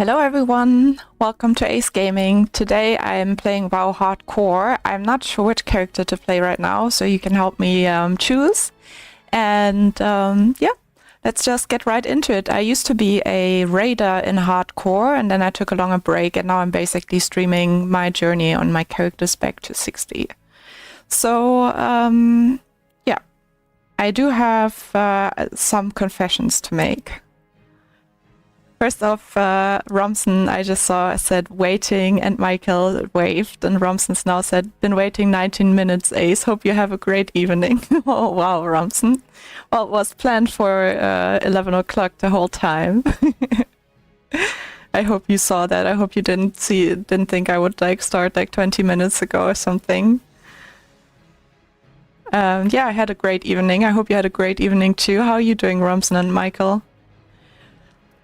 Hello everyone, welcome to ACE Gaming. Today I'm playing WoW Hardcore. I'm not sure which character to play right now, so you can help me choose. And yeah, let's just get right into it. I used to be a raider in Hardcore, and then I took a longer break, and now I'm basically streaming my journey on my characters back to 60. So yeah, I do have some confessions to make. First off, Romson, I just saw, said waiting, and Michael waved, and Romson's now said, been waiting 19 minutes, Ace. Hope you have a great evening. Oh, wow, Romson. Well, it was planned for 11 o'clock the whole time. I hope you saw that. I hope you didn't think I would start 20 minutes ago or something. Yeah, I had a great evening. I hope you had a great evening too. How are you doing, Romson and Michael?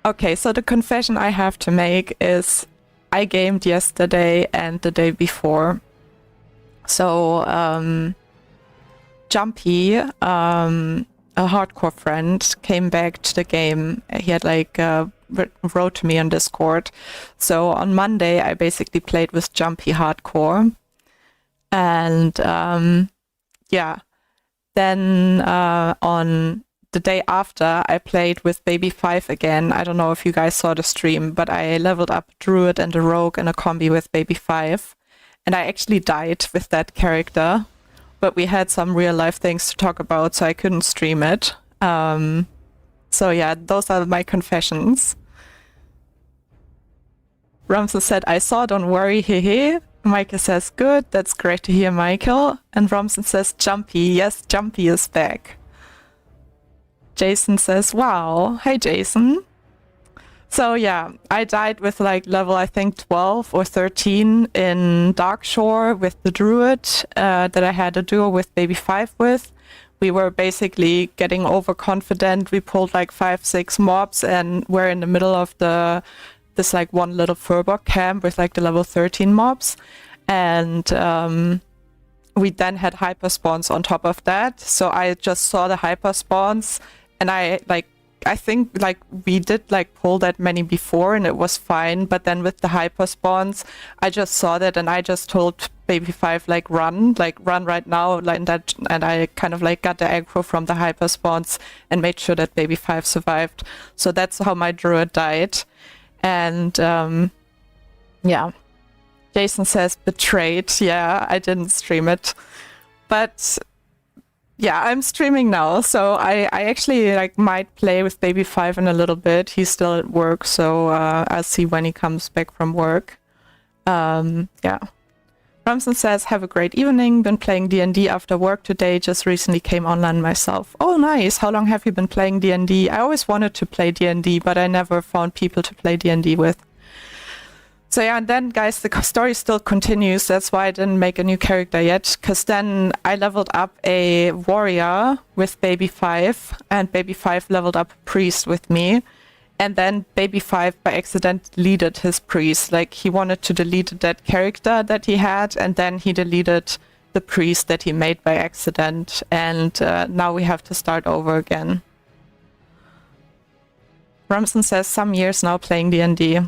Okay, so the confession I have to make is I gamed yesterday and the day before. So, Jumpy, a hardcore friend, came back to the game. He had wrote to me on Discord. So on Monday, I basically played with Jumpy hardcore. And yeah, then on the day after, I played with Baby 5 again. I don't know if you guys saw the stream, but I leveled up Druid and a Rogue in a combi with Baby 5. And I actually died with that character, but we had some real life things to talk about, so I couldn't stream it. So yeah, those are my confessions. Ramses said, I saw, don't worry, hehe. Michael says, good, that's great to hear, Michael. And Romson says, Jumpy, yes, Jumpy is back. Jason says, wow. Hey, Jason. So yeah, I died with level, I think, 12 or 13 in Darkshore with the Druid that I had a duo with Baby 5 with. We were basically getting overconfident. We pulled 5-6 mobs and we're in the middle of this one little Furbolg camp with the level 13 mobs. And we then had hyper spawns on top of that. So I just saw the hyper spawns. And I think we did pull that many before and it was fine, but then with the hyper spawns, I just saw that and I just told Baby 5 run right now, and I kind of got the aggro from the hyper spawns and made sure that Baby 5 survived. So that's how my Druid died. And yeah, Jason says betrayed. Yeah, I didn't stream it, but yeah, I'm streaming now, so I actually might play with Baby 5 in a little bit. He's still at work, so I'll see when he comes back from work. Yeah. Ramson says, have a great evening. Been playing D&D after work today. Just recently came online myself. Oh, nice. How long have you been playing D&D? I always wanted to play D&D, but I never found people to play D&D with. So yeah, and then guys, the story still continues. That's why I didn't make a new character yet, because then I leveled up a warrior with Baby 5, and Baby 5 leveled up a priest with me. And then Baby 5 by accident deleted his priest. He wanted to delete that character that he had, and then he deleted the priest that he made by accident. And now we have to start over again. Ramson says, some years now playing D&D.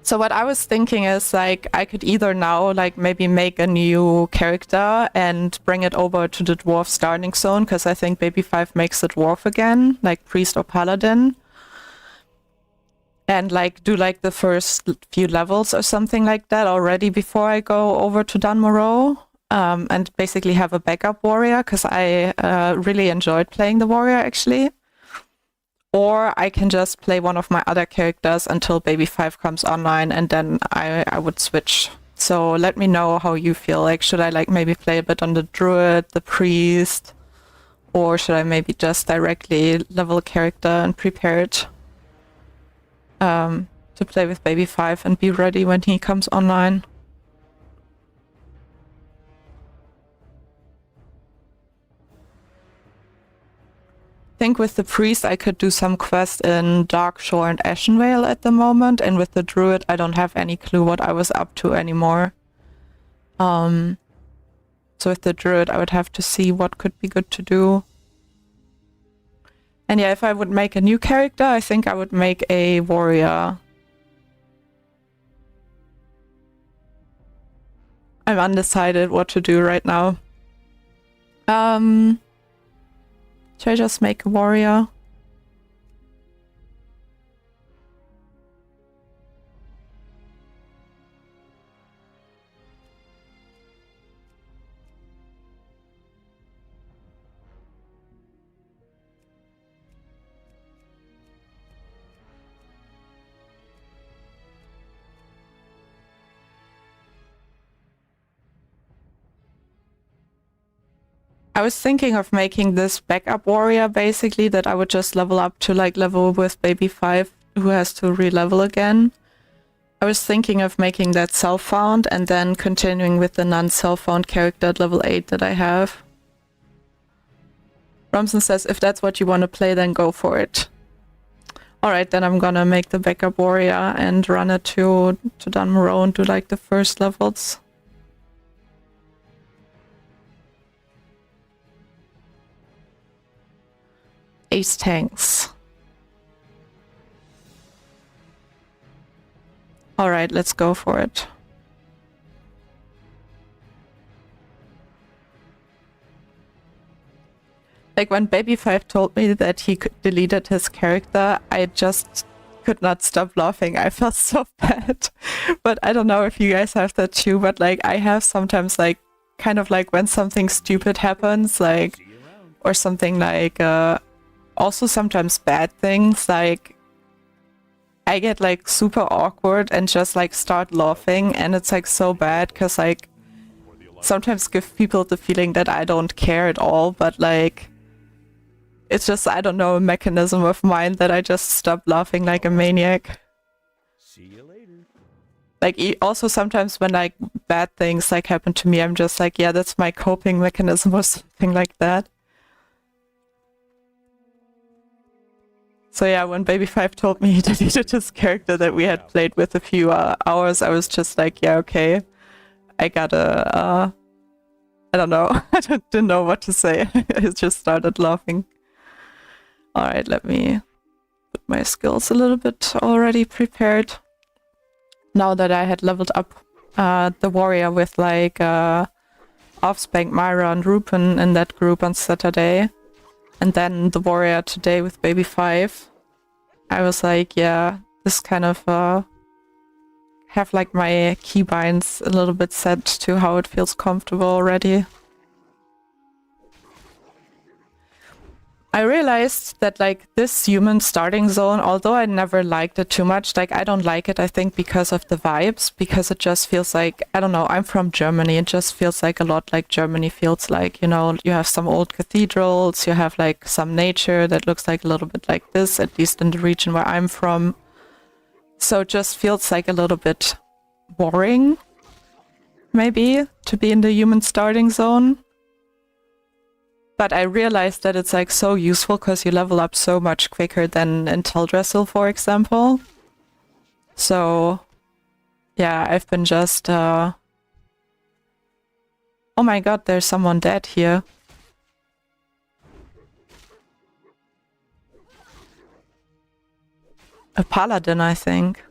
So what I was thinking is I could either now maybe make a new character and bring it over to the dwarf starting zone, because I think Baby 5 makes the dwarf again, priest or paladin, and do the first few levels or something like that already before I go over to Dun Morogh, and basically have a backup warrior, because I really enjoyed playing the warrior actually. Or I can just play one of my other characters until Baby 5 comes online, and then I would switch. So let me know how you feel. Should I maybe play a bit on the Druid, the Priest, or should I maybe just directly level a character and prepare it to play with Baby 5 and be ready when he comes online? I think with the priest I could do some quest in Darkshore and Ashenvale at the moment, and with the druid I don't have any clue what I was up to anymore. So with the druid I would have to see what could be good to do. And yeah, if I would make a new character, I think I would make a warrior. I'm undecided what to do right now. Should I just make a warrior? I was thinking of making this backup warrior, basically, that I would just level up to like level with baby 5, who has to re-level again. I was thinking of making that self-found and then continuing with the non-self-found character at level 8 that I have. Romson says, if that's what you want to play, then go for it. Alright, then I'm gonna make the backup warrior and run it to Dun Morogh and do like the first levels. ASE tanks. Alright, let's go for it. Like when Baby 5 told me that he deleted his character, I just could not stop laughing. I felt so bad. But I don't know if you guys have that too, but like I have sometimes like kind of like when something stupid happens, like, or something like also sometimes bad things, like I get like super awkward and just like start laughing, and it's like so bad because like sometimes give people the feeling that I don't care at all, but like it's just, I don't know, a mechanism of mine that I just stop laughing like a maniac. See you later. Like also sometimes when like bad things like happen to me, I'm just like, yeah, that's my coping mechanism or something like that. So yeah, when Baby 5 told me he deleted his character that we had played with a few hours, I was just like, yeah, okay. I gotta, I don't know. I didn't know what to say. I just started laughing. Alright, let me put my skills a little bit already prepared. Now that I had leveled up the warrior with like Offspank, Myra and Rupin in that group on Saturday, and then the warrior today with Baby 5, I was like, yeah, this kind of have like my keybinds a little bit set to how it feels comfortable already. I realized that like this human starting zone, although I never liked it too much, like I don't like it, I think, because of the vibes, because it just feels like, I don't know, I'm from Germany, it just feels like a lot like Germany feels like, you know, you have some old cathedrals, you have like some nature that looks like a little bit like this, at least in the region where I'm from. So it just feels like a little bit boring, maybe, to be in the human starting zone. But I realized that it's like so useful because you level up so much quicker than in Teldrassil, for example. So yeah, I've been just oh my god, there's someone dead here. A paladin, I think.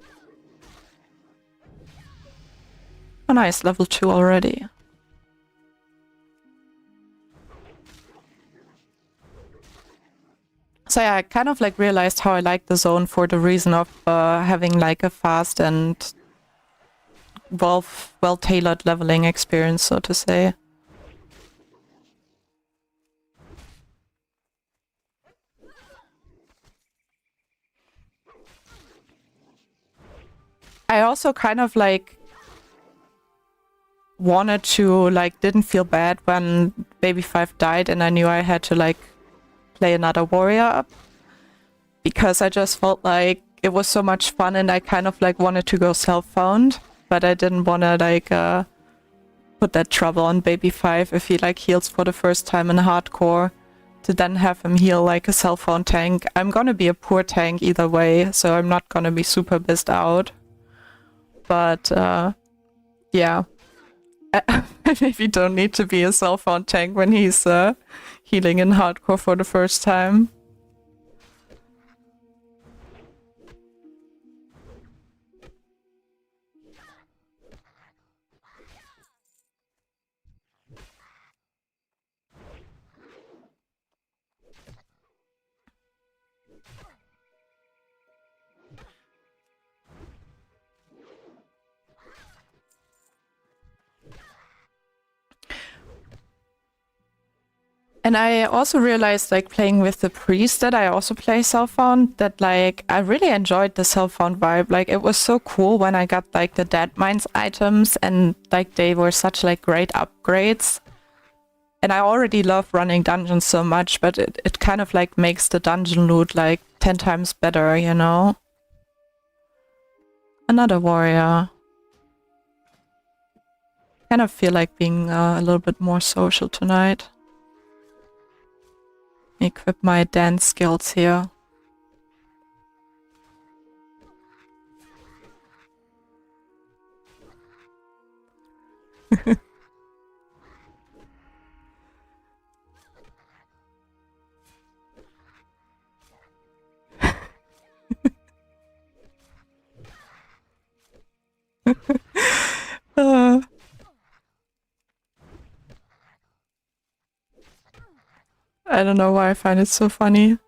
Oh nice, level 2 already. So yeah, I kind of like realized how I like the zone for the reason of having like a fast and well-tailored leveling experience, so to say. I also kind of like wanted to, like, didn't feel bad when Baby 5 died and I knew I had to like play another warrior up, because I just felt like it was so much fun and I kind of like wanted to go self-found, but I didn't want to like put that trouble on Baby 5 if he like heals for the first time in hardcore, to then have him heal like a self-found tank. I'm gonna be a poor tank either way, so I'm not gonna be super bizzed out. But yeah, I maybe don't need to be a self-found tank when he's healing in hardcore for the first time. And I also realized, like, playing with the priest that I also play Self-Found, that, like, I really enjoyed the Self-Found vibe. Like, it was so cool when I got, like, the Dead Mines items, and, like, they were such, like, great upgrades. And I already love running dungeons so much, but it kind of, like, makes the dungeon loot, like, 10 times better, you know? Another warrior. Kind of feel like being a little bit more social tonight. Equip my dance skills here. uh, I don't know why I find it so funny.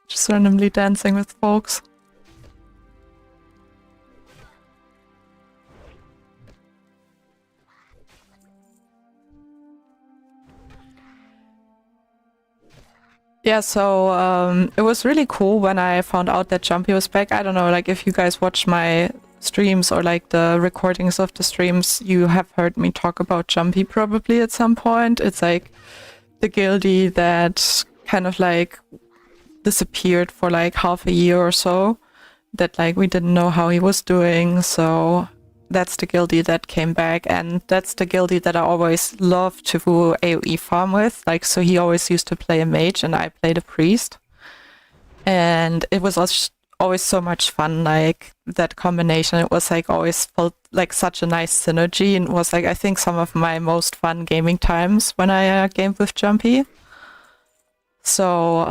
Just randomly dancing with folks. Yeah, so it was really cool when I found out that Jumpy was back. I don't know, like if you guys watch my streams or like the recordings of the streams, you have heard me talk about Jumpy probably at some point. It's like the guildie that kind of like disappeared for like half a year or so, that like we didn't know how he was doing. So that's the guildie that came back, and that's the guildie that I always loved to AoE farm with. Like, so he always used to play a mage and I played a priest, and it was always so much fun, like that combination. It was like always felt like such a nice synergy, and it was like I think some of my most fun gaming times when I gamed with Jumpy. So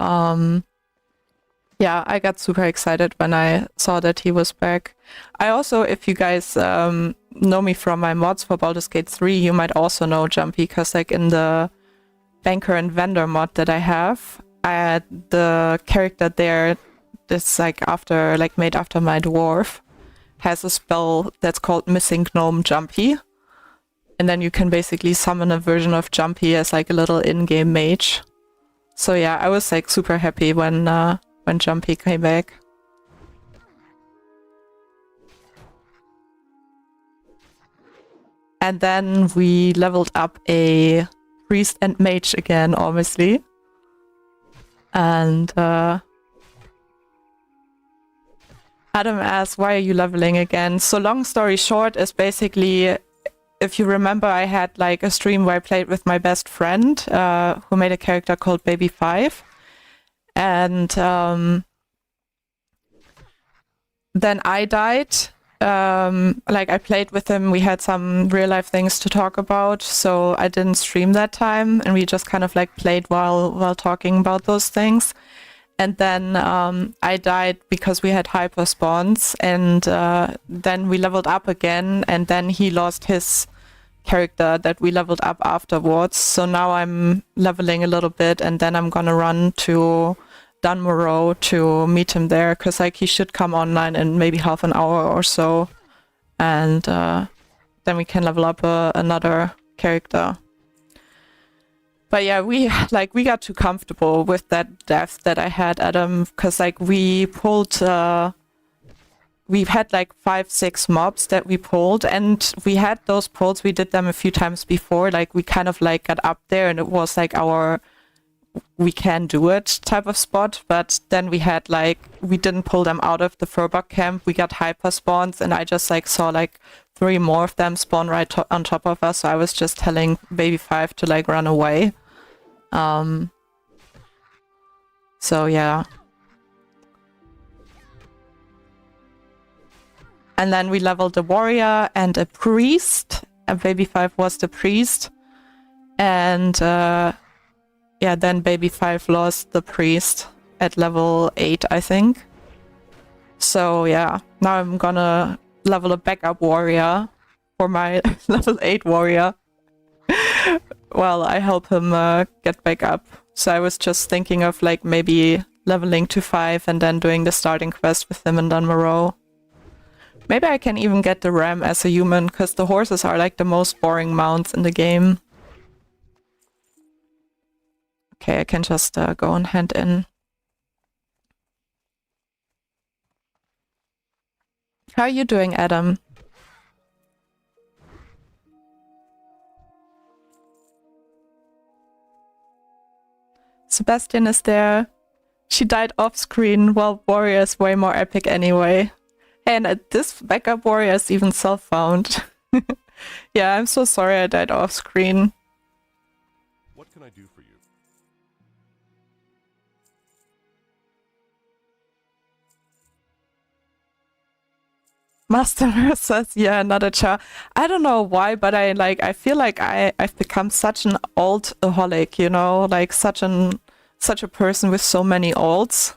yeah, I got super excited when I saw that he was back. I also, if you guys know me from my mods for Baldur's Gate 3, you might also know Jumpy, because like in the Banker and Vendor mod that I have, I had the character there that's like made after my dwarf, has a spell that's called Missing Gnome Jumpy. And then you can basically summon a version of Jumpy as like a little in-game mage. So yeah, I was like super happy when Jumpy came back. And then we leveled up a priest and mage again, obviously. And Adam asked, why are you leveling again? So long story short is basically, if you remember, I had like a stream where I played with my best friend, who made a character called Baby 5. And then I died. Like I played with him, we had some real life things to talk about, so I didn't stream that time, and we just kind of like played while talking about those things. And then I died because we had hyper spawns, and then we leveled up again, and then he lost his character that we leveled up afterwards. So now I'm leveling a little bit, and then I'm gonna run to Dun Morogh to meet him there, because like he should come online in maybe half an hour or so, and then we can level up another character. But yeah, we got too comfortable with that death that I had, Adam, because like we pulled we've had like 5-6 mobs that we pulled, and we had those pulls, we did them a few times before, like we kind of like got up there and it was like our we can do it type of spot. But then we had like, we didn't pull them out of the Furbuck camp, we got hyper spawns, and I just like saw like 3 more of them spawn right on top of us, so I was just telling Baby 5 to like run away. So yeah. And then we leveled a warrior and a priest, and Baby 5 was the priest. And yeah, then Baby 5 lost the priest at level 8, I think. So yeah, now I'm gonna level a backup warrior for my level 8 warrior. Well, I help him get back up. So I was just thinking of like maybe leveling to 5 and then doing the starting quest with him in Dun Morogh. Maybe I can even get the ram as a human, because the horses are like the most boring mounts in the game. Okay, I can just go and hand in. How are you doing, Adam? Sebastian is there. She died off screen. Well, warrior is way more epic anyway. And this backup warrior is even self-found. Yeah, I'm so sorry I died off screen. What can I do for you? Master says, yeah, another char. I don't know why, but I feel like I've become such an alt-aholic, you know, like such a person with so many alts.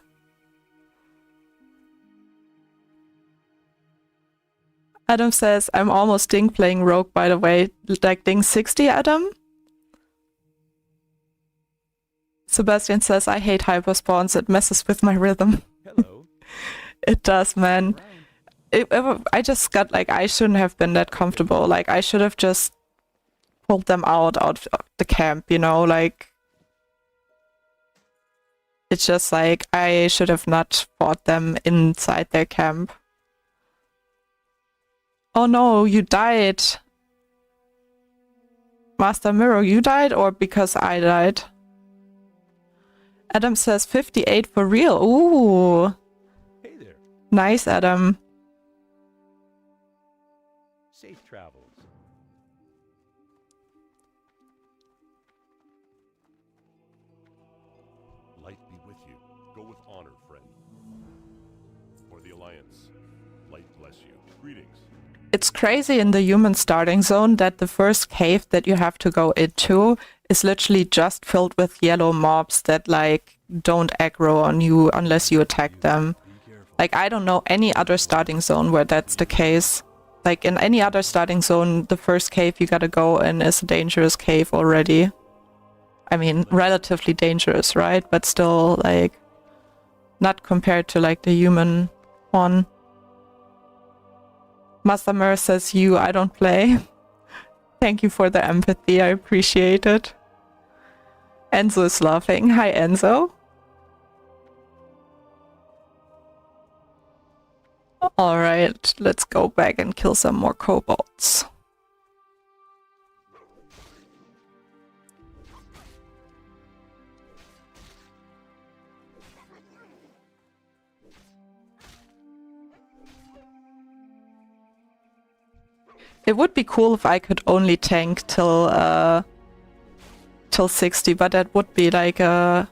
Adam says, I'm almost ding playing Rogue, by the way. Like ding 60, Adam? Sebastian says, I hate hyperspawns. It messes with my rhythm. Hello. It does, man. I just got, like, I shouldn't have been that comfortable. Like, I should have just pulled them out of the camp, you know? Like, it's just like, I should have not fought them inside their camp. Oh no, you died. Master Mirror, you died or because I died? Adam says 58 for real. Ooh. Hey there. Nice, Adam. Safe travels. Light be with you. Go with honor, friend. For the Alliance, light bless you. Greetings. It's crazy in the human starting zone that the first cave that you have to go into is literally just filled with yellow mobs that like don't aggro on you unless you attack them. Like I don't know any other starting zone where that's the case. Like in any other starting zone, the first cave you gotta go in is a dangerous cave already. I mean, relatively dangerous, right? But still like not compared to like the human one. Master Mer says I don't play. Thank you for the empathy, I appreciate it. Enzo is laughing. Hi Enzo. Alright, let's go back and kill some more kobolds. It would be cool if I could only tank till 60, but that would be like a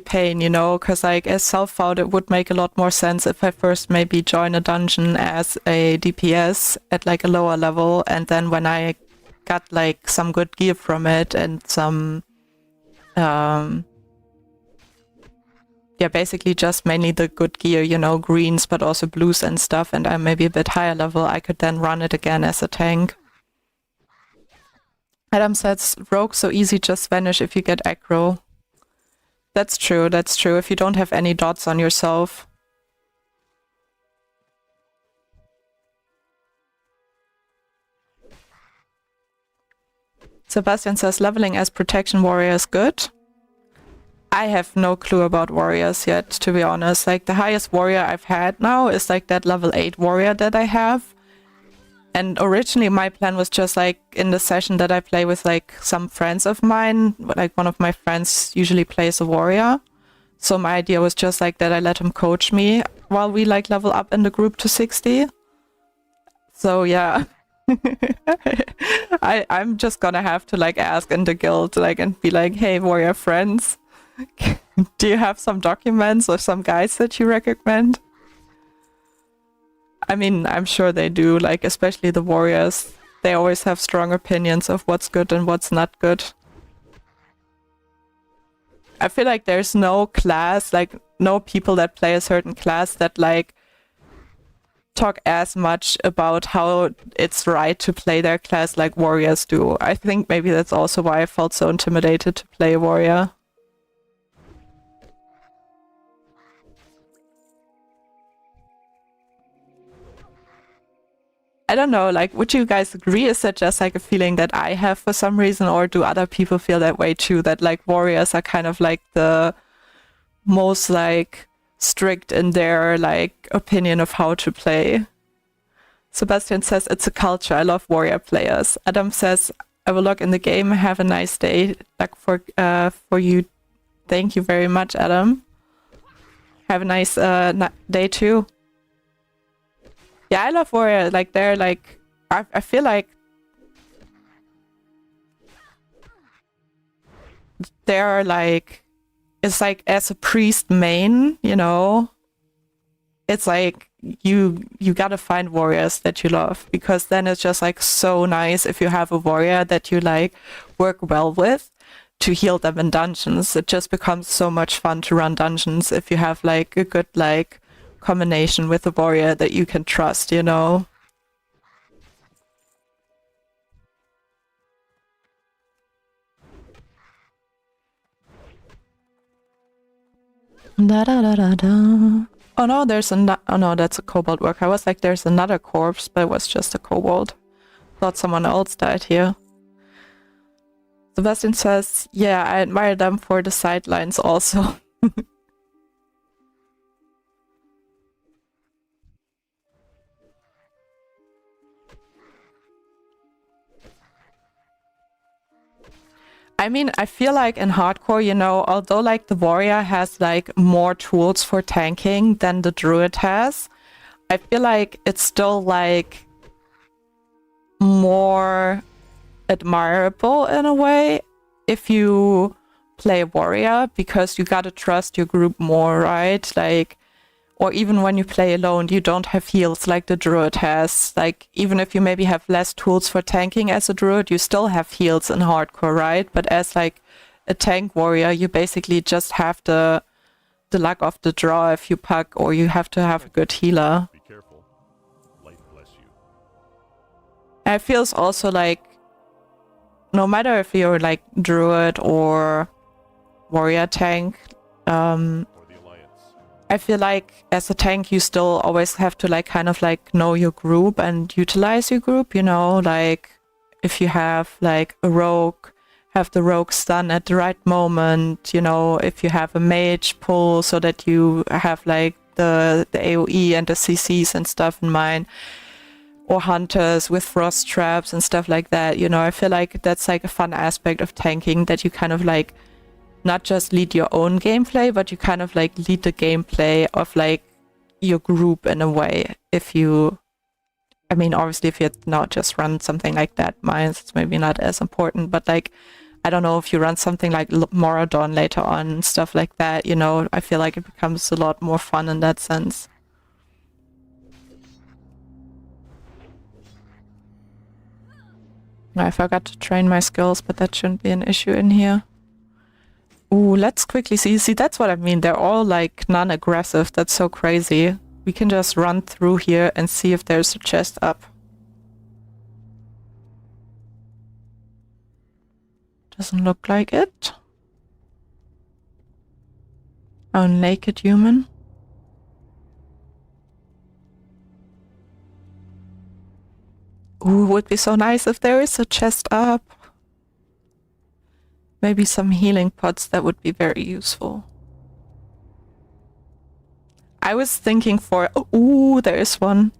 pain, you know, because like as self-found it would make a lot more sense if I first maybe join a dungeon as a DPS at like a lower level, and then when I got like some good gear from it and some yeah, basically just mainly the good gear, you know, greens, but also blues and stuff, and I'm maybe a bit higher level, I could then run it again as a tank. Adam says, rogue so easy, just vanish if you get aggro. That's true, if you don't have any dots on yourself. Sebastian says, leveling as protection warrior is good. I have no clue about warriors yet, to be honest. Like, the highest warrior I've had now is like that level 8 warrior that I have. And originally my plan was just like, in the session that I play with like some friends of mine, like one of my friends usually plays a warrior. So my idea was just like that I let him coach me while we like level up in the group to 60. So yeah. I'm just gonna have to like ask in the guild like and be like, hey warrior friends, do you have some documents or some guides that you recommend? I mean, I'm sure they do, like especially the warriors. They always have strong opinions of what's good and what's not good. I feel like there's no class, like no people that play a certain class that like talk as much about how it's right to play their class like warriors do. I think maybe that's also why I felt so intimidated to play a warrior. I don't know, like, would you guys agree? Is that just like a feeling that I have for some reason, or do other people feel that way too? That like warriors are kind of like the most like strict in their like opinion of how to play. Sebastian says it's a culture. I love warrior players. Adam says I will log in the game. Have a nice day. Like for you. Thank you very much, Adam. Have a nice day too. Yeah, I love warrior. Like they're like, I feel like they're like, it's like as a priest main, you know, it's like you gotta find warriors that you love, because then it's just like so nice if you have a warrior that you like work well with to heal them in dungeons. It just becomes so much fun to run dungeons if you have like a good like combination with a warrior that you can trust, you know. Da da da da da. Oh no, oh no, that's a kobold worker. I was like, there's another corpse, but it was just a kobold. Thought someone else died here. Sebastian says, yeah, I admire them for the sidelines also. I mean, I feel like in hardcore, you know, although like the warrior has like more tools for tanking than the druid has, I feel like it's still like more admirable in a way if you play warrior, because you gotta trust your group more, right? Like, or even when you play alone, you don't have heals like the druid has. Like, even if you maybe have less tools for tanking as a druid, you still have heals in hardcore, right? But as like a tank warrior, you basically just have the luck of the draw if you puck, or you have to have a good healer. Be careful. Light bless you. And it feels also like, no matter if you're like druid or warrior tank, I feel like as a tank you still always have to like kind of like know your group and utilize your group, you know, like if you have like a rogue, have the rogue stun at the right moment, you know, if you have a mage pull so that you have like the AoE and the CCs and stuff in mind, or hunters with frost traps and stuff like that, you know. I feel like that's like a fun aspect of tanking, that you kind of like not just lead your own gameplay, but you kind of like lead the gameplay of like your group in a way. If you, I mean, obviously if you not just run something like that, mines, it's maybe not as important, but like, I don't know, if you run something like Morogh later on and stuff like that, you know, I feel like it becomes a lot more fun in that sense. I forgot to train my skills, but that shouldn't be an issue in here. Ooh, let's quickly see. See, that's what I mean. They're all like non-aggressive. That's so crazy. We can just run through here and see if there's a chest up. Doesn't look like it. Oh, naked human. Ooh, would be so nice if there is a chest up. Maybe some healing pots, that would be very useful. I was thinking for... Ooh, there is one.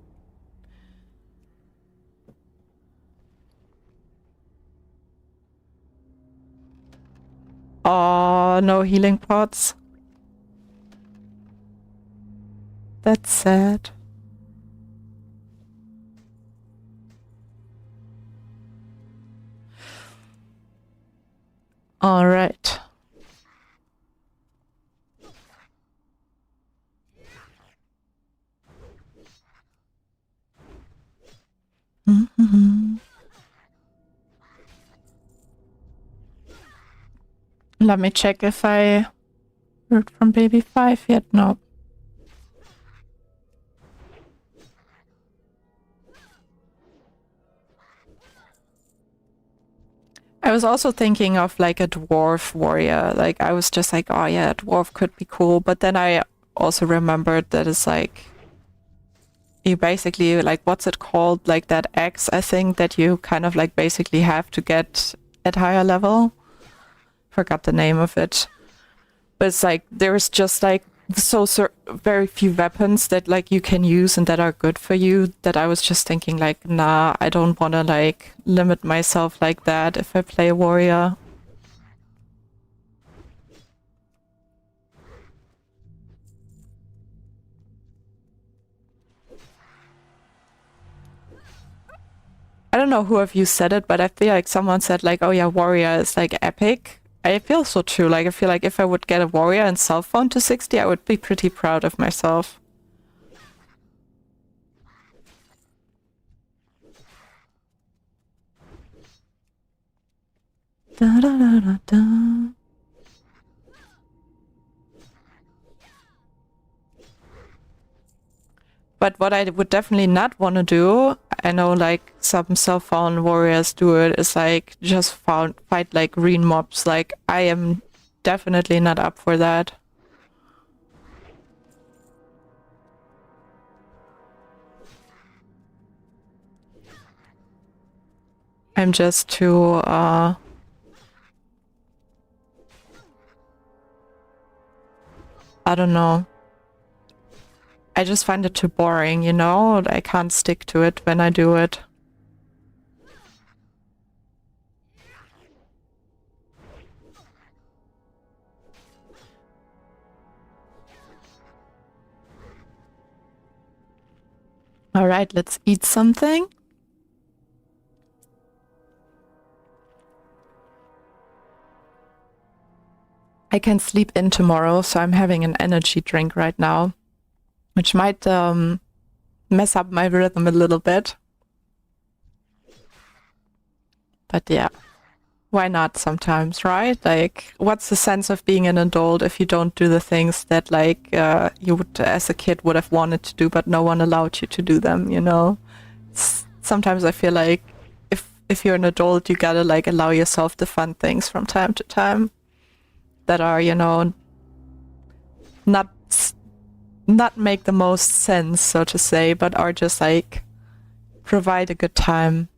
Oh, no healing pots. That's sad. All right. Mm-hmm. Let me check if I heard from Baby 5 yet. No. I was also thinking of like a dwarf warrior. Like I was just like, oh yeah, a dwarf could be cool. But then I also remembered that it's like you basically, like, what's it called? Like that X, I think, that you kind of like basically have to get at higher level. Forgot the name of it. But it's like, there's just like very few weapons that like you can use and that are good for you, that I was just thinking like, nah, I don't want to like limit myself like that if I play a warrior. I don't know who of you said it, but I feel like someone said like, oh yeah, warrior is like epic. I feel so too. Like, I feel like if I would get a warrior and cell phone to 60, I would be pretty proud of myself. Da, da, da, da, da. But what I would definitely not want to do, I know like some cell phone warriors do it, is like just fight like green mobs. Like, I am definitely not up for that. I'm just too, I don't know. I just find it too boring, you know? I can't stick to it when I do it. Alright, let's eat something. I can sleep in tomorrow, so I'm having an energy drink right now, which might mess up my rhythm a little bit. But yeah, why not sometimes, right? Like, what's the sense of being an adult if you don't do the things that like you would as a kid would have wanted to do, but no one allowed you to do them, you know? Sometimes I feel like if you're an adult, you gotta like allow yourself the fun things from time to time that are, you know, not make the most sense, so to say, but are just like provide a good time.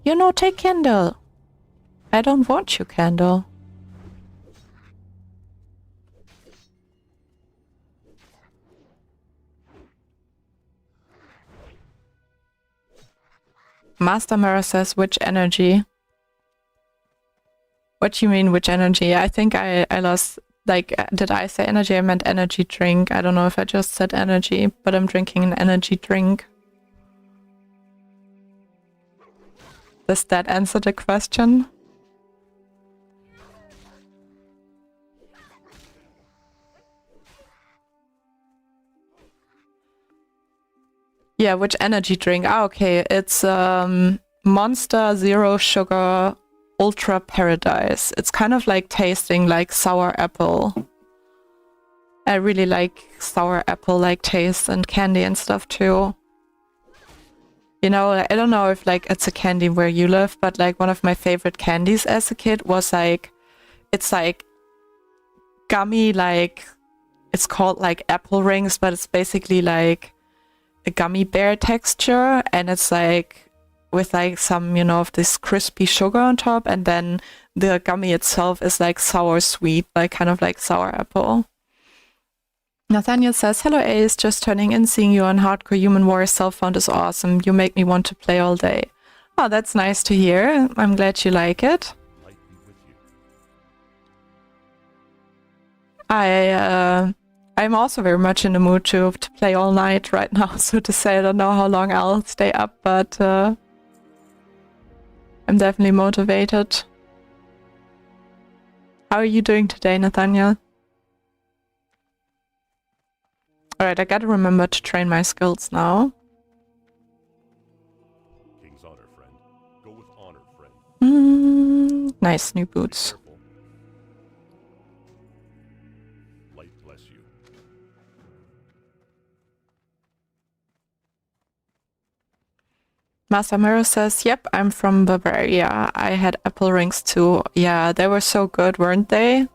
You know, take Candle. I don't want you, Candle. Master Mirror says, which energy? What do you mean, which energy? I think I lost, like, did I say energy? I meant energy drink. I don't know if I just said energy, but I'm drinking an energy drink. Does that answer the question? Yeah, which energy drink? Ah, okay. It's Monster Zero Sugar Ultra Paradise. It's kind of like tasting like sour apple. I really like sour apple like taste and candy and stuff too. You know, I don't know if like it's a candy where you live, but like one of my favorite candies as a kid was like, it's like gummy, like it's called like apple rings, but it's basically like a gummy bear texture, and it's like with like some, you know, of this crispy sugar on top, and then the gummy itself is like sour sweet, like kind of like sour apple. Nathaniel says, hello Ace, just turning in, seeing you on Hardcore Human Warrior Self-Found is awesome. You make me want to play all day. Oh, that's nice to hear. I'm glad you like it. I'm also very much in the mood to play all night right now, so to say. I don't know how long I'll stay up, but I'm definitely motivated. How are you doing today, Nathaniel? Alright, I gotta remember to train my skills now. King's honor, friend. Go with honor, friend. Nice new boots. Light bless you. Master Mirror says, yep, I'm from Bavaria. I had apple rings too. Yeah, they were so good, weren't they?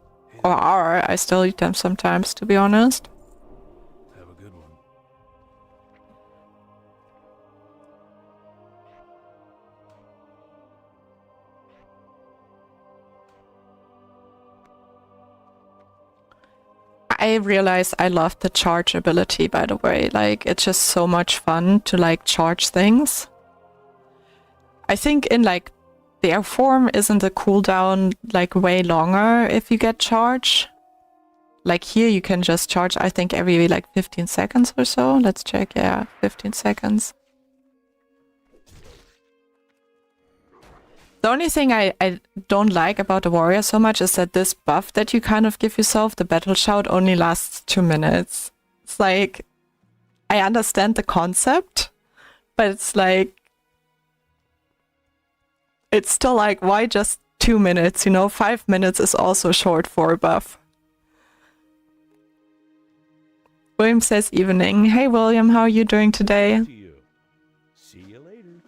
Or are. I still eat them sometimes, to be honest. Have a good one. I realize I love the charge ability, by the way. Like, it's just so much fun to, like, charge things. I think in, like, their form isn't the cooldown, like, way longer if you get charge. Like, here you can just charge, I think, every, like, 15 seconds or so. Let's check, yeah, 15 seconds. The only thing I don't like about the warrior so much is that this buff that you kind of give yourself, the battle shout, only lasts 2 minutes. It's like, I understand the concept, but it's like, it's still like, why just 2 minutes, you know? 5 minutes is also short for a buff. William says evening. Hey William, how are you doing today? See you later.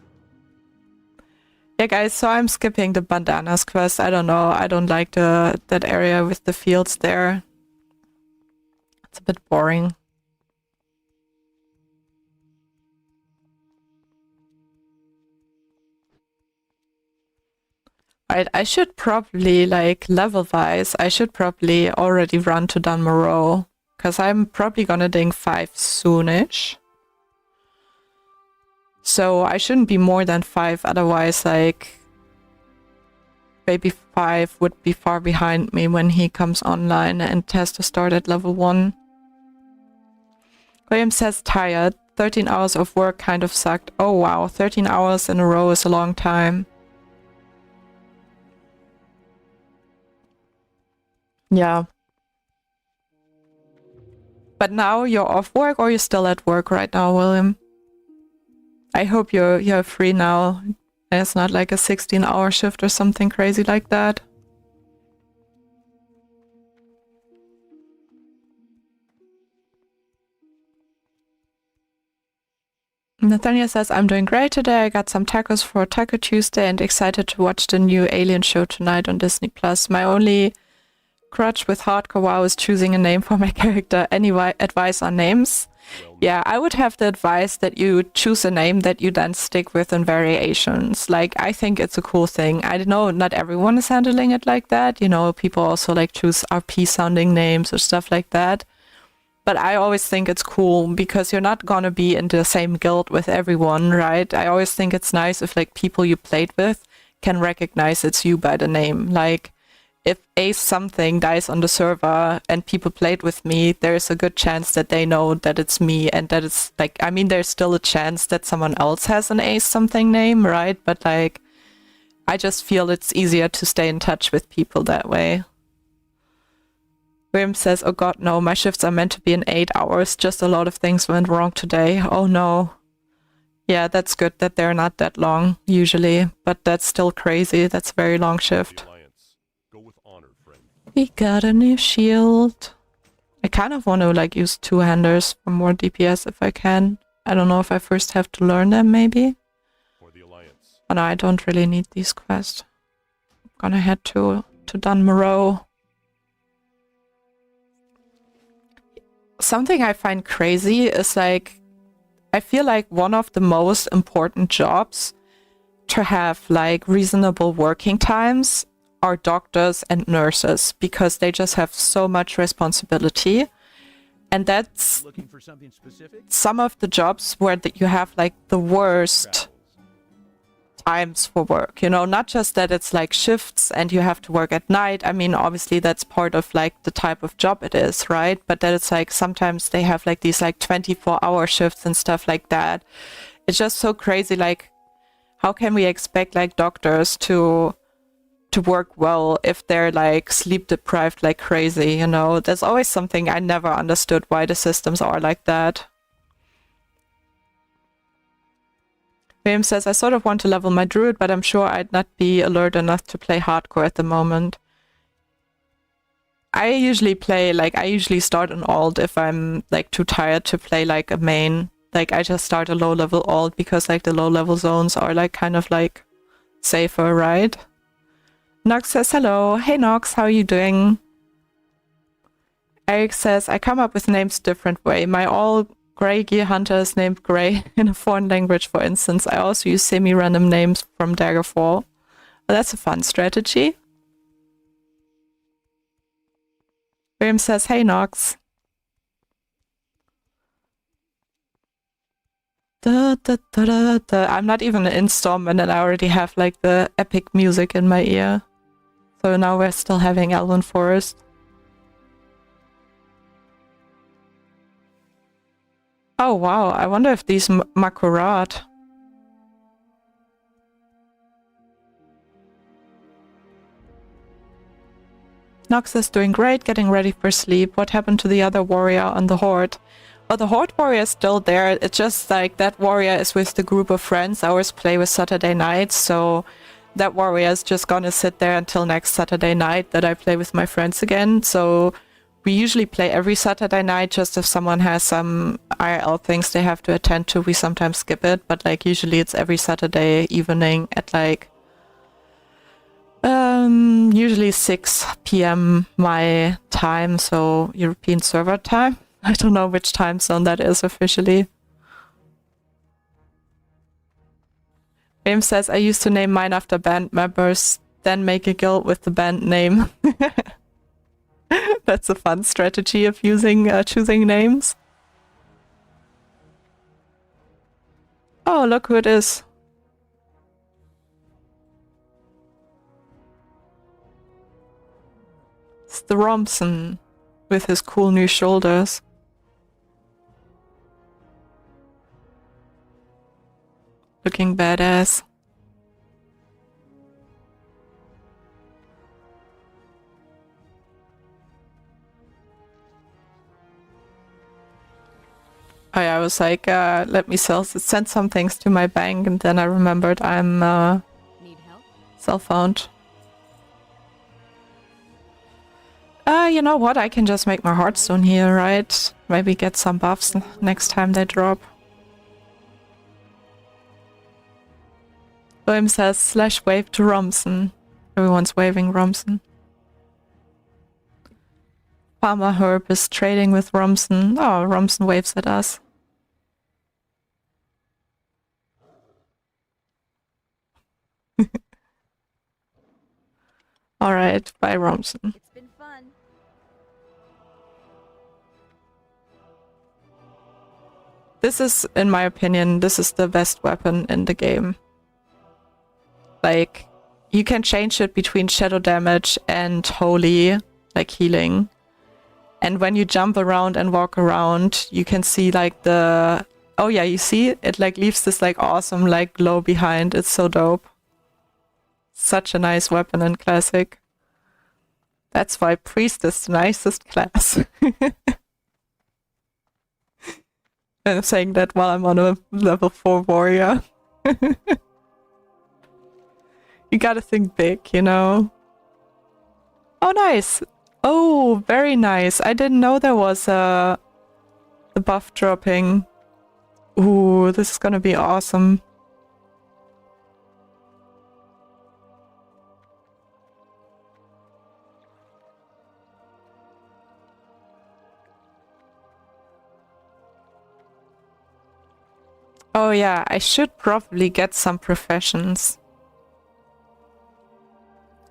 Yeah guys, so I'm skipping the bandanas quest. I don't know, I don't like that area with the fields there. It's a bit boring. Right, I should probably, like, level-wise, I should probably already run to Dun Morogh, because I'm probably gonna ding 5 soonish. So I shouldn't be more than 5, otherwise, like, maybe 5 would be far behind me when he comes online and has to start at level 1. William says tired. 13 hours of work kind of sucked. Oh wow, 13 hours in a row is a long time. Yeah. But now you're off work or you're still at work right now, William? I hope you're free now. It's not like a 16-hour shift or something crazy like that. Nathaniel says, I'm doing great today. I got some tacos for Taco Tuesday and excited to watch the new Alien show tonight on Disney+. My only crutch with hardcore WoW is choosing a name for my character. Any advice on names? Yeah, I would have the advice that you choose a name that you then stick with in variations. Like, I think it's a cool thing. I know not everyone is handling it like that. You know, people also like choose RP sounding names or stuff like that. But I always think it's cool because you're not gonna be in the same guild with everyone, right? I always think it's nice if like people you played with can recognize it's you by the name. Like, if ASE something dies on the server and people played with me, there's a good chance that they know that it's me and that it's like, I mean, there's still a chance that someone else has an ASE something name, right? But like, I just feel it's easier to stay in touch with people that way. William says, oh god, no, my shifts are meant to be in 8 hours. Just a lot of things went wrong today. Oh no. Yeah, that's good that they're not that long, usually. But that's still crazy. That's a very long shift. We got a new shield. I kind of want to like use two-handers for more DPS if I can. I don't know if I first have to learn them, maybe. Oh no, I don't really need these quests. I'm gonna head to Dun Morogh. Something I find crazy is like, I feel like one of the most important jobs to have like reasonable working times are doctors and nurses, because they just have so much responsibility. And that's some of the jobs where you have like the worst times for work, you know, not just that it's like shifts and you have to work at night. I mean, obviously that's part of like the type of job it is, right? But that it's like sometimes they have like these like 24-hour shifts and stuff like that. It's just so crazy. Like, how can we expect like doctors to work well if they're like sleep deprived like crazy, you know? There's always something I never understood why the systems are like that. William says, I sort of want to level my druid, but I'm sure I'd not be alert enough to play hardcore at the moment. I usually play, like, I usually start an alt if I'm like too tired to play like a main. Like, I just start a low level alt because like the low level zones are like kind of like safer, right? Nox says hello. Hey Nox, how are you doing? Eric says, I come up with names different way. My all Grey Gear Hunter is named Grey in a foreign language, for instance. I also use semi-random names from Daggerfall. Well, that's a fun strategy. William says, hey Nox. I'm not even in Stormwind and I already have like the epic music in my ear. So now we're still having Elven Forest. Oh wow, I wonder if these Makurat. Nox is doing great, getting ready for sleep. What happened to the other warrior on the Horde? Well, the Horde warrior is still there. It's just like that warrior is with the group of friends. I always play with Saturday nights, so that warrior is just gonna sit there until next Saturday night that I play with my friends again. So we usually play every Saturday night, just if someone has some IRL things they have to attend to, we sometimes skip it. But like usually it's every Saturday evening at like usually 6 p.m. my time, so European server time. I don't know which time zone that is officially. James says, I used to name mine after band members, then make a guild with the band name. That's a fun strategy of using choosing names. Oh, look who it is. It's the Romson with his cool new shoulders. Looking badass. Oh yeah, I was like, let me send some things to my bank, and then I remembered I'm Need help? self-found. You know what? I can just make my Hearthstone here, right? Maybe get some buffs next time they drop. William says, /wave to Romson. Everyone's waving Romson. Farmer Herb is trading with Romson. Oh, Romson waves at us. Alright, bye Romson. It's been fun. This is, in my opinion, this is the best weapon in the game. Like, you can change it between shadow damage and holy, like healing. And when you jump around and walk around, you can see like the... Oh yeah, you see? It like leaves this like awesome like glow behind. It's so dope. Such a nice weapon in Classic. That's why Priest is the nicest class. I'm saying that while I'm on a level 4 warrior. You gotta think big, you know? Oh, nice! Oh, very nice. I didn't know there was the buff dropping. Ooh, this is gonna be awesome. Oh yeah, I should probably get some professions.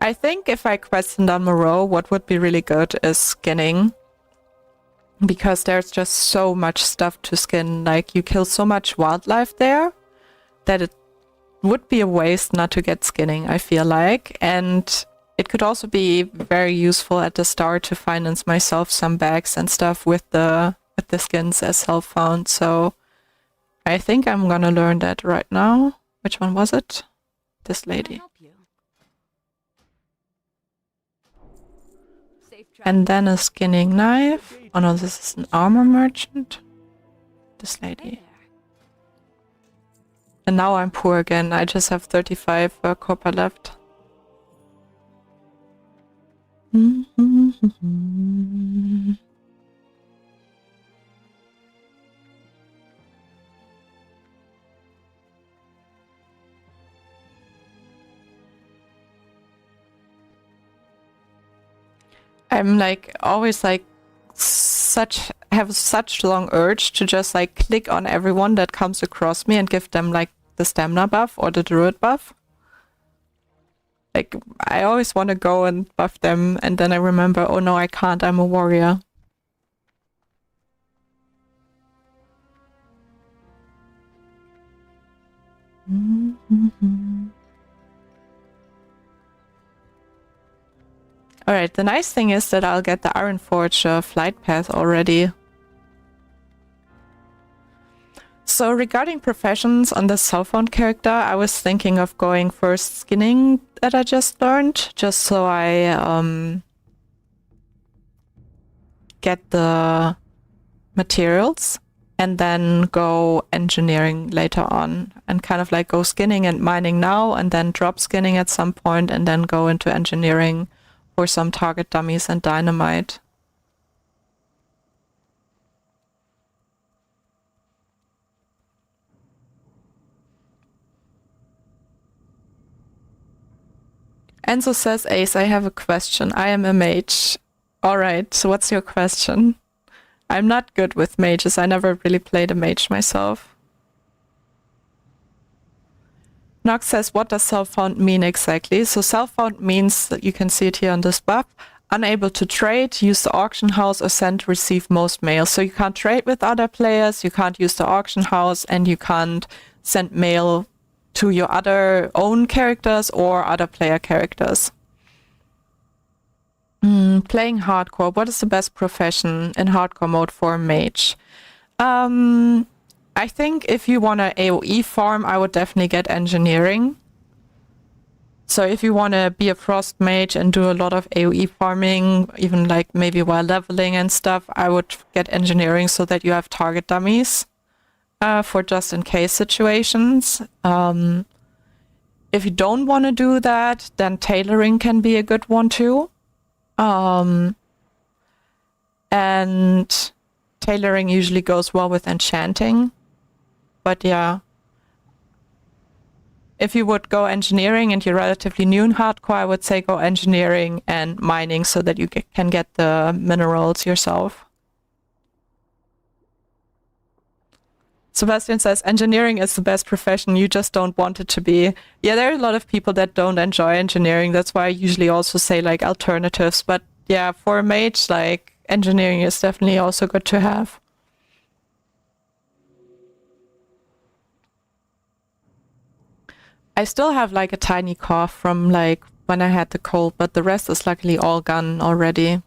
I think if I quest in Dun Morogh, what would be really good is skinning. Because there's just so much stuff to skin. Like, you kill so much wildlife there that it would be a waste not to get skinning, I feel like. And it could also be very useful at the start to finance myself some bags and stuff with the skins as self-found. So I think I'm gonna learn that right now. Which one was it? This lady. And then a skinning knife. Oh no, this is an armor merchant. This lady. And now I'm poor again. I just have 35 copper left. I'm like always like have such long urge to just like click on everyone that comes across me and give them like the stamina buff or the druid buff. Like, I always want to go and buff them, and then I remember, oh no, I can't, I'm a warrior. Alright, the nice thing is that I'll get the Ironforge flight path already. So regarding professions on the cellphone character, I was thinking of going first skinning that I just learned, just so I get the materials, and then go engineering later on, and kind of like go skinning and mining now, and then drop skinning at some point, and then go into engineering for some target dummies and dynamite. Enzo says, Ace, I have a question. I am a mage. Alright, so what's your question? I'm not good with mages. I never really played a mage myself. Nox says, what does self-found mean exactly? So self-found means, that you can see it here on this buff, unable to trade, use the auction house, or send receive most mail. So you can't trade with other players, you can't use the auction house, and you can't send mail to your other own characters or other player characters. Playing hardcore. What is the best profession in hardcore mode for a mage? I think if you want to AoE farm, I would definitely get engineering. So if you want to be a frost mage and do a lot of AoE farming, even like maybe while leveling and stuff, I would get engineering so that you have target dummies. For just in case situations. If you don't want to do that, then tailoring can be a good one too. And tailoring usually goes well with enchanting. But yeah, if you would go engineering and you're relatively new in hardcore, I would say go engineering and mining so that you can get the minerals yourself. Sebastian says, engineering is the best profession, you just don't want it to be. Yeah, there are a lot of people that don't enjoy engineering. That's why I usually also say like alternatives. But yeah, for a mage, like engineering is definitely also good to have. I still have like a tiny cough from like when I had the cold, but the rest is luckily all gone already.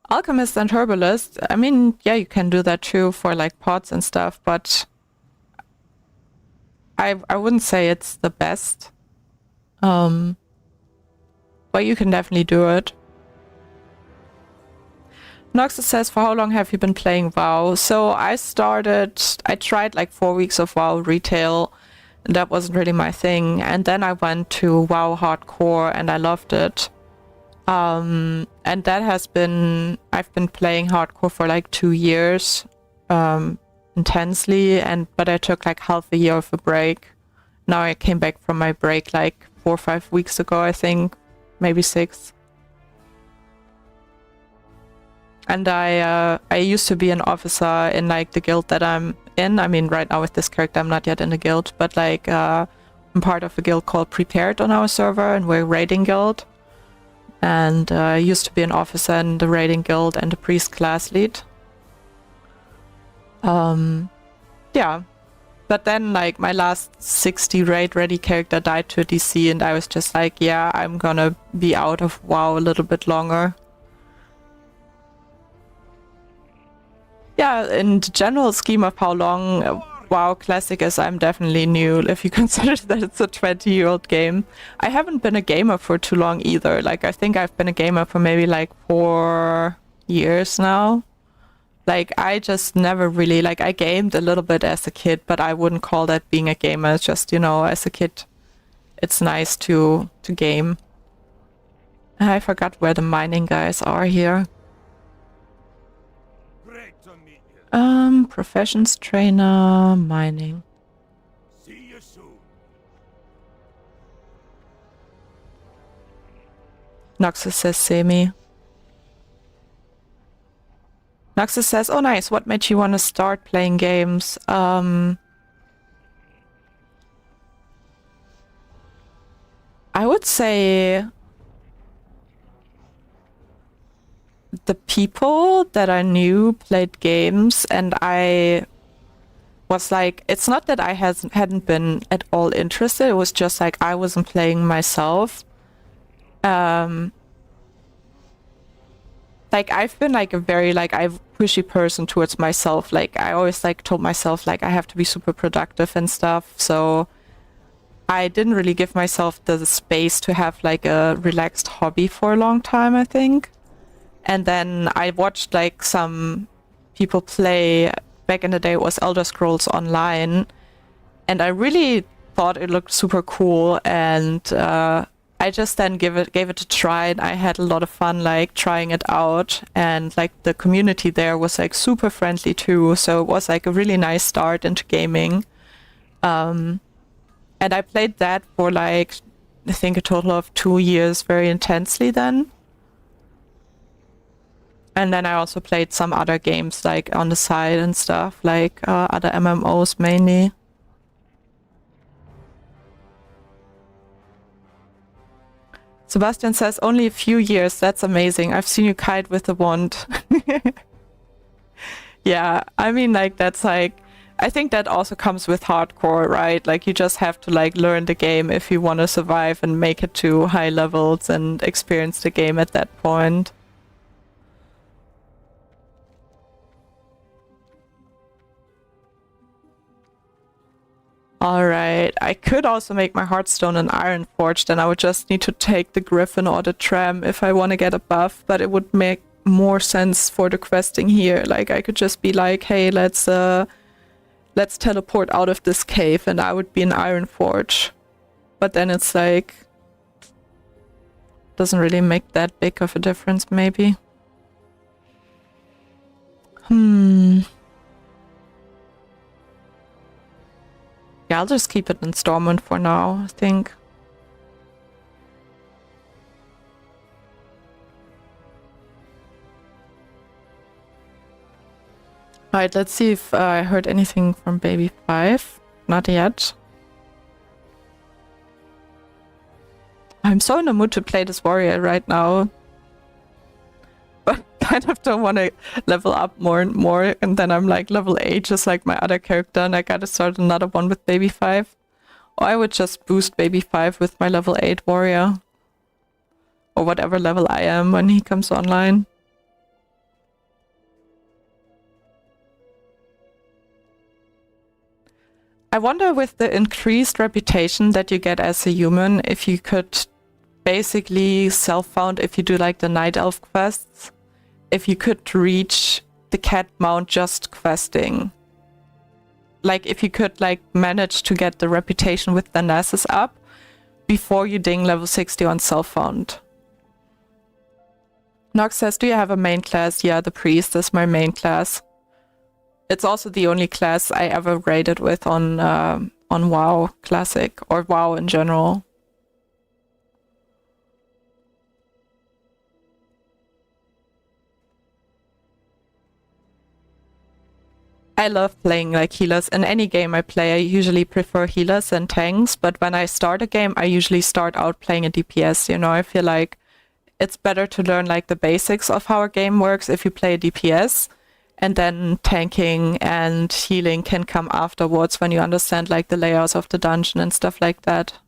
Alchemist and Herbalist, I mean, yeah, you can do that too for like pots and stuff, but I wouldn't say it's the best. But you can definitely do it. Noxus says, for how long have you been playing WoW? So I tried like 4 weeks of WoW retail, and that wasn't really my thing. And then I went to WoW Hardcore and I loved it. And that has been, I've been playing hardcore for like 2 years, intensely, but I took like half a year of a break. Now I came back from my break like 4 or 5 weeks ago, I think, maybe 6. And I used to be an officer in like the guild that I'm in. I mean, right now with this character, I'm not yet in the guild, but like, I'm part of a guild called Prepared on our server, and we're a raiding guild. And I used to be an officer in the raiding guild and a priest class lead. Yeah. But then like my last 60 raid ready character died to a DC, and I was just like, yeah, I'm gonna be out of WoW a little bit longer. Yeah, in the general scheme of how long WoW Classic is, I'm definitely new, if you consider that it's a 20-year-old game. I haven't been a gamer for too long either. Like, I think I've been a gamer for maybe like 4 years now. Like, I just never really, like, I gamed a little bit as a kid, but I wouldn't call that being a gamer. It's just, you know, as a kid, it's nice to game. I forgot where the mining guys are here. Professions trainer, mining. See you soon. Noxus says semi. Noxus says, oh nice, what made you want to start playing games? I would say the people that I knew played games, and I was like, it's not that I hadn't been at all interested, it was just like I wasn't playing myself. Like I've been like a very like pushy person towards myself. Like I always like told myself like I have to be super productive and stuff. So I didn't really give myself the space to have like a relaxed hobby for a long time, I think. And then I watched like some people play, back in the day it was Elder Scrolls Online, and I really thought it looked super cool, and I just then gave it a try, and I had a lot of fun like trying it out, and like the community there was like super friendly too, so it was like a really nice start into gaming. And I played that for like I think a total of 2 years very intensely then. And then I also played some other games like on the side and stuff, like other MMOs mainly. Sebastian says, only a few years, that's amazing. I've seen you kite with the wand. Yeah, I mean like that's like, I think that also comes with hardcore, right? Like you just have to like learn the game if you want to survive and make it to high levels and experience the game at that point. Alright, I could also make my Hearthstone an Ironforge, then I would just need to take the Griffin or the Tram if I want to get a buff, but it would make more sense for the questing here. Like I could just be like, hey, let's teleport out of this cave, and I would be an Ironforge. But then it's like, doesn't really make that big of a difference maybe. Yeah, I'll just keep it in Stormwind for now, I think. Alright, let's see if I heard anything from Baby 5. Not yet. I'm so in the mood to play this warrior right now. But kind of don't want to level up more and more, and then I'm like level 8 just like my other character, and I gotta start another one with Baby 5. Or I would just boost Baby 5 with my level 8 warrior. Or whatever level I am when he comes online. I wonder with the increased reputation that you get as a human, if you could basically self-found, if you do like the Night Elf quests, if you could reach the Cat Mount just questing. Like if you could like manage to get the reputation with the Nessus up before you ding level 60 on self-found. Nox says, do you have a main class? Yeah, the priest is my main class. It's also the only class I ever raided with on WoW Classic, or WoW in general. I love playing like healers. In any game I play, I usually prefer healers and tanks, but when I start a game, I usually start out playing a DPS, you know. I feel like it's better to learn like the basics of how a game works if you play a DPS, and then tanking and healing can come afterwards when you understand like the layouts of the dungeon and stuff like that.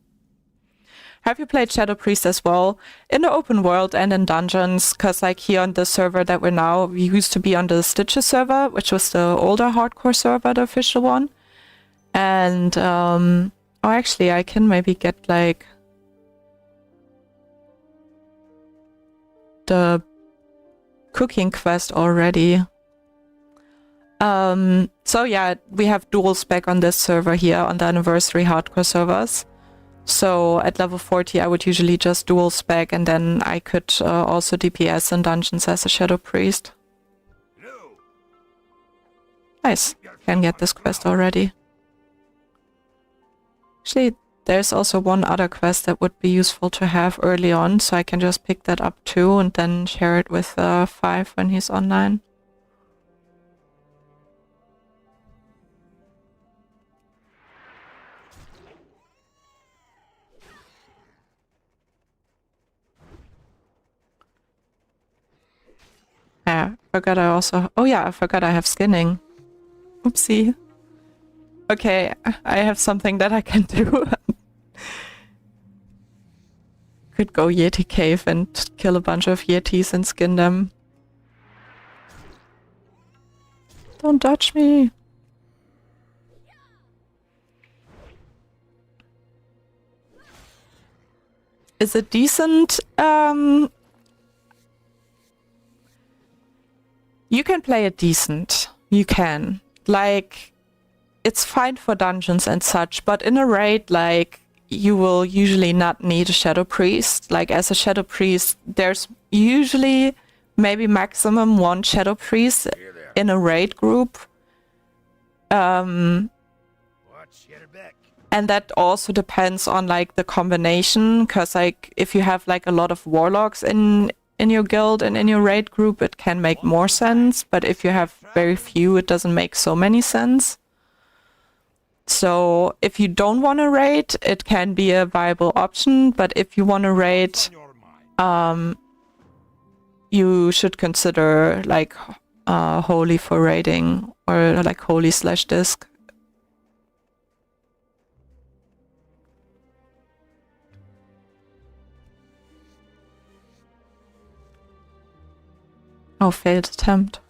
Have you played Shadow Priest as well? In the open world and in dungeons, because like here on the server that we're now, we used to be on the Stitches server, which was the older hardcore server, the official one. And, oh actually I can maybe get like the cooking quest already. So yeah, we have dual spec on this server here on the anniversary hardcore servers. So at level 40 I would usually just dual spec, and then I could also DPS in dungeons as a Shadow Priest. Nice, can get this quest already. Actually, there's also one other quest that would be useful to have early on, so I can just pick that up too and then share it with 5 when he's online. forgot I also... Oh yeah, I forgot I have skinning. Oopsie. Okay, I have something that I can do. Could go Yeti Cave and kill a bunch of Yetis and skin them. Don't dodge me. Is it decent? You can play it decent. You can. Like, it's fine for dungeons and such, but in a raid, like, you will usually not need a Shadow Priest. Like, as a Shadow Priest, there's usually maybe maximum one Shadow Priest in a raid group. And that also depends on, like, the combination, because, like, if you have, like, a lot of Warlocks in your guild and in your raid group, it can make more sense, but if you have very few, it doesn't make so many sense. So if you don't want to raid, it can be a viable option, but if you want to raid, you should consider like Holy for raiding, or like Holy/Disc. Oh, failed attempt.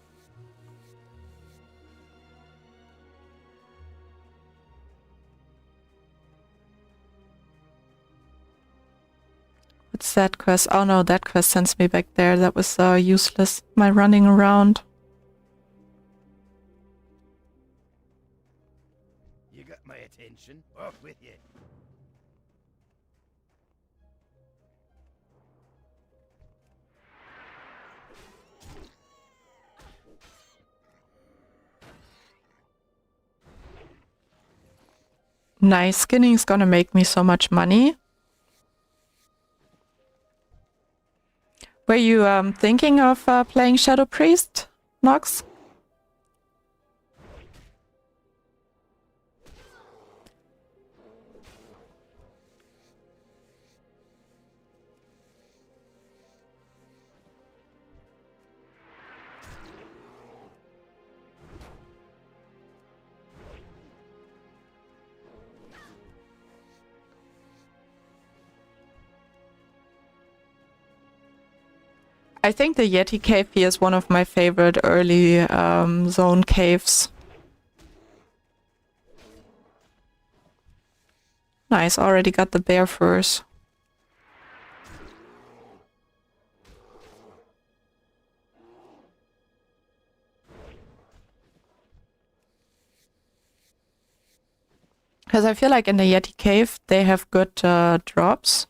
What's that quest? Oh no, that quest sends me back there. That was useless. My running around. You got my attention. Off with you. Nice. Skinning is gonna make me so much money. Were you thinking of playing Shadow Priest, Nox? I think the Yeti Cave here is one of my favorite early zone caves. Nice, already got the bear furs. Because I feel like in the Yeti Cave they have good drops.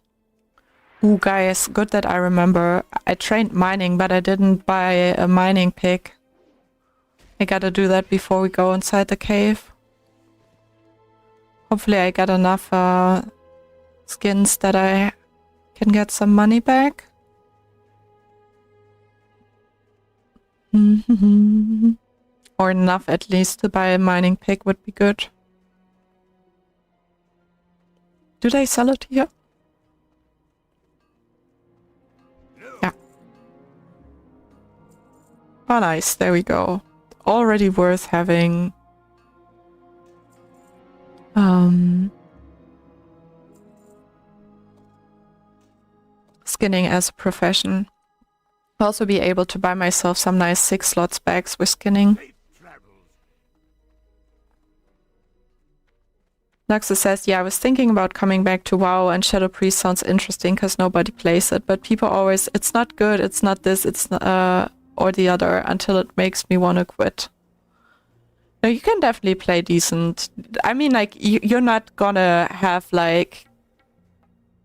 Ooh, guys, good that I remember. I trained mining, but I didn't buy a mining pick. I gotta do that before we go inside the cave. Hopefully I get enough skins that I can get some money back. Or enough at least to buy a mining pick would be good. Do they sell it here? Oh, nice. There we go. Already worth having. Skinning as a profession. I'll also be able to buy myself some nice 6 slots bags with skinning. Noxus says, yeah, I was thinking about coming back to WoW, and Shadow Priest sounds interesting because nobody plays it, but people always, it's not good, it's not this, it's or the other, until it makes me want to quit. No, you can definitely play decent. I mean, like, you're not gonna have, like,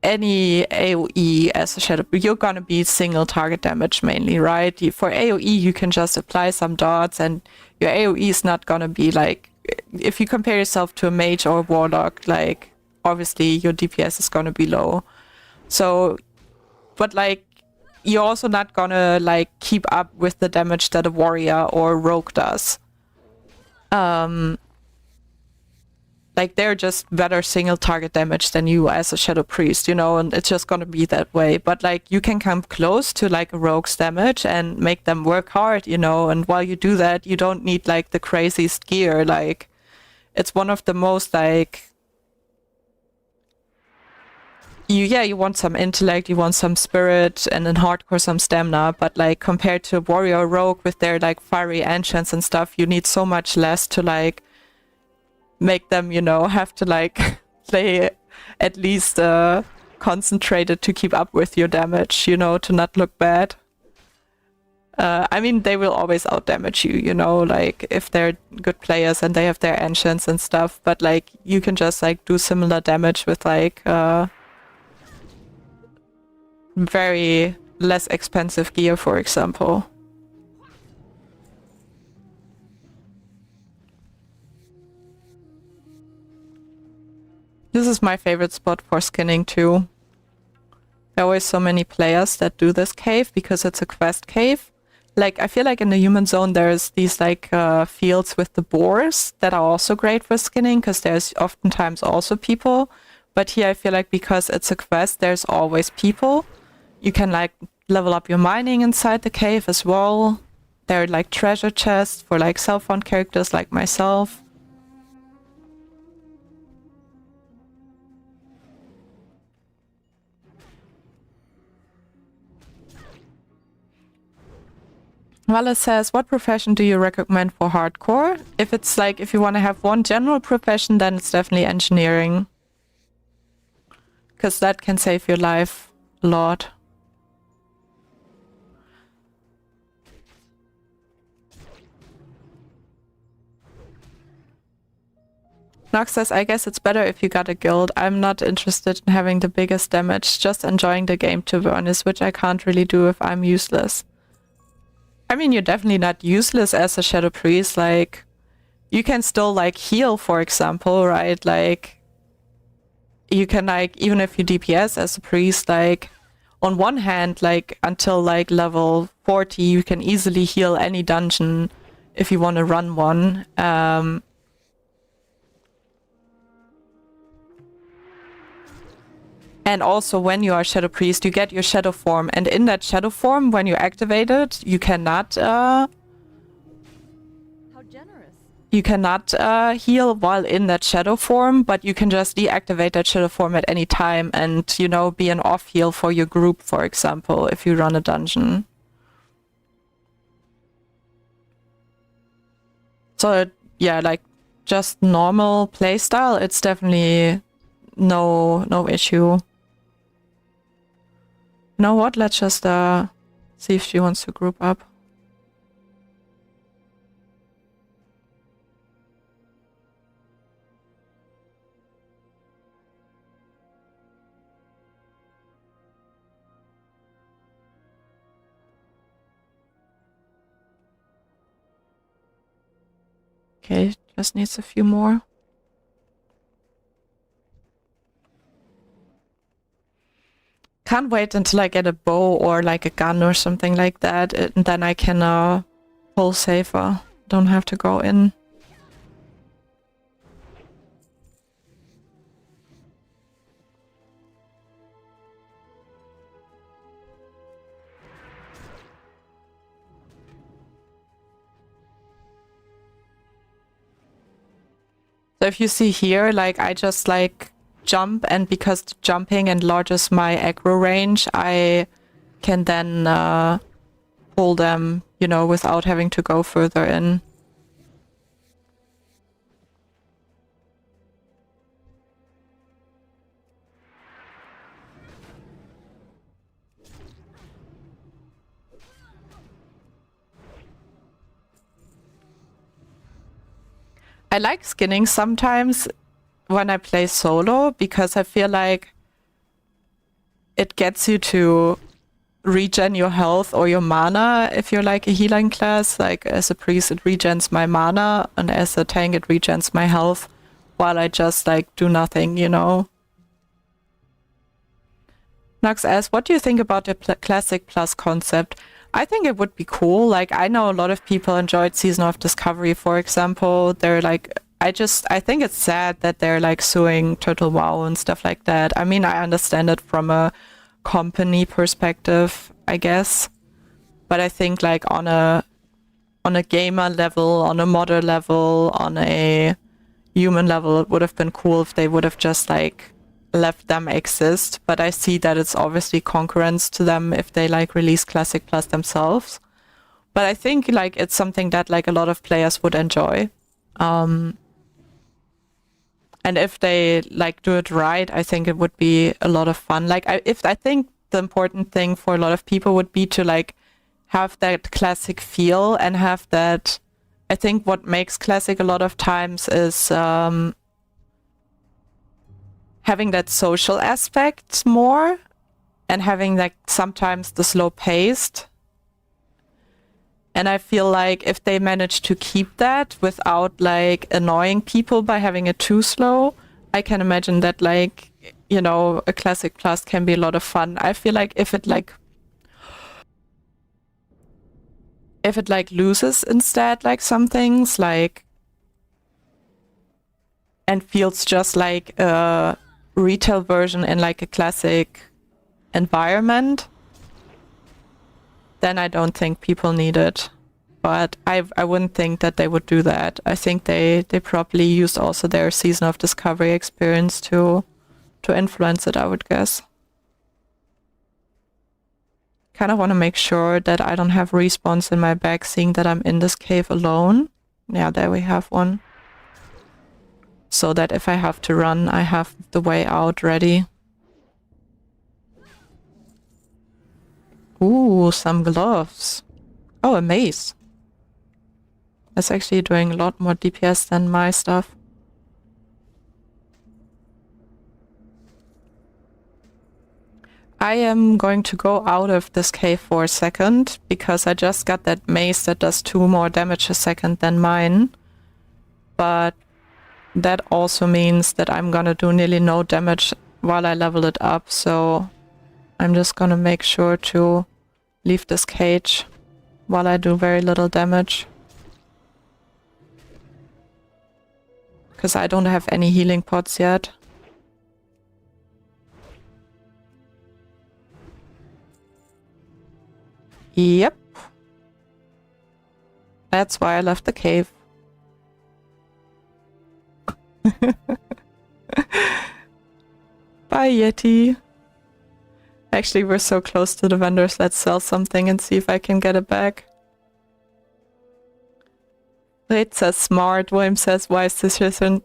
any AoE as a Shadow. You're gonna be single target damage mainly, right? For AoE, you can just apply some dots, and your AoE is not gonna be, like, if you compare yourself to a mage or a warlock, like, obviously your DPS is gonna be low. So, but, like, you're also not gonna, like, keep up with the damage that a warrior or rogue does. like they're just better single target damage than you as a Shadow Priest, you know, and it's just gonna be that way. But like you can come close to like a rogue's damage and make them work hard, you know, and while you do that, you don't need like the craziest gear. Like it's one of the most like you want some intellect, you want some spirit, and in hardcore some stamina, but like compared to warrior rogue with their like fiery enchants and stuff, you need so much less to like make them, you know, have to like play at least concentrated to keep up with your damage, you know, to not look bad. I mean, they will always outdamage you, you know, like if they're good players and they have their enchants and stuff, but like you can just like do similar damage with like very less expensive gear, for example. This is my favorite spot for skinning too. There are always so many players that do this cave because it's a quest cave. Like, I feel like in the human zone there's these like fields with the boars that are also great for skinning because there's oftentimes also people. But here I feel like because it's a quest, there's always people. You can like level up your mining inside the cave as well. There are like treasure chests for like self-found characters like myself. Wallace says, what profession do you recommend for hardcore? If it's like, if you want to have one general profession, then it's definitely engineering. Because that can save your life a lot. Nox says, I guess it's better if you got a guild. I'm not interested in having the biggest damage, just enjoying the game to be honest, which I can't really do if I'm useless. I mean, you're definitely not useless as a Shadow Priest, like, you can still, like, heal, for example, right? Like, you can, like, even if you DPS as a priest, like, on one hand, like, until, like, level 40, you can easily heal any dungeon if you want to run one. And also, when you are Shadow Priest, you get your Shadow form. And in that Shadow form, when you activate it, you cannot How generous. you cannot heal while in that Shadow form, but you can just deactivate that Shadow form at any time and, you know, be an off heal for your group, for example, if you run a dungeon. So, yeah, like, just normal playstyle, it's definitely no issue. You know what? Let's just see if she wants to group up. Okay, just needs a few more. Can't wait until I get a bow or like a gun or something like that, and then I can pull safer. Don't have to go in. So if you see here, like I just like jump, and because jumping enlarges my aggro range, I can then pull them, you know, without having to go further in. I like skinning sometimes when I play solo, because I feel like it gets you to regen your health or your mana if you're like a healing class. Like as a priest it regens my mana, and as a tank it regens my health while I just like do nothing, you know. Nux asks, what do you think about the Classic Plus concept? I think it would be cool. Like, I know a lot of people enjoyed Season of Discovery, for example. There are like I think it's sad that they're like suing Turtle WoW and stuff like that. I mean, I understand it from a company perspective, I guess. But I think like on a gamer level, on a modder level, on a human level, it would have been cool if they would have just like left them exist. But I see that it's obviously concurrence to them if they like release Classic Plus themselves. But I think like it's something that like a lot of players would enjoy. And if they like do it right, I think it would be a lot of fun. Like I think the important thing for a lot of people would be to like have that classic feel and have that. I think what makes classic a lot of times is having that social aspect more, and having like sometimes the slow paced. And I feel like if they manage to keep that without like annoying people by having it too slow, I can imagine that like, you know, a Classic Plus can be a lot of fun. I feel like if it loses instead like some things like and feels just like a retail version in like a classic environment, then I don't think people need it. But I wouldn't think that they would do that. I think they probably used also their Season of Discovery experience to influence it, I would guess. Kind of want to make sure that I don't have respawns in my back, seeing that I'm in this cave alone. Yeah, there we have one. So that if I have to run, I have the way out ready. Ooh, some gloves. Oh, a mace. That's actually doing a lot more DPS than my stuff. I am going to go out of this cave for a second because I just got that mace that does 2 more damage a second than mine. But that also means that I'm gonna do nearly no damage while I level it up, so I'm just gonna make sure to leave this cage while I do very little damage. Because I don't have any healing pots yet. Yep. That's why I left the cave. Bye, Yeti. Actually, we're so close to the vendors. Let's sell something and see if I can get it back. Red says smart. William says wise decision.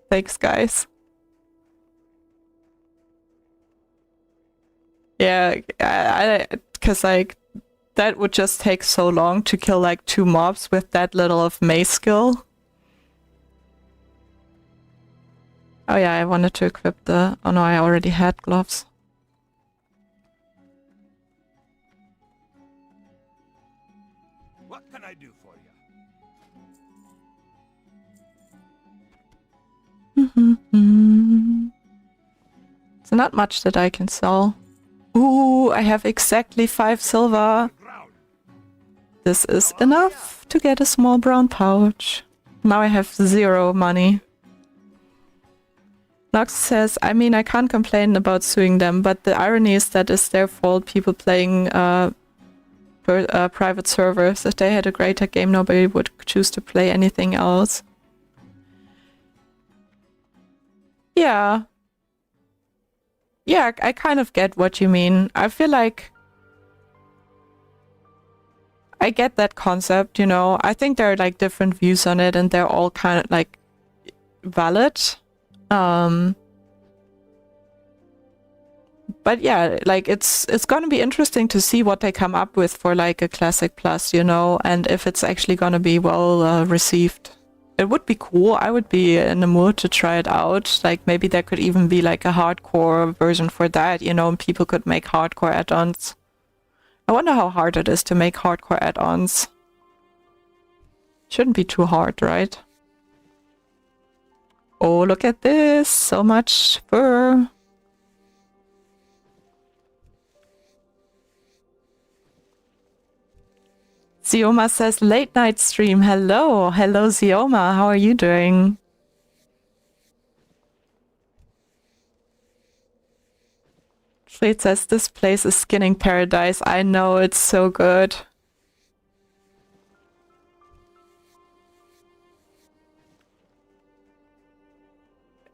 Thanks, guys. Yeah, because like that would just take so long to kill like 2 mobs with that little of mace skill. Oh yeah, I wanted to equip the... Oh no, I already had gloves. What can I do for you? It's not much that I can sell. Ooh, I have exactly 5 silver. This is enough to get a small brown pouch. Now I have 0 money. Nox says, I mean, I can't complain about suing them, but the irony is that it's their fault people playing private servers. If they had a greater game, nobody would choose to play anything else. Yeah. Yeah, I kind of get what you mean. I feel like I get that concept, you know. I think there are like different views on it and they're all kind of like valid. But yeah, like it's gonna be interesting to see what they come up with for like a Classic Plus, you know, and if it's actually gonna be well received. It would be cool. I would be in the mood to try it out. Like maybe there could even be like a hardcore version for that, you know, and people could make hardcore add-ons. I wonder how hard it is to make hardcore add-ons. Shouldn't be too hard, right? Oh, look at this! So much fur! Zioma says late night stream. Hello! Hello Zioma, how are you doing? Fleet says, this place is skinning paradise. I know, it's so good.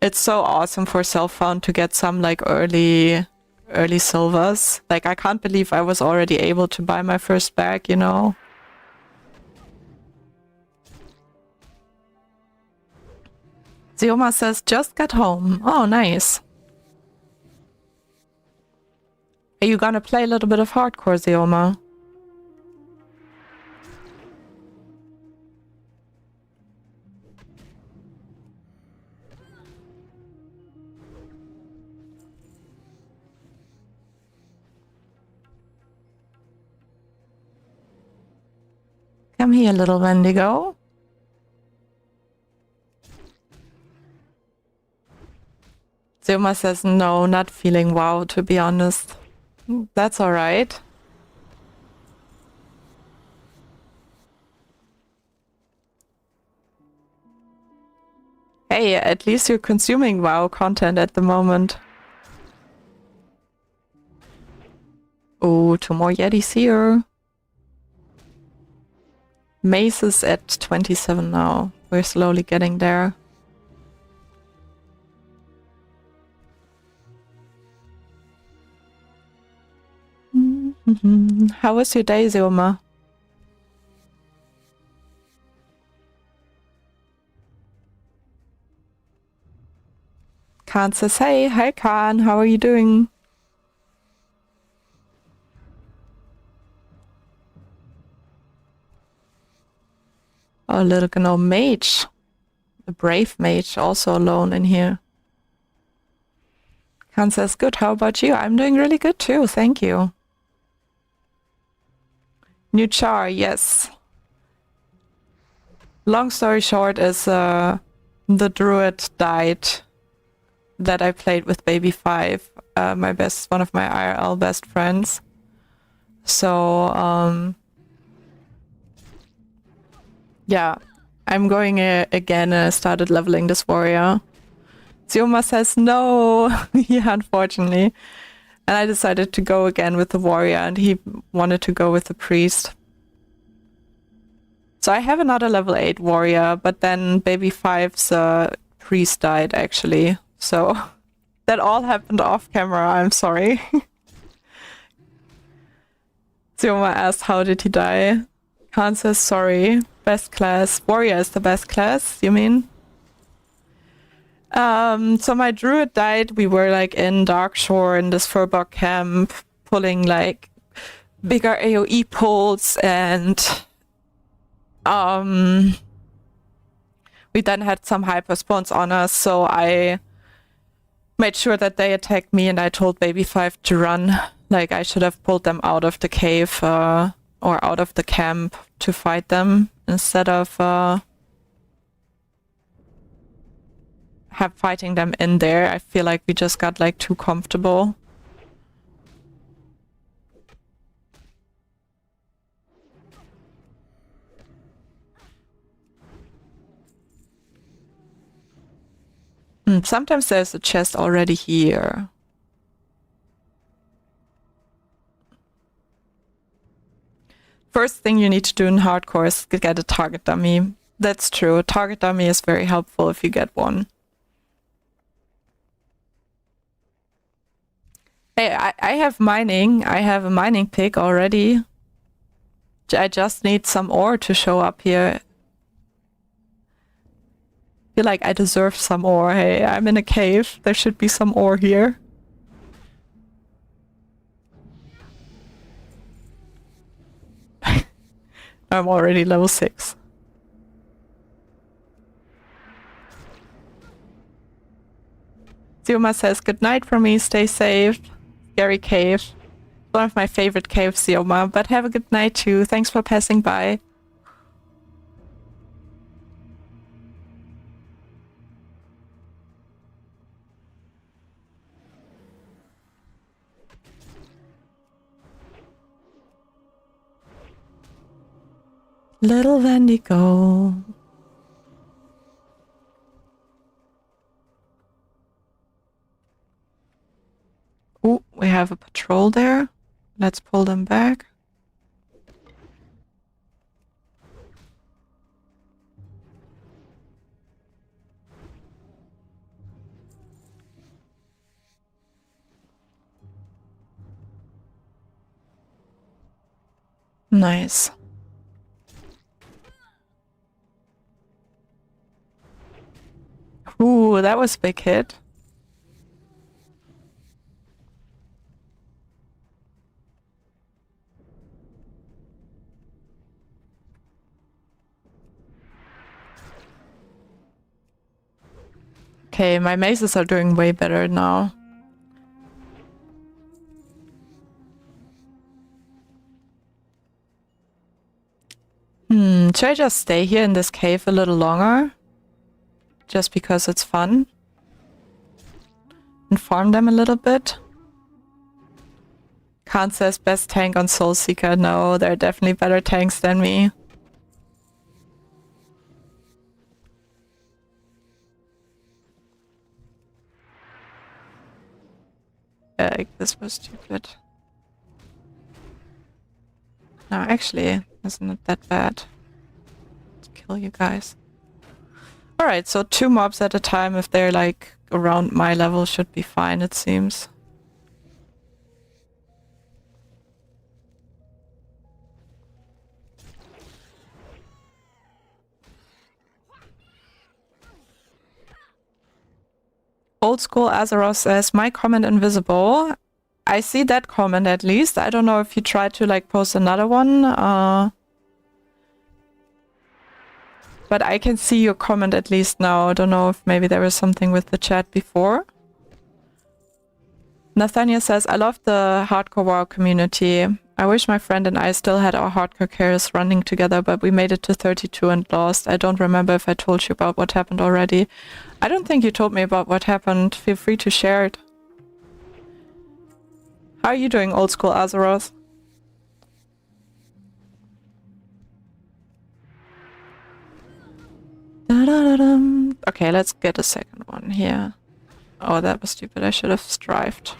It's so awesome for self-found to get some like early silvers. Like, I can't believe I was already able to buy my first bag, you know? Zioma says, just got home. Oh, nice. Are you gonna play a little bit of hardcore, Zioma? Come here, little Wendigo. Zioma says, no, not feeling WoW, to be honest. That's alright. Hey, at least you're consuming WoW content at the moment. Oh, 2 more Yetis here. Mace is at 27 now. We're slowly getting there. How was your day, Zioma? Khan says, hey, hi Khan, how are you doing? Oh, little gnome mage. A brave mage, also alone in here. Khan says, good, how about you? I'm doing really good too, thank you. New char, yes. Long story short is the druid died that I played with Baby 5, one of my IRL best friends. So, yeah, I'm going again and I started leveling this warrior. Zioma says no, yeah, unfortunately. And I decided to go again with the warrior and he wanted to go with the priest. So I have another level 8 warrior, but then Baby 5's priest died actually. So that all happened off camera, I'm sorry. Zioma asked how did he die? Khan says sorry. Best class. Warrior is the best class, you mean? So my druid died. We were like in Darkshore in this Furbog camp, pulling like bigger AoE pulls, and we then had some hyper spawns on us, so I made sure that they attacked me and I told Baby 5 to run. Like I should have pulled them out of the cave or out of the camp to fight them instead of fighting them in there. I feel like we just got like too comfortable. Sometimes there's a chest already here. First thing you need to do in hardcore is get a target dummy. That's true. A target dummy is very helpful if you get one. Hey, I have mining. I have a mining pick already. I just need some ore to show up here. I feel like I deserve some ore. Hey, I'm in a cave. There should be some ore here. I'm already level 6. Zioma says good night from me. Stay safe. Scary cave. One of my favorite caves, Zioma. But have a good night too. Thanks for passing by. Little Wendigo. Ooh, we have a patrol there. Let's pull them back. Nice. Ooh, that was a big hit. Okay, my mazes are doing way better now. Should I just stay here in this cave a little longer? Just because it's fun? And farm them a little bit? Khan says best tank on Soulseeker. No, there are definitely better tanks than me. This was stupid. No, actually, isn't it that bad? Let's kill you guys. Alright, so 2 mobs at a time, if they're like around my level, should be fine, it seems. Old School Azeroth says, my comment invisible. I see that comment at least. I don't know if you tried to like post another one. But I can see your comment at least now. I don't know if maybe there was something with the chat before. Nathaniel says, I love the hardcore WoW community. I wish my friend and I still had our hardcore carriers running together, but we made it to 32 and lost. I don't remember if I told you about what happened already. I don't think you told me about what happened. Feel free to share it. How are you doing, Old School Azeroth? Okay, let's get a second one here. Oh, that was stupid. I should have strived.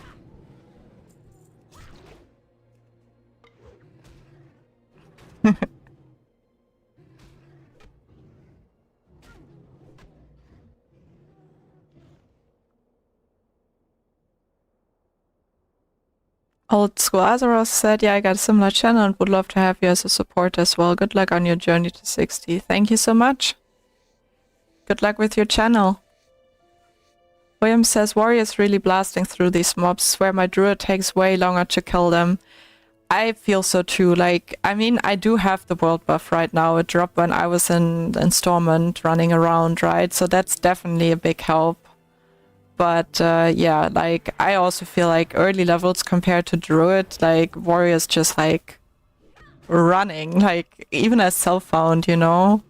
Old School Azeroth said, yeah, I got a similar channel and would love to have you as a supporter as well. Good luck on your journey to 60. Thank you so much. Good luck with your channel. William says, warriors really blasting through these mobs. Swear my druid takes way longer to kill them. I feel so too. Like, I mean, I do have the world buff right now. It dropped when I was in Stormont running around, right? So that's definitely a big help. But yeah, like, I also feel like early levels compared to druid, like, warriors just like running, like, even as self-found, you know?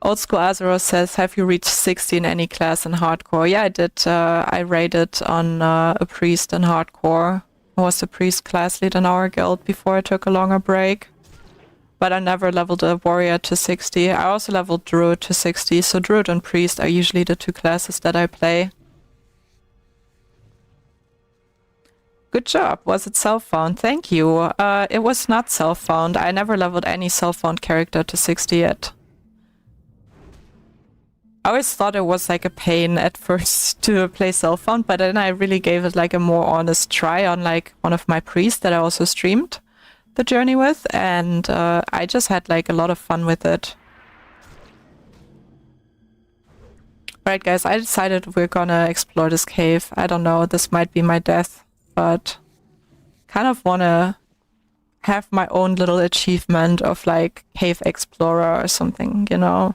Old School Azeroth says, have you reached 60 in any class in hardcore? Yeah, I did. I raided on a priest in hardcore. I was the priest class lead in our guild before I took a longer break. But I never leveled a warrior to 60. I also leveled druid to 60, so druid and priest are usually the 2 classes that I play. Good job. Was it self-found? Thank you. It was not self-found. I never leveled any self-found character to 60 yet. I always thought it was like a pain at first to play self-found, but then I really gave it like a more honest try on like one of my priests that I also streamed the journey with, and I just had like a lot of fun with it. Alright guys, I decided we're gonna explore this cave. I don't know, this might be my death, but kind of wanna have my own little achievement of like cave explorer or something, you know?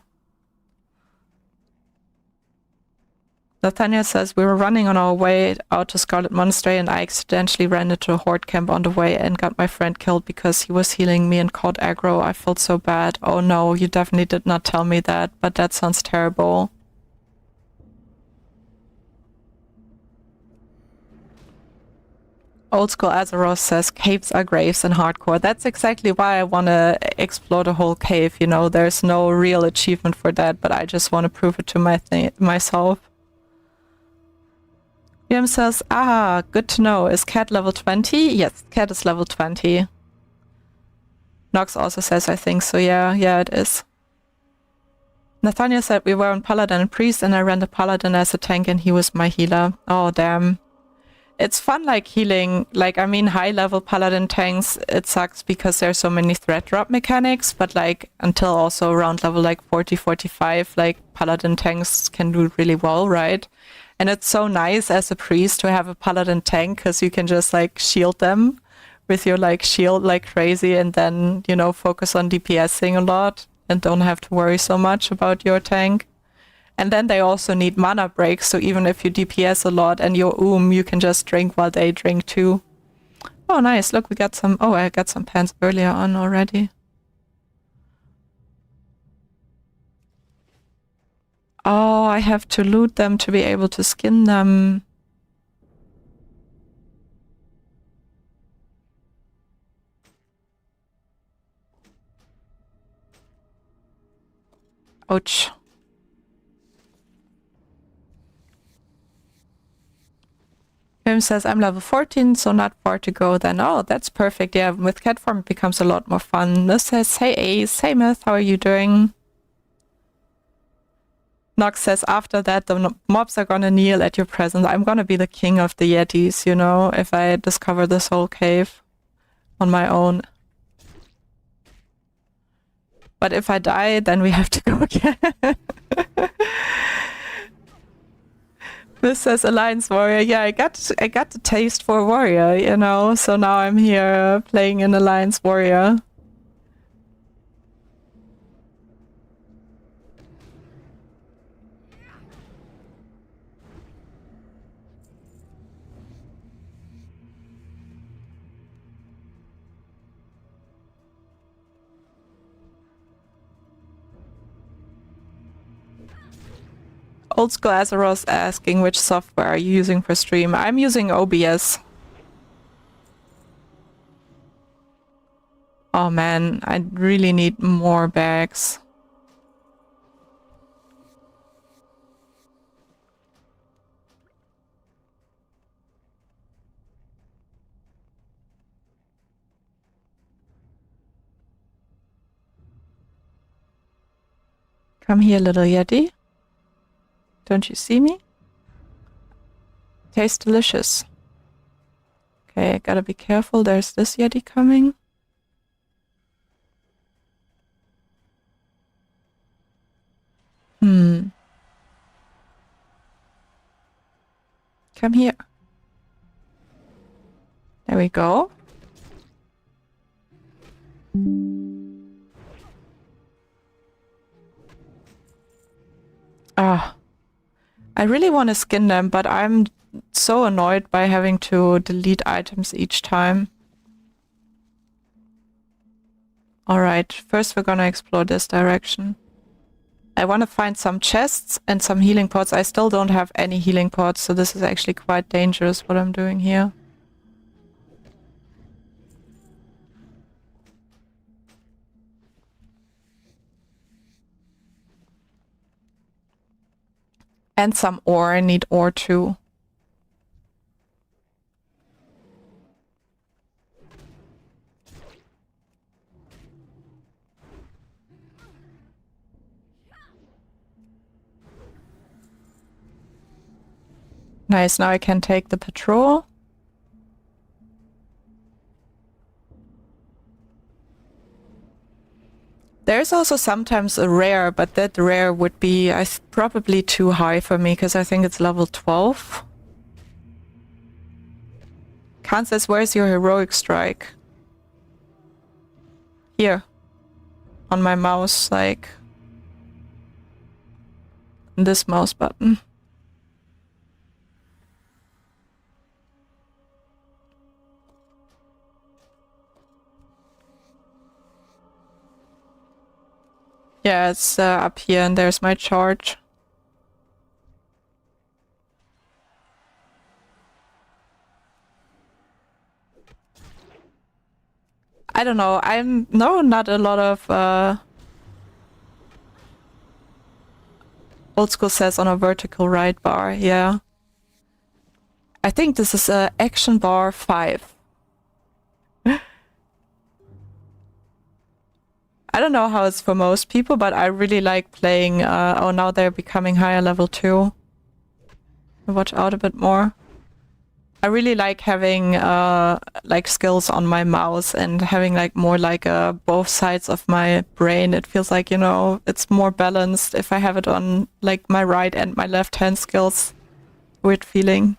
Nathaniel says, we were running on our way out to Scarlet Monastery and I accidentally ran into a horde camp on the way and got my friend killed because he was healing me and caught aggro. I felt so bad. Oh no, you definitely did not tell me that, but that sounds terrible. Old School Azeroth says, caves are graves in hardcore. That's exactly why I want to explore the whole cave, you know, there's no real achievement for that, but I just want to prove it to myself. William says, ah, good to know. Is Cat level 20? Yes, Cat is level 20. Nox also says, I think so. Yeah, it is. Nathaniel said we were on Paladin and Priest and I ran the Paladin as a tank and he was my healer. Oh, damn. It's fun, like, healing. Like, I mean, high-level Paladin tanks, it sucks because there's so many threat drop mechanics, but, like, until also around level, like, 40, 45, like, Paladin tanks can do really well, right? And it's so nice as a priest to have a Paladin tank, because you can just, like, shield them with your, like, shield like crazy, and then, you know, focus on DPSing a lot, and don't have to worry so much about your tank. And then they also need mana breaks, so even if you DPS a lot and you're you can just drink while they drink too. Oh, nice. Look, we got some... Oh, I got some pants earlier on already. Oh, I have to loot them to be able to skin them. Ouch. Him says, I'm level 14, so not far to go then. Oh, that's perfect. Yeah, with cat form it becomes a lot more fun. This says, hey Ace, hey Myth, how are you doing? Nox says, after that, the mobs are gonna kneel at your presence. I'm gonna be the king of the Yetis, you know, if I discover this whole cave on my own. But if I die, then we have to go again. This says Alliance Warrior. Yeah, I got the taste for Warrior, you know, so now I'm here playing in Alliance Warrior. Old School Azeroth asking which software are you using for stream. I'm using OBS. Oh man, I really need more bags. Come here, little Yeti. Don't you see me? Tastes delicious. Okay, I gotta be careful. There's this Yeti coming. Come here. There we go. Ah. I really want to skin them, but I'm so annoyed by having to delete items each time. Alright, first we're gonna explore this direction. I want to find some chests and some healing pots. I still don't have any healing pots, so this is actually quite dangerous what I'm doing here. And some ore. I need ore too. Nice, now I can take the patrol. There's also sometimes a rare, but that rare would be probably too high for me because I think it's level 12. Khan says, where's your heroic strike? Here. On my mouse, like... this mouse button. Yeah, it's up here and there's my charge. I don't know, not a lot of Old School says on a vertical right bar, yeah. I think this is action bar 5. I don't know how it's for most people, but I really like playing, oh, now they're becoming higher level too. Watch out a bit more. I really like having like skills on my mouse and having like more like both sides of my brain. It feels like, you know, it's more balanced if I have it on like my right and my left hand skills. Weird feeling.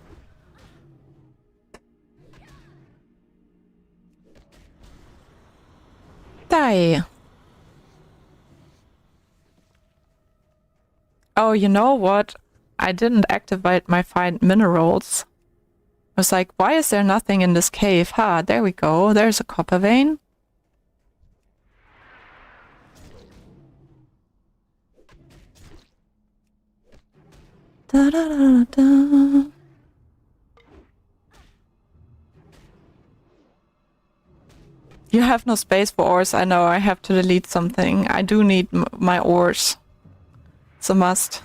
Die. Oh, you know what? I didn't activate my find minerals. I was like, why is there nothing in this cave? Ha, there we go. There's a copper vein. Da, da, da, da. You have no space for ores. I know, I have to delete something. I do need my ores. It's a must.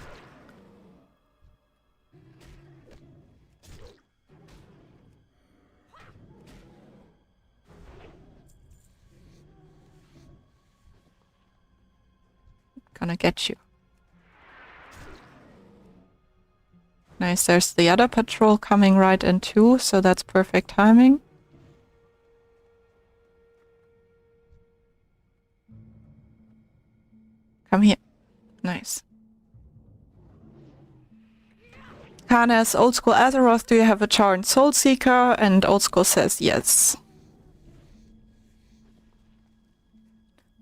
Gonna get you. Nice, there's the other patrol coming right in too, so that's perfect timing. Come here. Nice. Kharanos, Old School Azeroth, do you have a charmed Soul Seeker? And Old School says yes.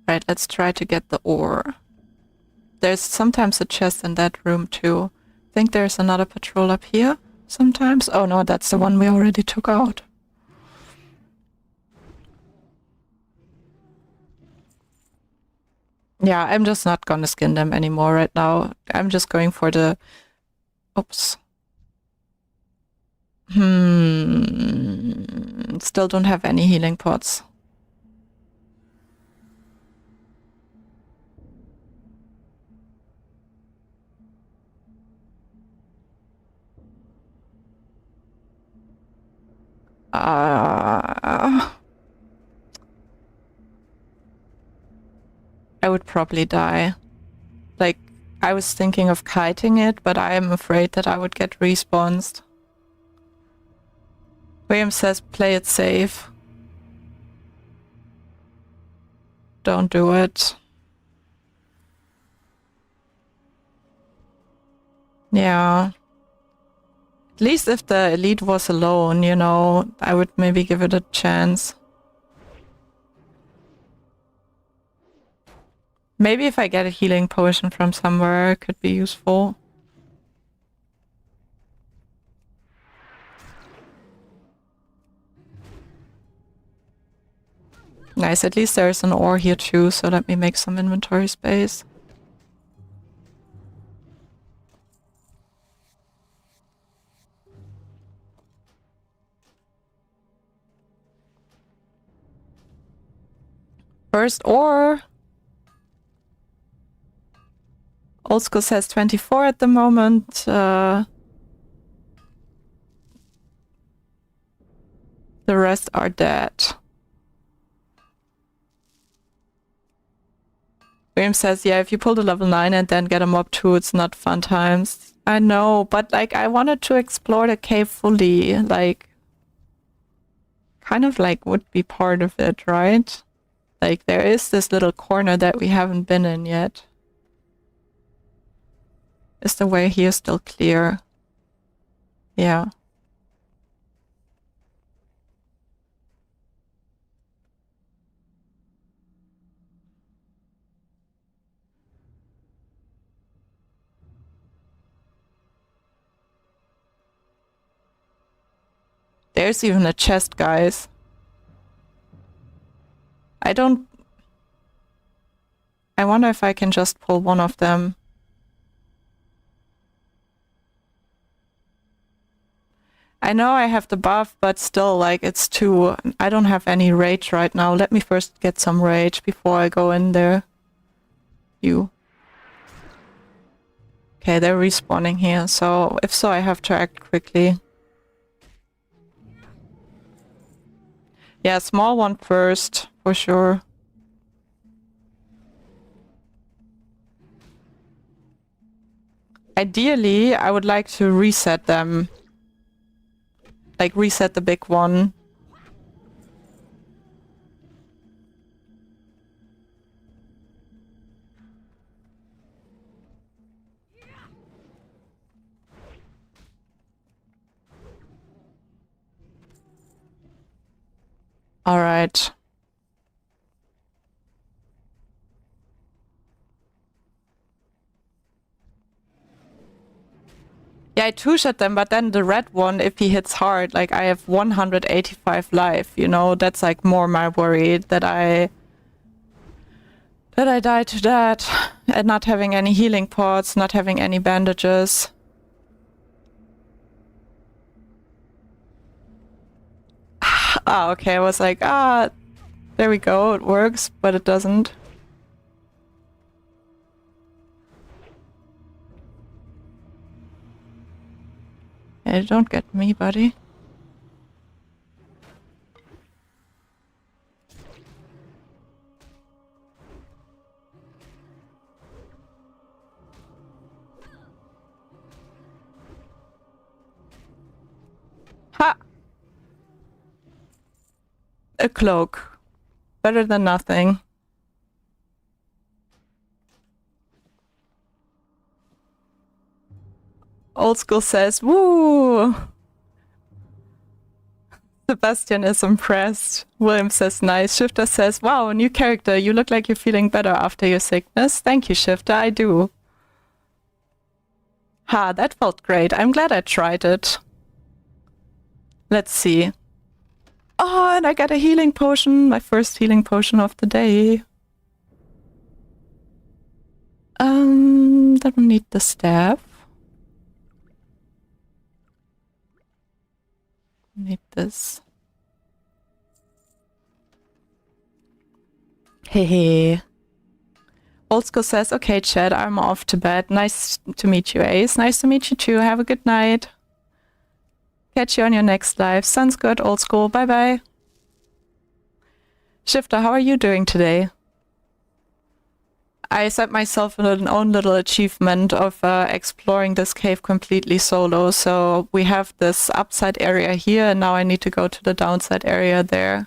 Right, let's try to get the ore. There's sometimes a chest in that room too. I think there's another patrol up here sometimes. Oh no, that's the one we already took out. Yeah, I'm just not gonna skin them anymore right now. I'm just going for the... Oops. Still don't have any healing pots. I would probably die. Like, I was thinking of kiting it, but I am afraid that I would get respawned. William says play it safe. Don't do it. Yeah. At least if the elite was alone, you know, I would maybe give it a chance. Maybe if I get a healing potion from somewhere, it could be useful. Nice, at least there's an ore here too, so let me make some inventory space. First ore! Old School says 24 at the moment. The rest are dead. William says, yeah, if you pull the level 9 and then get a mob 2, it's not fun times. I know, but like I wanted to explore the cave fully. Like, kind of like would be part of it, right? Like there is this little corner that we haven't been in yet. Is the way here still clear? Yeah. There's even a chest, guys. I wonder if I can just pull one of them. I know I have the buff, but still, like, it's too... I don't have any rage right now. Let me first get some rage before I go in there. You. Okay, they're respawning here, so if so, I have to act quickly. Yeah, small one first, for sure. Ideally, I would like to reset them. Like, reset the big one. Alright. Yeah, I two-shot them, but then the red one, if he hits hard, like I have 185 life, you know, that's like more my worry that I die to that, and not having any healing pots, not having any bandages. Ah, okay, I was like, there we go, it works, but it doesn't. Hey, don't get me, buddy. Ha! A cloak. Better than nothing. Old School says, woo! Sebastian is impressed. William says, nice. Shifter says, wow, new character. You look like you're feeling better after your sickness. Thank you, Shifter. I do. Ha, that felt great. I'm glad I tried it. Let's see. Oh, and I got a healing potion. My first healing potion of the day. Don't need the staff. Need this. Hey. Old School says, okay, Chad, I'm off to bed. Nice to meet you, Ace. Nice to meet you too. Have a good night. Catch you on your next live. Sounds good, Old School. Bye-bye. Shifter, how are you doing today? I set myself an own little achievement of exploring this cave completely solo. So we have this upside area here, and now I need to go to the downside area there.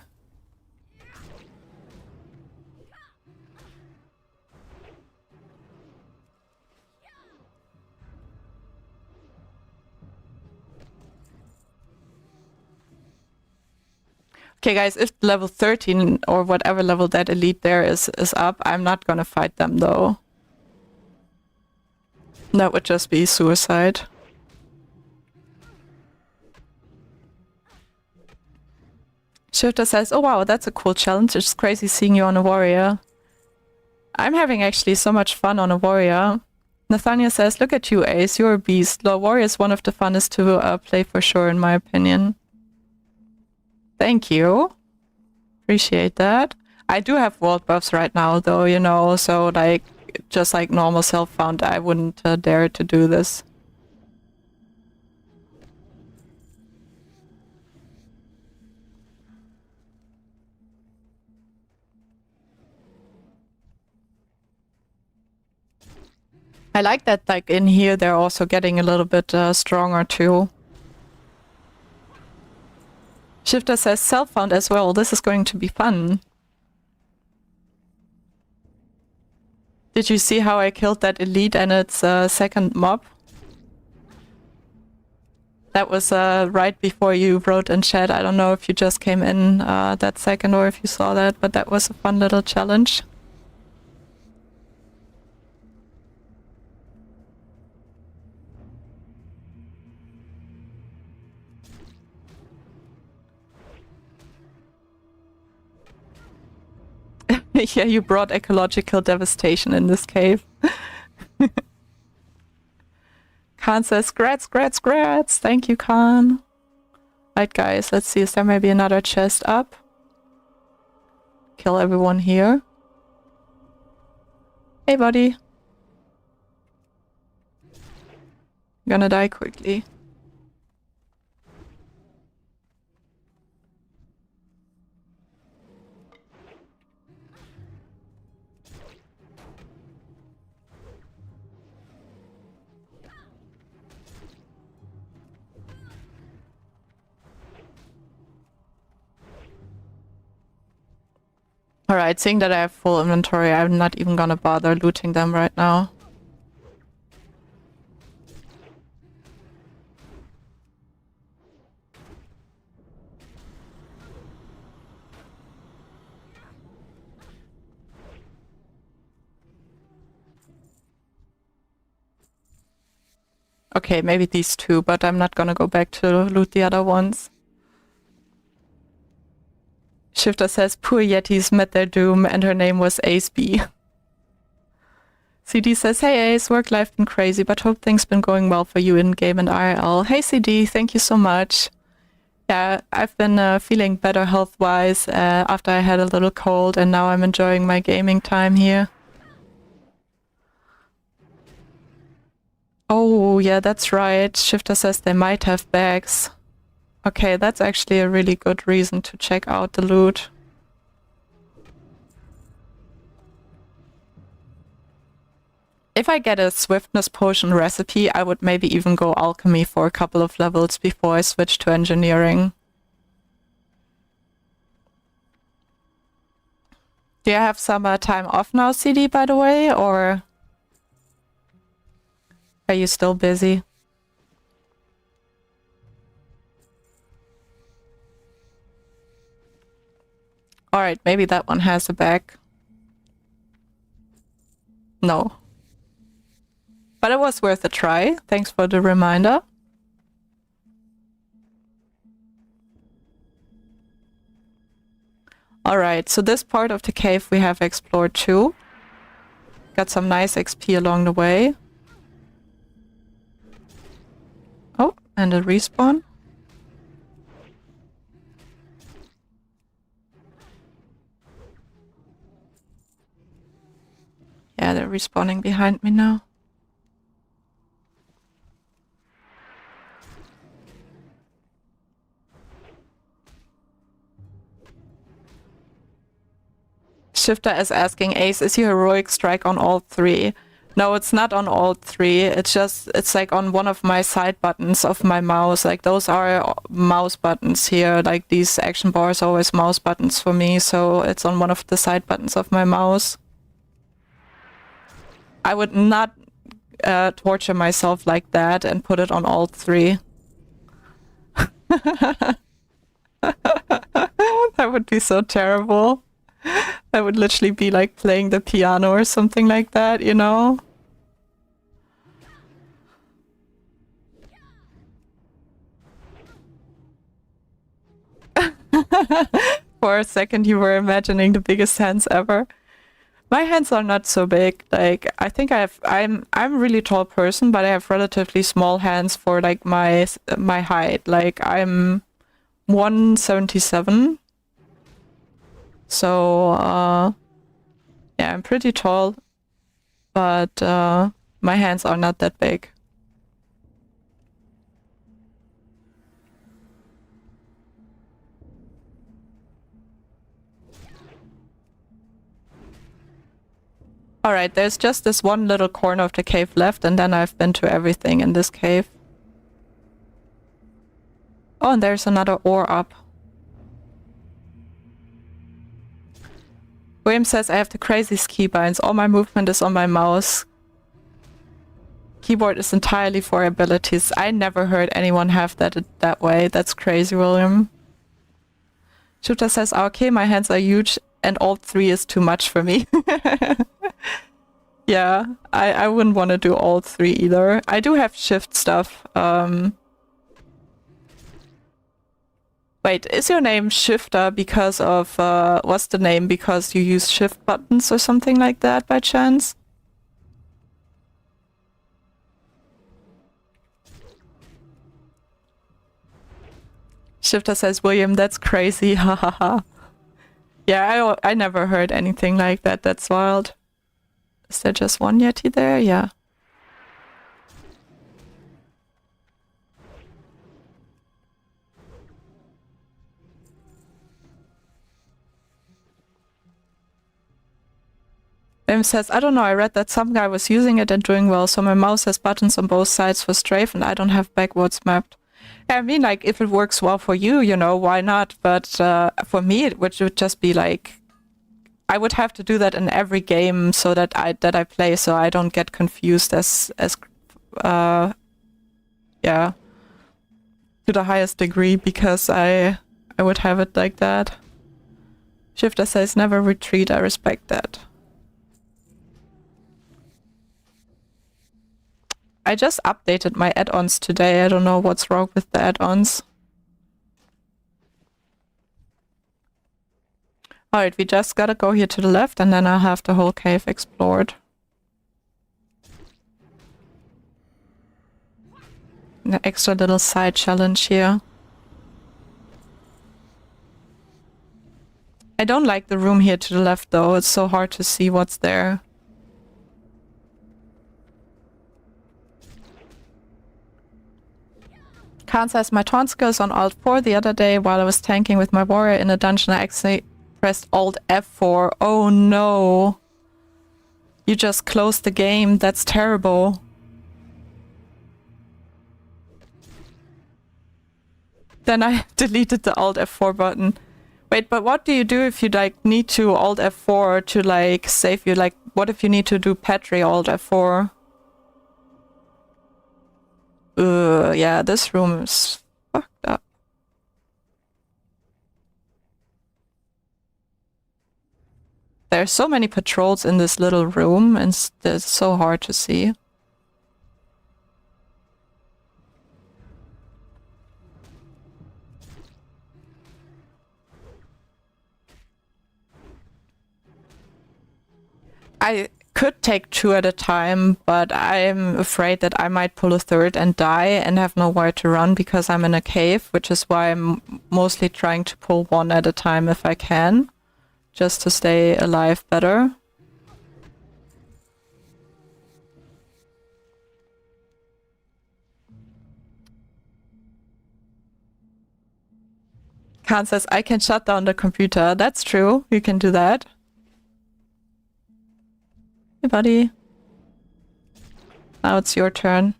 Okay, guys, if level 13 or whatever level that elite there is up, I'm not gonna fight them, though. That would just be suicide. Shifter says, oh wow, that's a cool challenge. It's crazy seeing you on a warrior. I'm having actually so much fun on a warrior. Nathaniel says, look at you, Ace, you're a beast. Law warrior is one of the funnest to play for sure, in my opinion. Thank you. Appreciate that. I do have world buffs right now, though, you know, so like, just like normal self-found, I wouldn't dare to do this. I like that, like, in here, they're also getting a little bit stronger, too. Shifter says self-found as well. This is going to be fun. Did you see how I killed that elite and its second mob? That was right before you wrote in chat. I don't know if you just came in that second or if you saw that, but that was a fun little challenge. Yeah, you brought ecological devastation in this cave. Khan says, grats, grats, grats. Thank you, Khan. Right, guys, let's see. Is there maybe another chest up? Kill everyone here. Hey, buddy. I'm gonna die quickly. Alright, seeing that I have full inventory, I'm not even gonna bother looting them right now. Okay, maybe these two, but I'm not gonna go back to loot the other ones. Shifter says, poor Yetis met their doom and her name was ASE. CD says, hey Ace, work life been crazy, but hope things been going well for you in game and IRL. Hey CD, thank you so much. Yeah, I've been feeling better health-wise after I had a little cold, and now I'm enjoying my gaming time here. Oh, yeah, that's right. Shifter says they might have bags. Okay, that's actually a really good reason to check out the loot. If I get a swiftness potion recipe, I would maybe even go alchemy for a couple of levels before I switch to engineering. Do you have some time off now, CD, by the way, or are you still busy? Alright, maybe that one has a bag. No. But it was worth a try. Thanks for the reminder. Alright, so this part of the cave we have explored too. Got some nice XP along the way. Oh, and a respawn. Yeah, they're respawning behind me now. Shifter is asking, Ace, is your heroic strike on all three? No, it's not on all three. It's like on one of my side buttons of my mouse. Like those are mouse buttons here. Like these action bars are always mouse buttons for me. So it's on one of the side buttons of my mouse. I would not torture myself like that and put it on all three. That would be so terrible. That would literally be like playing the piano or something like that, you know? For a second you were imagining the biggest hands ever. My hands are not so big. Like I think I'm a really tall person, but I have relatively small hands for like my height. Like I'm 177. So yeah, I'm pretty tall, but my hands are not that big. Alright, there's just this one little corner of the cave left, and then I've been to everything in this cave. Oh, and there's another ore up. William says, I have the craziest keybinds. All my movement is on my mouse. Keyboard is entirely for abilities. I never heard anyone have that way. That's crazy, William. Shooter says, okay, my hands are huge and all three is too much for me. Yeah, I wouldn't want to do all three either. I do have shift stuff. Wait, is your name Shifter because of, what's the name? Because you use shift buttons or something like that by chance? Shifter says, William, that's crazy, hahaha. Yeah, I never heard anything like that, that's wild. Is there just one Yeti there? Yeah. Says, I don't know, I read that some guy was using it and doing well, so my mouse has buttons on both sides for strafe and I don't have backwards mapped. I mean, like, if it works well for you, you know, why not? But for me, it would just be like I would have to do that in every game so that I play, so I don't get confused as yeah, to the highest degree, because I would have it like that. Shifter says never retreat. I respect that. I just updated my add-ons today. I don't know what's wrong with the add-ons. Alright, we just gotta go here to the left and then I'll have the whole cave explored. An extra little side challenge here. I don't like the room here to the left though. It's so hard to see what's there. Khan says my taunt skills on Alt 4 the other day while I was tanking with my warrior in a dungeon. I actually pressed Alt F4. Oh no. You just closed the game. That's terrible. Then I deleted the Alt F4 button. Wait, but what do you do if you like need to Alt F4 to like save you? Like, what if you need to do Petri Alt F4? Yeah, this room is fucked up. There's so many patrols in this little room and it's so hard to see. I could take 2 at a time, but I'm afraid that I might pull a 3rd and die and have nowhere to run because I'm in a cave, which is why I'm mostly trying to pull 1 at a time if I can, just to stay alive better. Khan says, I can shut down the computer. That's true, you can do that. Hey buddy. Now it's your turn.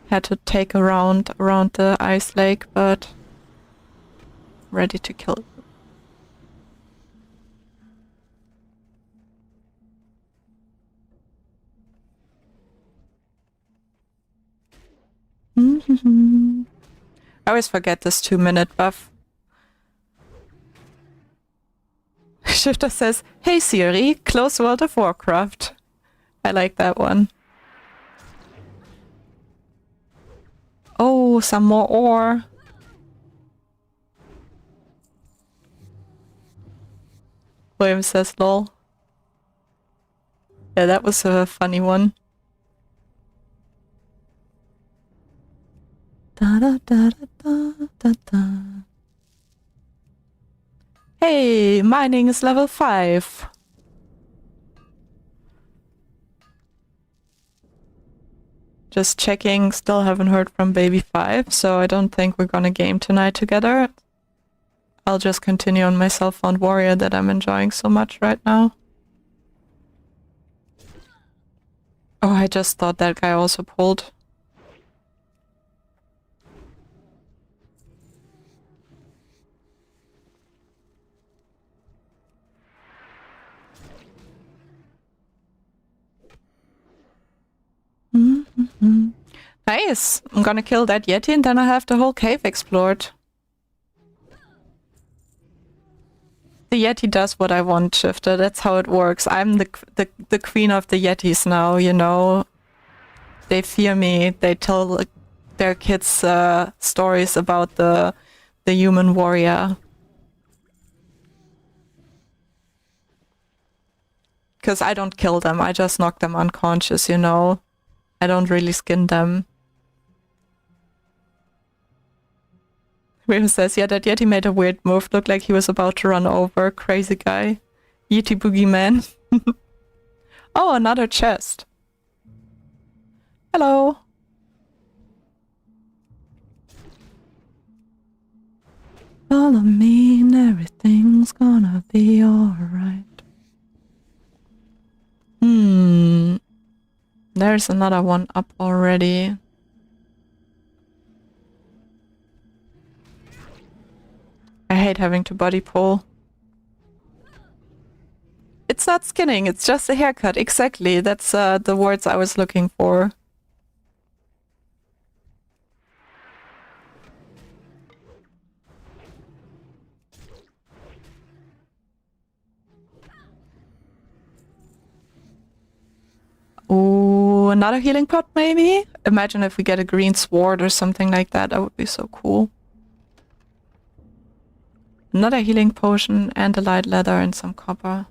Had to take a round around the ice lake, but ready to kill you. I always forget this 2-minute buff. Shifter says, hey Siri, close World of Warcraft. I like that one. Oh, some more ore. William says lol. Yeah, that was a funny one. Da da da da da da. Hey, mining is level 5. Just checking, still haven't heard from Baby 5, so I don't think we're gonna game tonight together. I'll just continue on my self-found warrior that I'm enjoying so much right now. Oh, I just thought that guy also pulled. Nice! I'm gonna kill that Yeti and then I have the whole cave explored. The Yeti does what I want, Shifter. That's how it works. I'm the queen of the Yetis now, you know. They fear me. They tell their kids stories about the human warrior. Because I don't kill them, I just knock them unconscious, you know. I don't really skin them. William says, yeah, that Yeti made a weird move. Looked like he was about to run over. Crazy guy. Yeti boogeyman. Oh, another chest. Hello. Follow me and everything's gonna be alright. There's another one up already. I hate having to body pull. It's not skinning, it's just a haircut. Exactly, that's the words I was looking for. Ooh, another healing pot maybe? Imagine if we get a green sword or something like that. That would be so cool. Another healing potion and a light leather and some copper.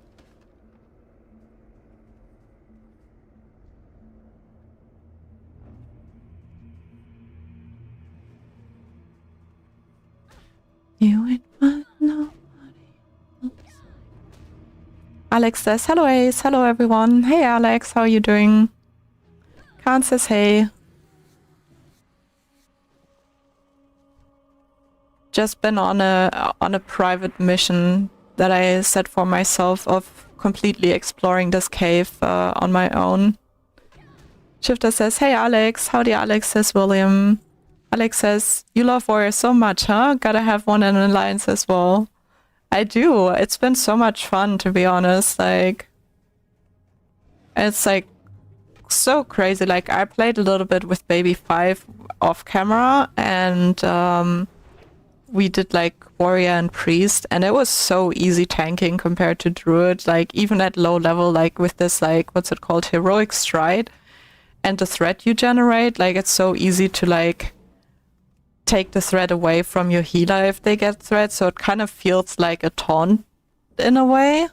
You ain't find nobody else. Alex says, hello Ace, hello everyone. Hey Alex, how are you doing? Khan says hey. Just been on a private mission that I set for myself of completely exploring this cave on my own. Shifter says, hey Alex, howdy Alex, says William. Alex says, you love warriors so much, huh? Gotta have one in an alliance as well. I do. It's been so much fun, to be honest. Like, it's like so crazy. Like, I played a little bit with Baby 5 off camera, and we did like warrior and priest, and it was so easy tanking compared to druid. Like, even at low level, like with this, like, what's it called, heroic stride, and the threat you generate, like, it's so easy to like take the threat away from your healer if they get threat, so it kind of feels like a taunt in a way.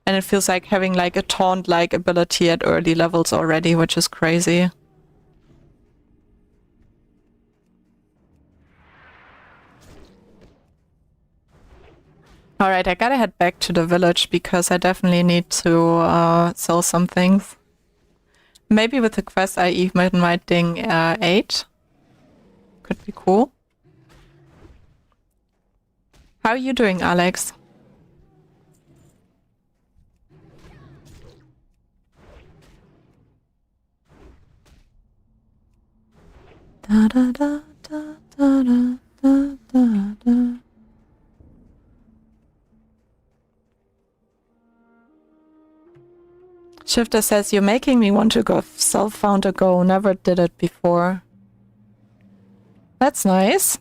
And it feels like having like a taunt-like ability at early levels already, which is crazy. Alright, I gotta head back to the village because I definitely need to sell some things. Maybe with the quest I even might ding 8. Could be cool. How are you doing, Alex? Da da da da da da da da. Shifter says, you're making me want to go self-found a go. Never did it before. That's nice.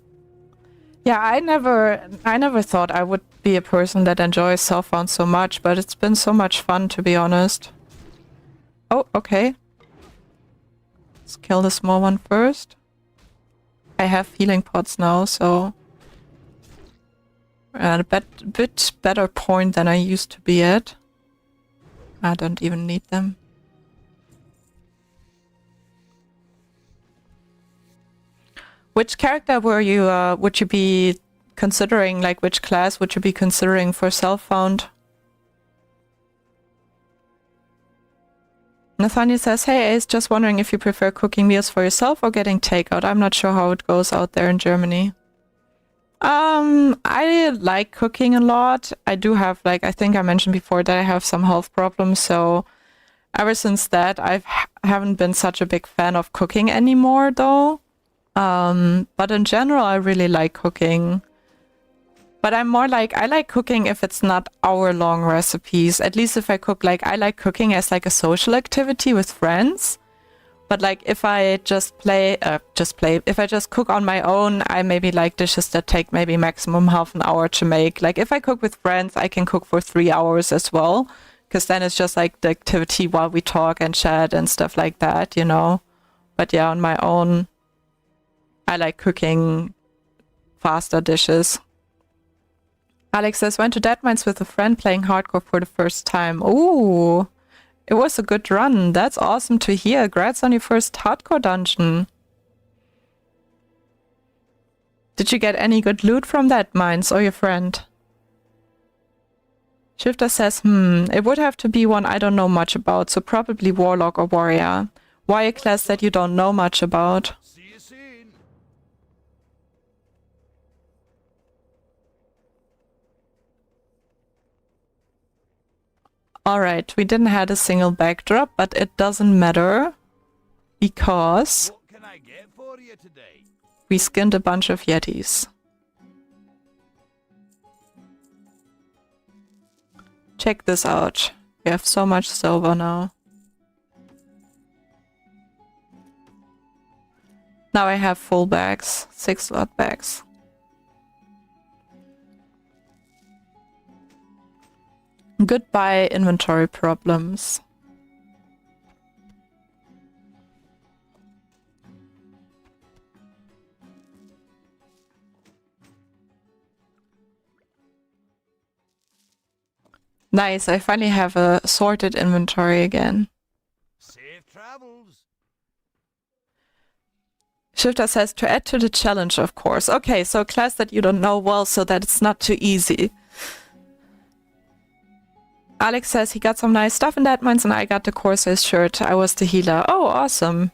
Yeah, I never thought I would be a person that enjoys self-found so much, but it's been so much fun, to be honest. Oh, okay. Let's kill the small one first. I have healing pots now, so at a bit better point than I used to be at. I don't even need them. Which character would you be considering, like which class would you be considering for self-found? Nathaniel says, hey Ace, just wondering if you prefer cooking meals for yourself or getting takeout. I'm not sure how it goes out there in Germany. I like cooking a lot. I do have, like, I think I mentioned before that I have some health problems, so ever since that I haven't been such a big fan of cooking anymore though. But in general I really like cooking. But I'm more like, I like cooking if it's not hour-long recipes. At least if I cook, like, I like cooking as like a social activity with friends. But like if I just if I just cook on my own, I maybe like dishes that take maybe maximum half an hour to make. Like if I cook with friends, I can cook for 3 hours as well. Because then it's just like the activity while we talk and chat and stuff like that, you know. But yeah, on my own, I like cooking faster dishes. Alex says, went to Deadmines with a friend playing hardcore for the first time. Ooh, it was a good run. That's awesome to hear. Congrats on your first hardcore dungeon. Did you get any good loot from Deadmines or your friend? Shifter says, it would have to be one I don't know much about, so probably Warlock or Warrior. Why a class that you don't know much about? See you soon. Alright, we didn't have a single backdrop, but it doesn't matter because What can I get for you today? we skinned a bunch of Yetis. Check this out. We have so much silver now. Now I have full bags, 6 slot bags. Goodbye inventory problems. Nice, I finally have a sorted inventory again. Safe travels. Shifter says to add to the challenge, of course. Okay, so a class that you don't know well, so that it's not too easy. Alex says he got some nice stuff in that mines and I got the Corsair's shirt. I was the healer. Oh, awesome.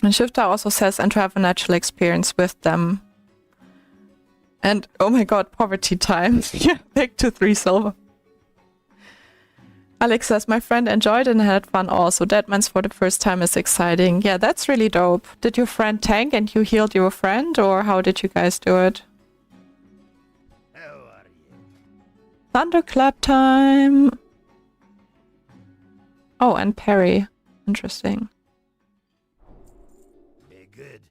And Shifter also says and to have a natural experience with them. And oh my god, poverty time. Yeah, back to 3 silver. Alex says, my friend enjoyed and had fun also. Deadmans for the first time is exciting. Yeah, that's really dope. Did your friend tank and you healed your friend? Or how did you guys do it? How are you? Thunderclap time! Oh, and parry. Interesting. Be good.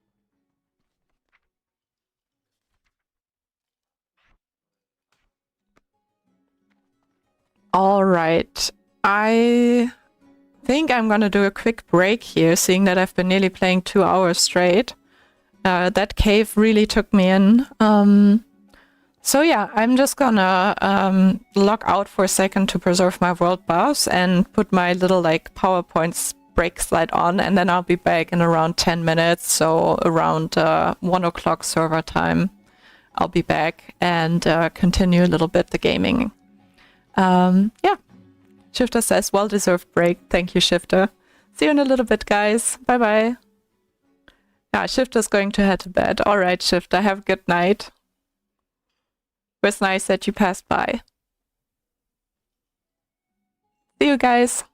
Alright. I think I'm gonna do a quick break here, seeing that I've been nearly playing 2 hours straight. That cave really took me in. So yeah, I'm just gonna log out for a second to preserve my world buffs and put my little like PowerPoint break slide on, and then I'll be back in around 10 minutes, so around 1 o'clock server time. I'll be back and continue a little bit the gaming. Yeah. Shifter says, well-deserved break. Thank you, Shifter. See you in a little bit, guys. Bye-bye. Yeah, Shifter's going to head to bed. Alright, Shifter, have a good night. It was nice that you passed by. See you, guys.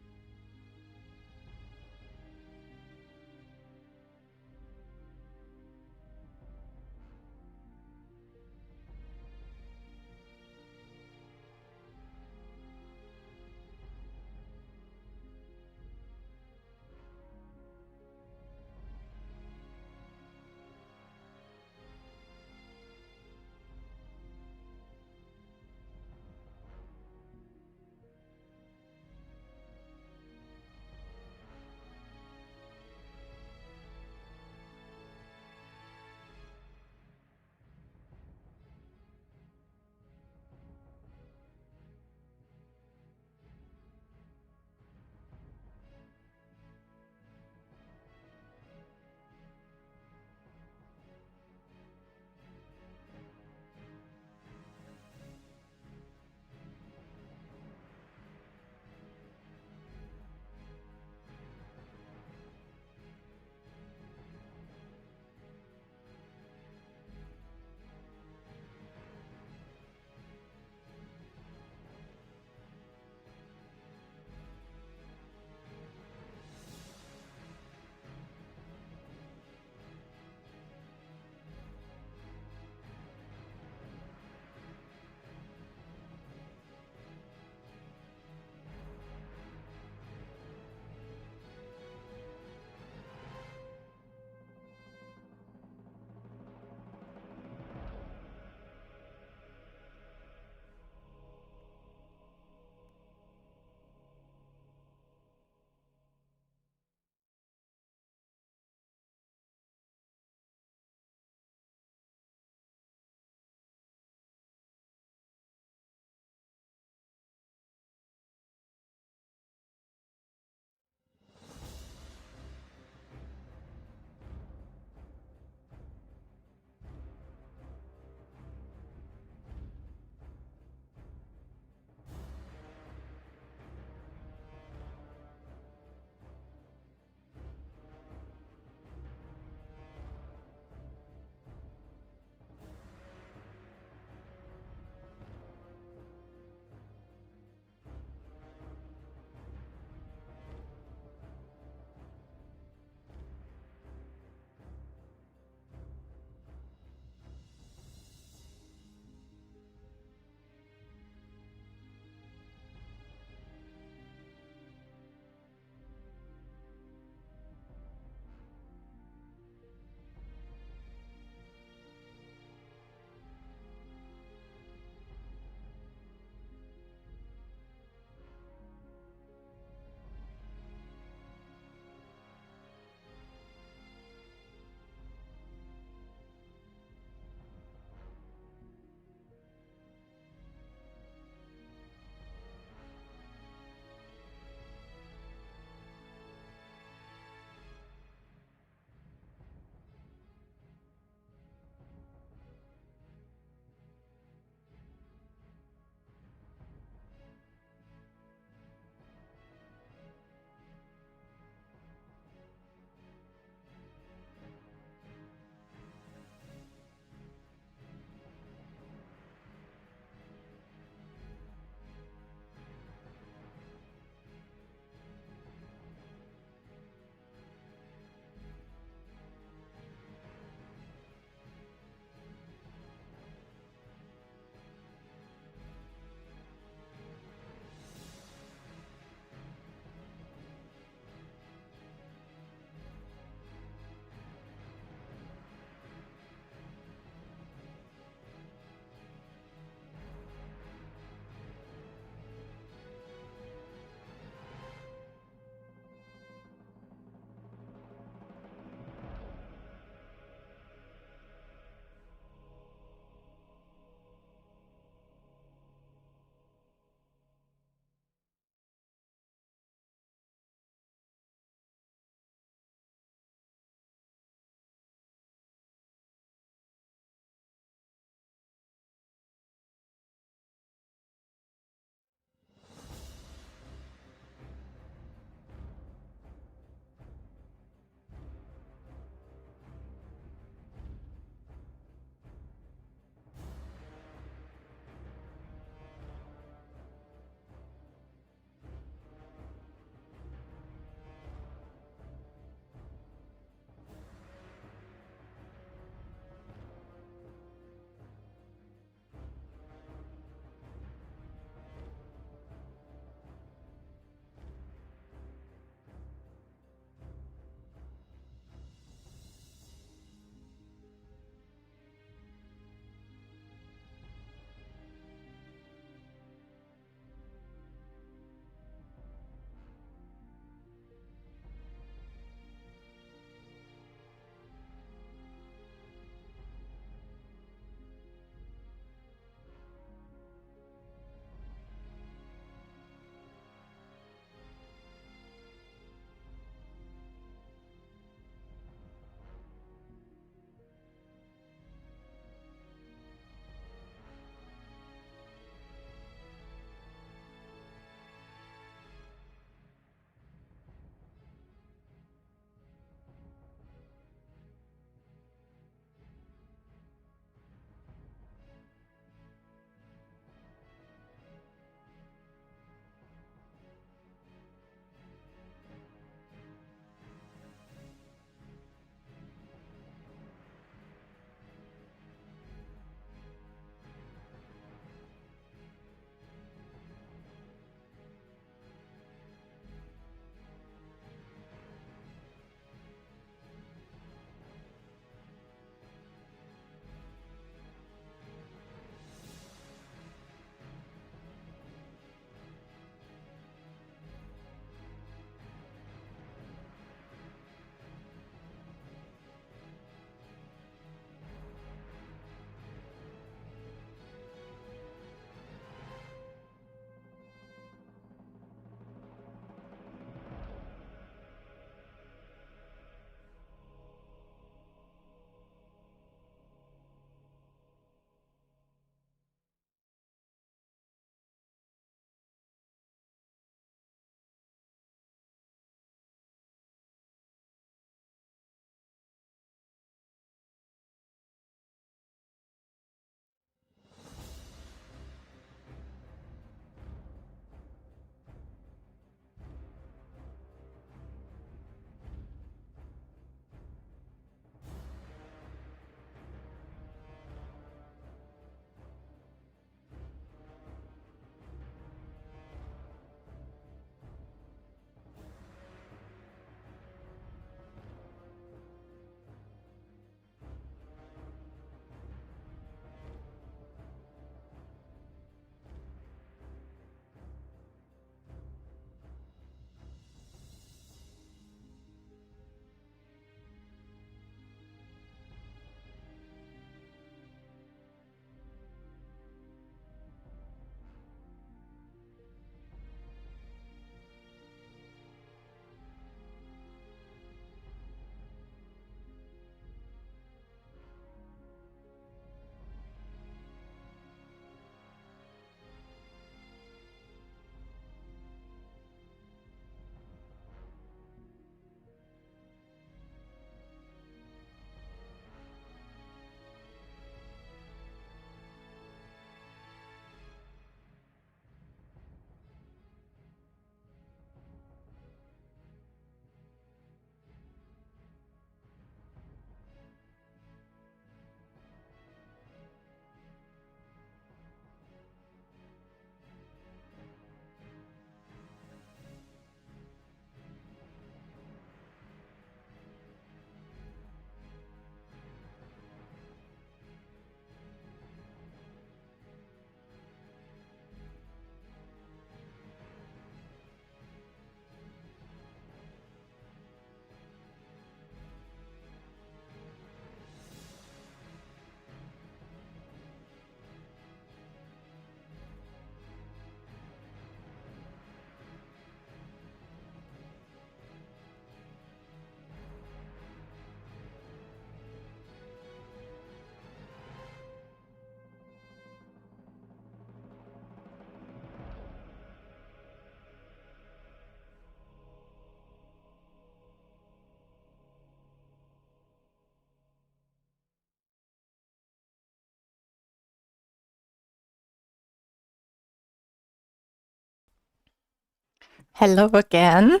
Hello again.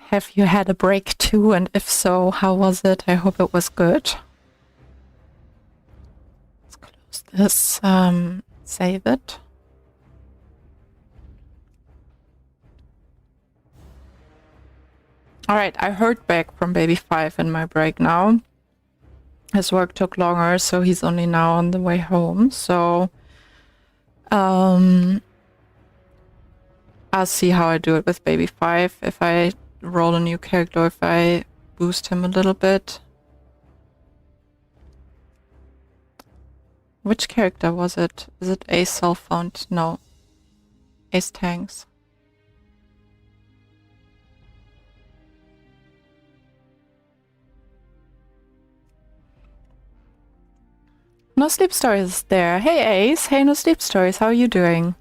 Have you had a break too? And if so, how was it? I hope it was good. Let's close this, save it. Alright, I heard back from Baby 5 in my break now. His work took longer, so he's only now on the way home. So, I'll see how I do it with Baby 5. If I roll a new character, or if I boost him a little bit. Which character was it? Is it Ace Self Found? No. Ace Tanks. No Sleep Stories is there. Hey Ace. Hey No Sleep Stories. How are you doing?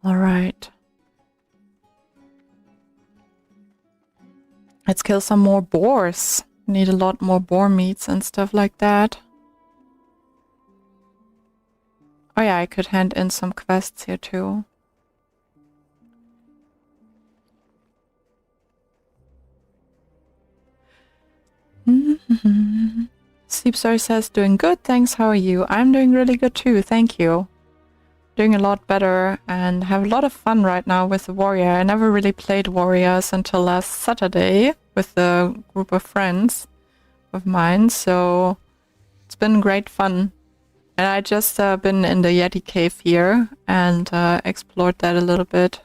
Alright. Let's kill some more boars. Need a lot more boar meats and stuff like that. Oh yeah, I could hand in some quests here too. Sleep Story says, doing good, thanks, how are you? I'm doing really good too, thank you. Doing a lot better and have a lot of fun right now with the warrior. I never really played warriors until last Saturday with a group of friends of mine, so it's been great fun. And I just been in the Yeti cave here and explored that a little bit.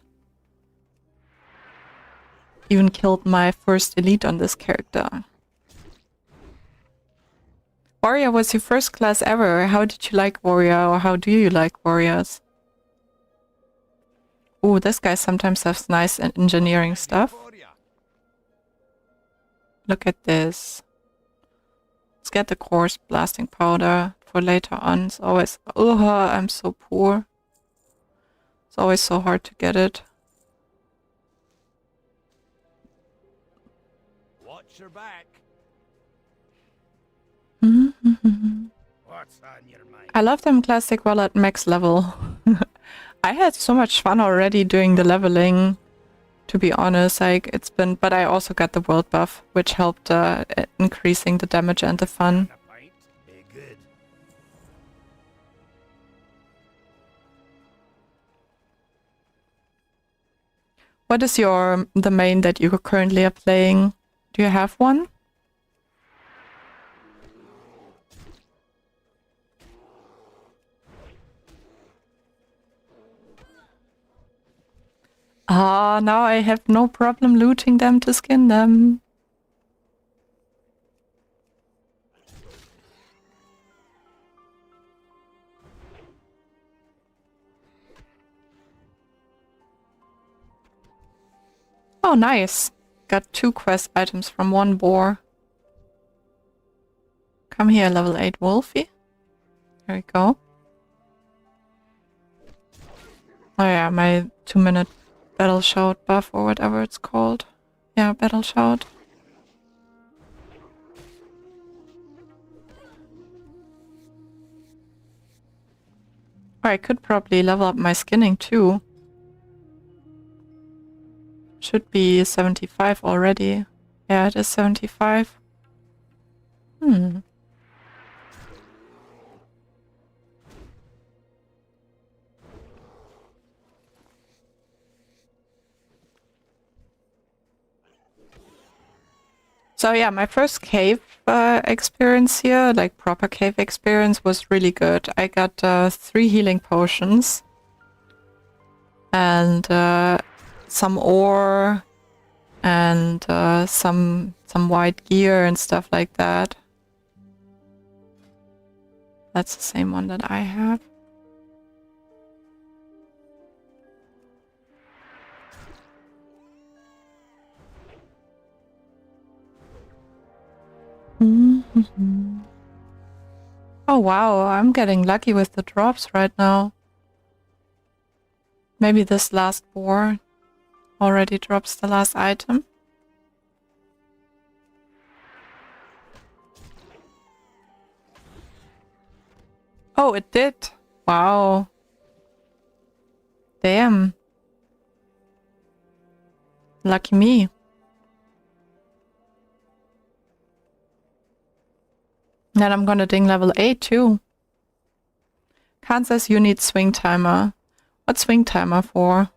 Even killed my first elite on this character. Warrior was your first class ever. How did you like Warrior, or how do you like Warriors? Oh, this guy sometimes has nice engineering stuff. Look at this. Let's get the coarse blasting powder for later on. It's always... Oh, I'm so poor. It's always so hard to get it. Watch your back. What's on your mind? I love them classic well at max level. I had so much fun already doing the leveling, to be honest. Like, it's been... But I also got the world buff, which helped increasing the damage and the fun. Good. What is the main that you currently are playing? Do you have one? Ah, now I have no problem looting them to skin them. Oh, nice. Got 2 quest items from 1 boar. Come here, level 8 Wolfie. There we go. Oh yeah, my 2-minute battle shout buff or whatever it's called. Yeah, battle shout. Or I could probably level up my skinning too. Should be 75 already. Yeah, it is 75. So yeah, my first cave experience here, like proper cave experience, was really good. I got 3 healing potions and some ore and some white gear and stuff like that. That's the same one that I have. Oh wow, I'm getting lucky with the drops right now. Maybe this last boar already drops the last item. Oh, it did. Wow. Damn. Lucky me. Then I'm gonna ding level 8 too. Khan says you need swing timer. What's swing timer for?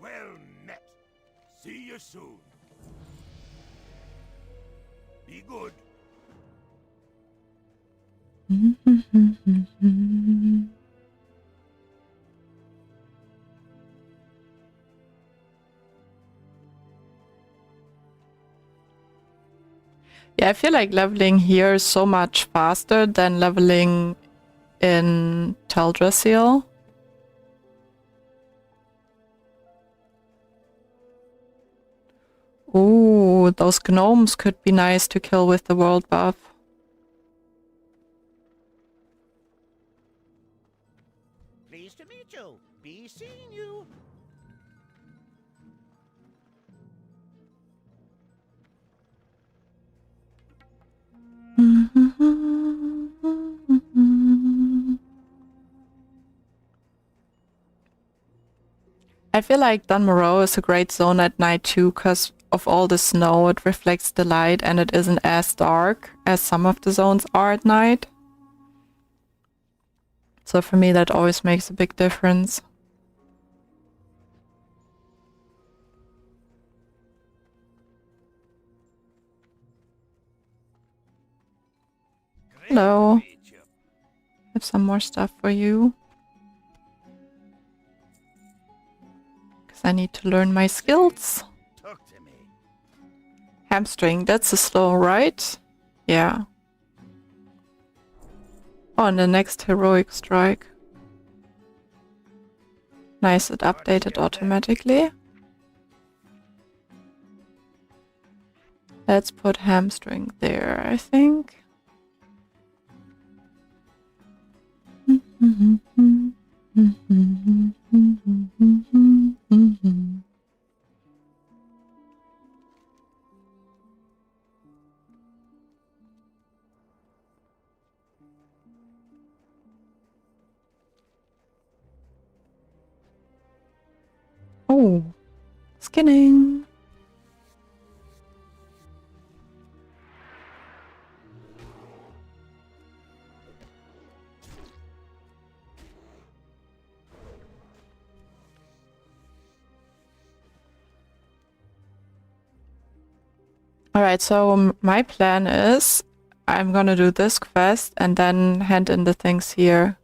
Well met. See you soon. Be good. Yeah, I feel like leveling here is so much faster than leveling in Teldrassil. Ooh, those gnomes could be nice to kill with the world buff. Pleased to meet you. Be seeing you. I feel like Dun Morogh is a great zone at night too, because of all the snow. It reflects the light and it isn't as dark as some of the zones are at night. So for me that always makes a big difference. Great Hello. to meet you. I have some more stuff for you. Because I need to learn my skills. Talk to me. Hamstring, that's a slow, right? Yeah. Oh, and the next heroic strike. Nice, it updated automatically. Let's put hamstring there, I think. Oh, skinning. Alright, so my plan is I'm gonna do this quest and then hand in the things here.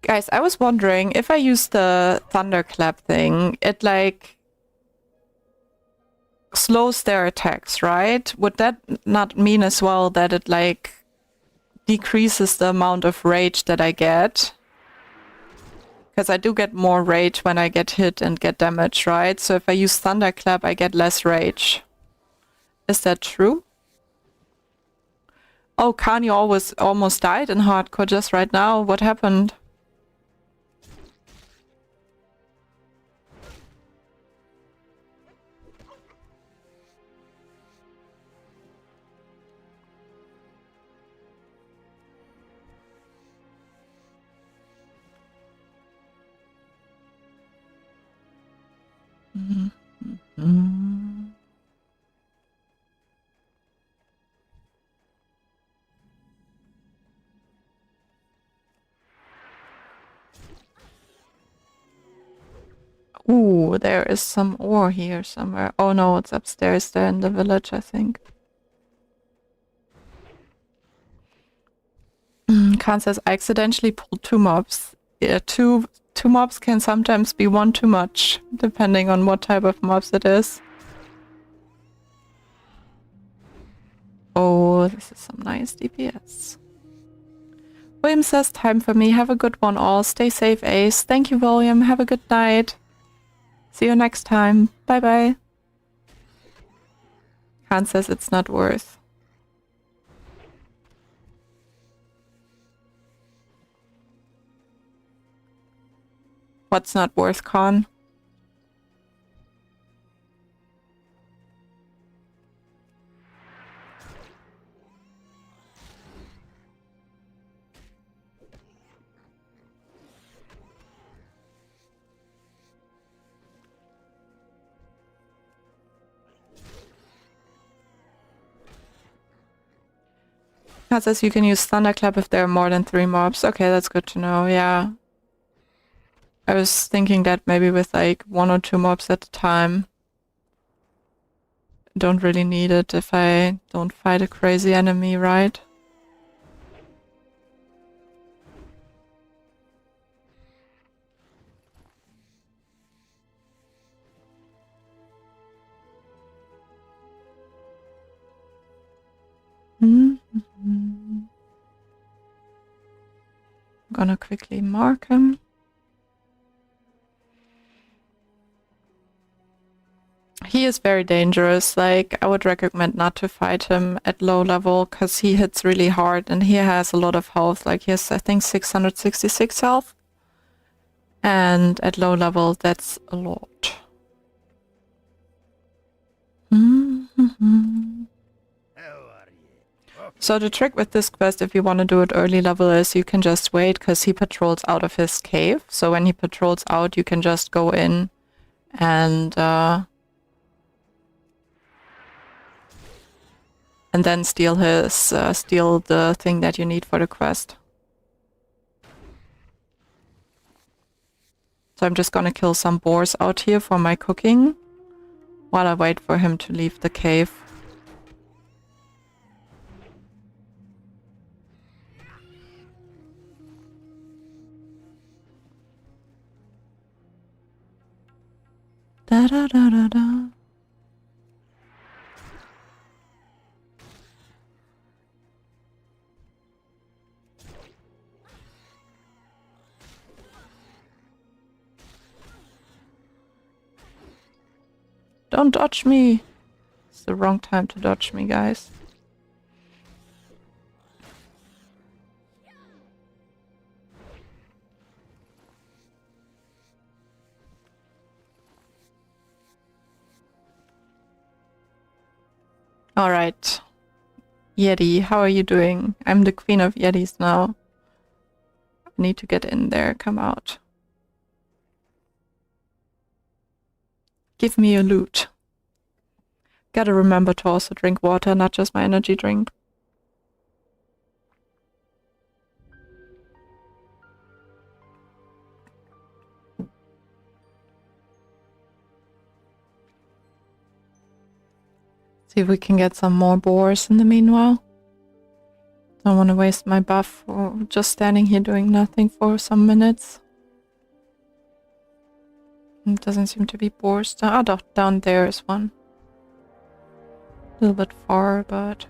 Guys, I was wondering if I use the thunderclap thing, it like slows their attacks, right? Would that not mean as well that it like decreases the amount of rage that I get? Because I do get more rage when I get hit and get damage, right? So if I use thunderclap, I get less rage. Is that true? Oh, Kanye almost died in hardcore just right now. What happened? Ooh, there is some ore here somewhere. Oh no, it's upstairs there in the village, I think. Khan says, I accidentally pulled 2 mobs. Yeah, two mobs can sometimes be 1 too much, depending on what type of mobs it is. Oh, this is some nice DPS. William says, time for me. Have a good one all. Stay safe, Ace. Thank you, William. Have a good night. See you next time. Bye-bye. Khan says it's not worth. What's not worth, Khan? That says you can use Thunderclap if there are more than 3 mobs. Okay, that's good to know, yeah. I was thinking that maybe with like 1 or 2 mobs at a time. Don't really need it if I don't fight a crazy enemy, right? I'm gonna quickly mark him. He is very dangerous. Like, I would recommend not to fight him at low level because he hits really hard and he has a lot of health. Like, he has, I think, 666 health. And at low level, that's a lot. So the trick with this quest, if you want to do it early level, is you can just wait because he patrols out of his cave. So when he patrols out, you can just go in and then steal the thing that you need for the quest. So I'm just gonna kill some boars out here for my cooking while I wait for him to leave the cave. Da da da da da. Don't dodge me! It's the wrong time to dodge me, guys. Alright. Yeti, how are you doing? I'm the queen of Yetis now. I need to get in there, come out. Give me your loot. Gotta remember to also drink water, not just my energy drink. See if we can get some more boars in the meanwhile. Don't want to waste my buff for just standing here doing nothing for some minutes. It doesn't seem to be boars. Down there is one. A little bit far, but...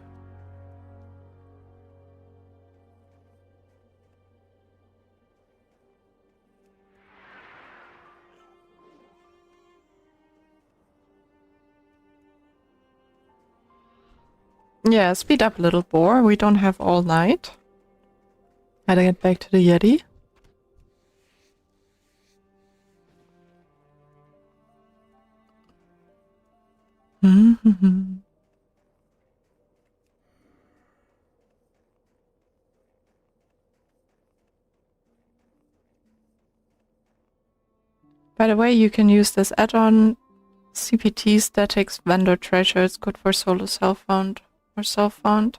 yeah, speed up a little, boar. We don't have all night. Gotta get back to the Yeti. By the way, you can use this add-on CPT Statics Vendor Treasure. It's good for solo self-found or self-found.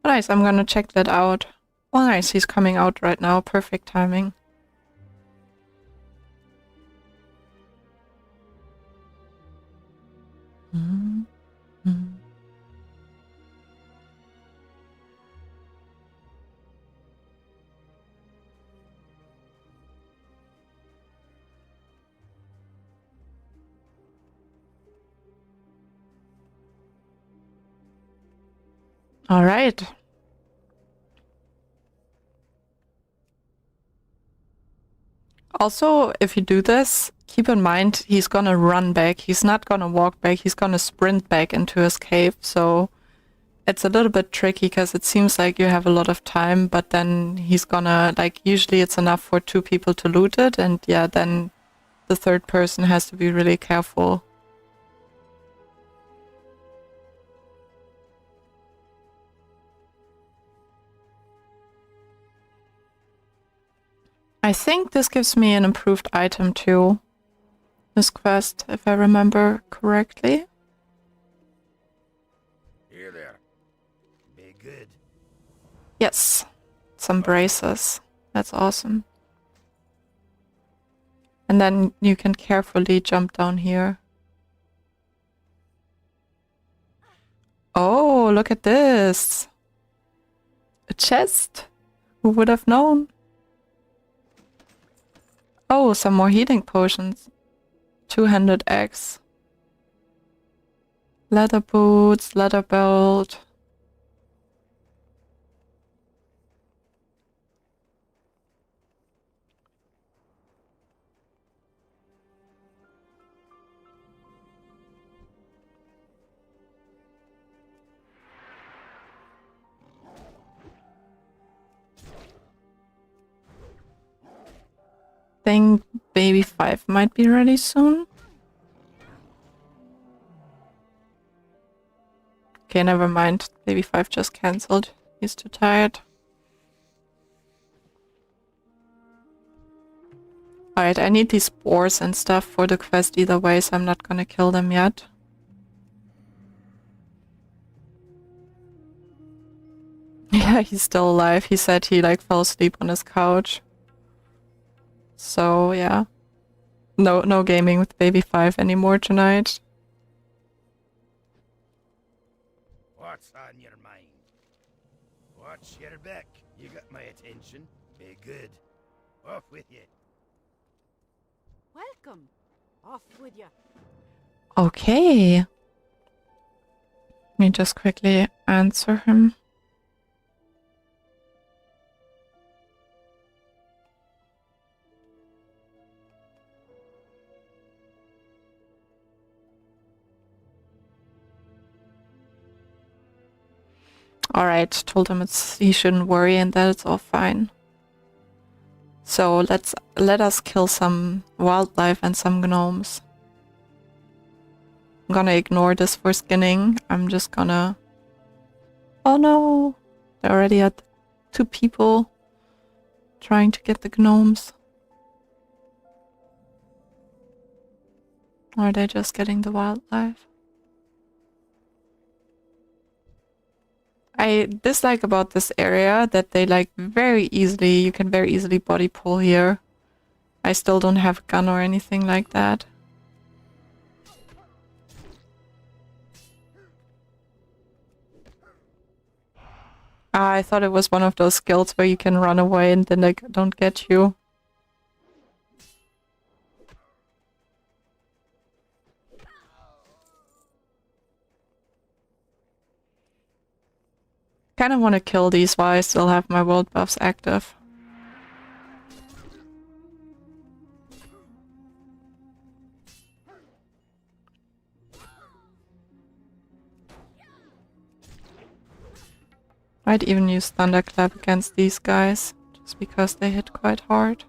Nice, I'm gonna check that out. Oh nice, he's coming out right now. Perfect timing. All right. Also, if you do this, keep in mind, he's gonna run back. He's not gonna walk back. He's gonna sprint back into his cave. So it's a little bit tricky because it seems like you have a lot of time, but then he's gonna, like, usually it's enough for 2 people to loot it. And yeah, then the third person has to be really careful. I think this gives me an improved item too. This quest, if I remember correctly. Here there. Be good. Yes, some braces. That's awesome. And then you can carefully jump down here. Oh, look at this. A chest. Who would have known? Oh, some more healing potions. 2-handed axe. Leather boots, leather belt. Think baby 5 might be ready soon. Okay, never mind. Baby 5 just cancelled. He's too tired. Alright, I need these spores and stuff for the quest either way, so I'm not gonna kill them yet. Yeah, he's still alive. He said he like fell asleep on his couch. So yeah. No gaming with baby 5 anymore tonight. What's on your mind? Watch your back. You got my attention. Be good. Off with you. Welcome. Off with you. Okay. Let me just quickly answer him. Alright, told him he shouldn't worry and that it's all fine. So let us kill some wildlife and some gnomes. I'm gonna ignore this for skinning. I'm just gonna... Oh no! They already had 2 people trying to get the gnomes. Or are they just getting the wildlife? I dislike about this area that they like very easily, you can very easily body pull here. I still don't have a gun or anything like that. Ah, I thought it was one of those skills where you can run away and then they don't get you. Kind of want to kill these while I still have my world buffs active. Might even use Thunderclap against these guys, just because they hit quite hard.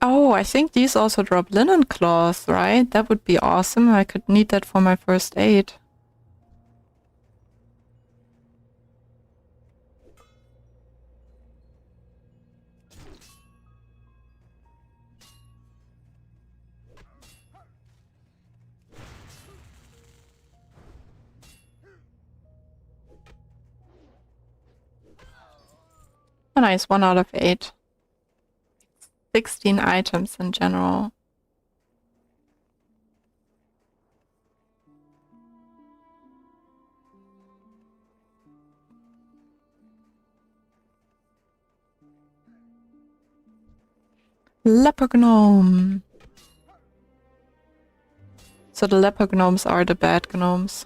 Oh, I think these also drop linen cloth, right? That would be awesome. I could need that for my first aid. Oh, nice, 1 out of 8. 16 items in general. Leper Gnome. So the Leper Gnomes are the bad gnomes.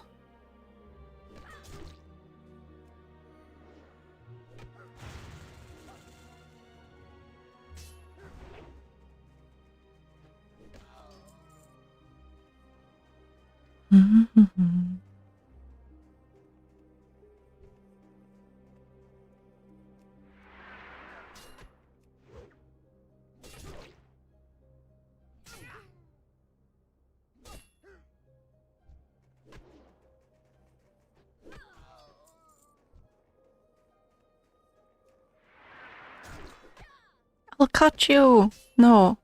Mm-hmm. I'll cut you! No.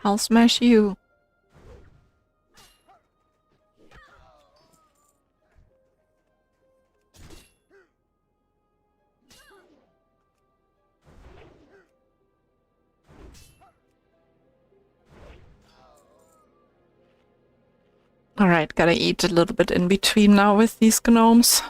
I'll smash you. Alright, gotta eat a little bit in between now with these gnomes.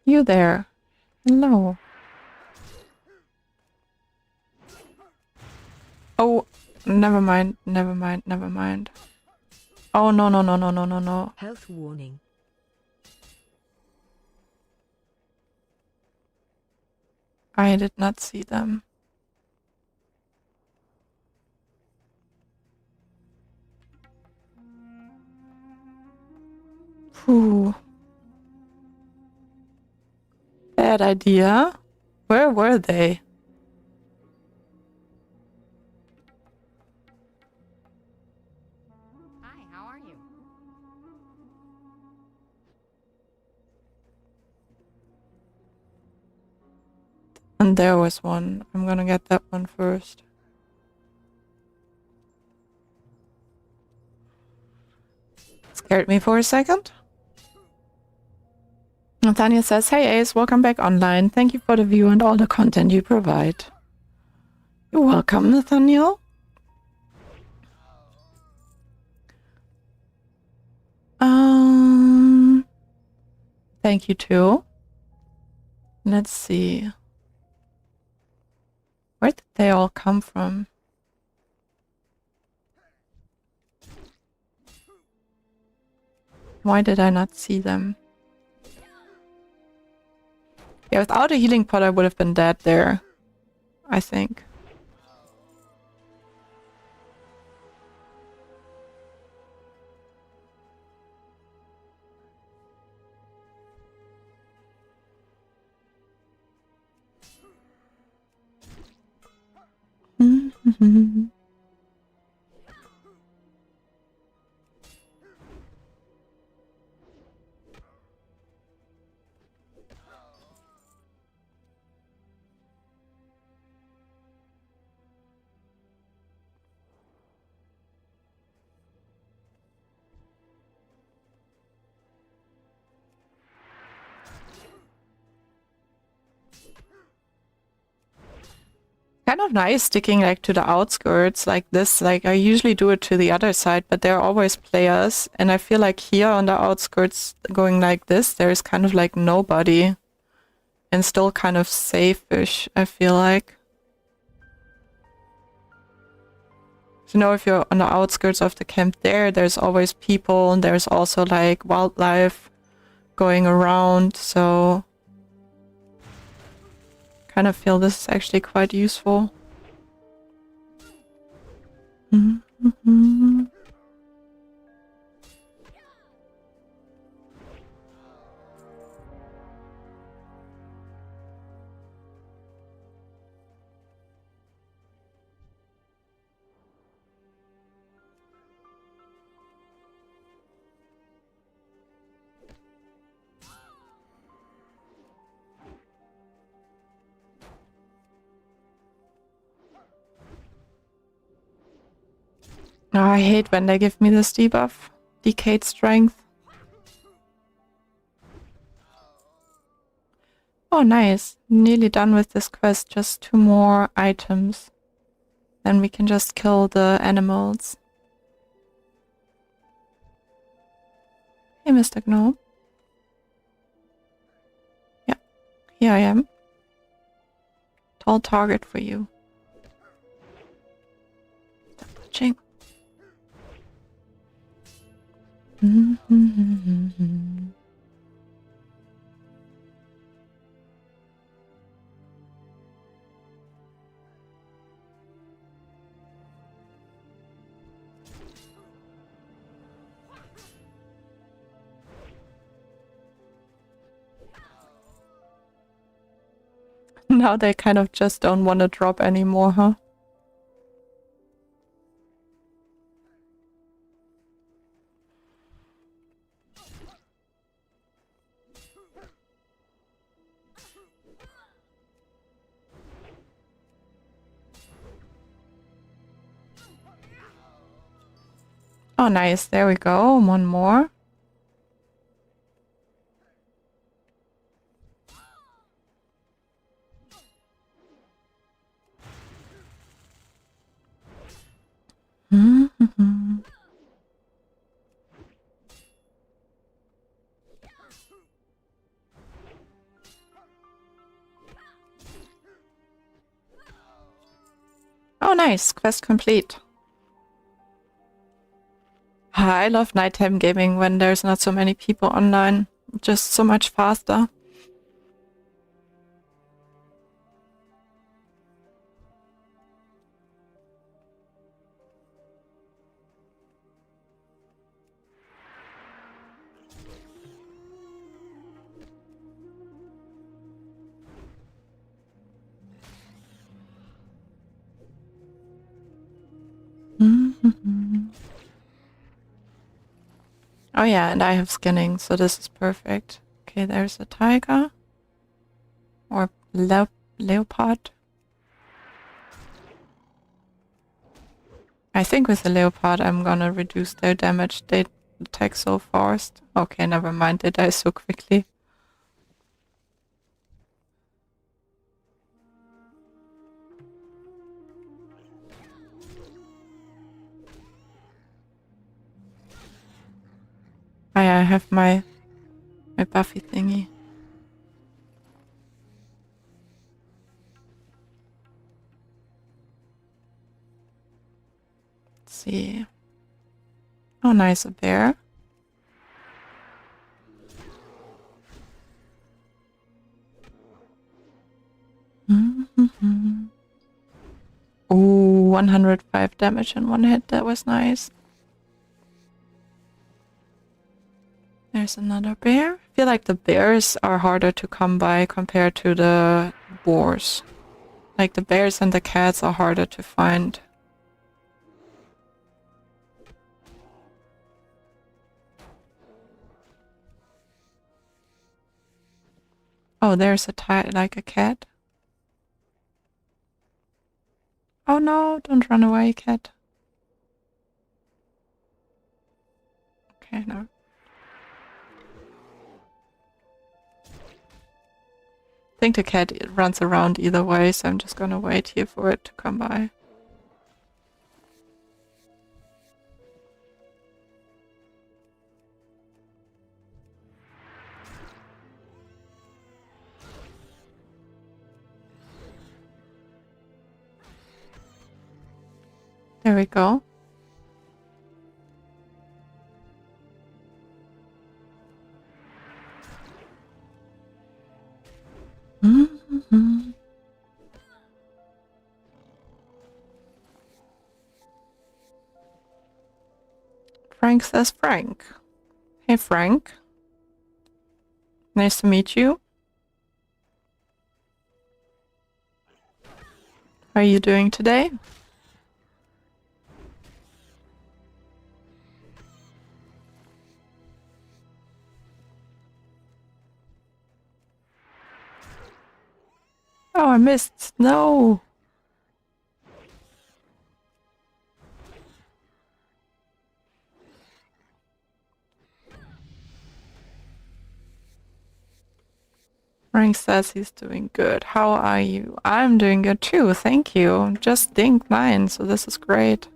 You there. Hello. Oh, never mind, never mind, never mind. Oh, no, no, no, no, no, no, no. Health warning. I did not see them. Phew. Bad idea. Where were they? Hi, how are you? And there was one. I'm gonna get that one first. Scared me for a second. Nathaniel says, hey Ace, welcome back online. Thank you for the view and all the content you provide. You're welcome, Nathaniel. Thank you too. Let's see. Where did they all come from? Why did I not see them? Yeah, without a healing pot, I would have been dead there. I think. Kind of nice sticking like to the outskirts like this. Like I usually do it to the other side, but there are always players, and I feel like here on the outskirts going like this, there is kind of like nobody and still kind of safe-ish, I feel like. You know, if you're on the outskirts of the camp there's always people, and there's also like wildlife going around, so kind of feel this is actually quite useful. Oh, I hate when they give me this debuff. Decayed strength. Oh, nice. Nearly done with this quest. Just 2 more items. Then we can just kill the animals. Hey, Mr. Gnome. Yeah, here I am. Tall target for you. Stop Now they kind of just don't want to drop anymore, huh? Oh, nice. There we go. One more. Oh, nice. Quest complete. I love nighttime gaming when there's not so many people online. Just so much faster. Oh yeah, and I have skinning, so this is perfect. Okay, there's a tiger. Or leopard. I think with the leopard I'm gonna reduce their damage. They attack so fast. Okay, never mind, they die so quickly. I have my Buffy thingy. Let's see. Oh, nice, a bear. Ooh, 105 damage in one hit. That was nice. There's another bear. I feel like the bears are harder to come by compared to the boars. Like the bears and the cats are harder to find. Oh, there's like a cat. Oh no, don't run away, cat. Okay, no. I think the cat runs around either way, so I'm just gonna wait here for it to come by. There we go. Frank says Frank. Hey Frank. Nice to meet you. How are you doing today? Oh, I missed. No. Frank says he's doing good. How are you? I'm doing good too, thank you. Just dinked 9, so this is great.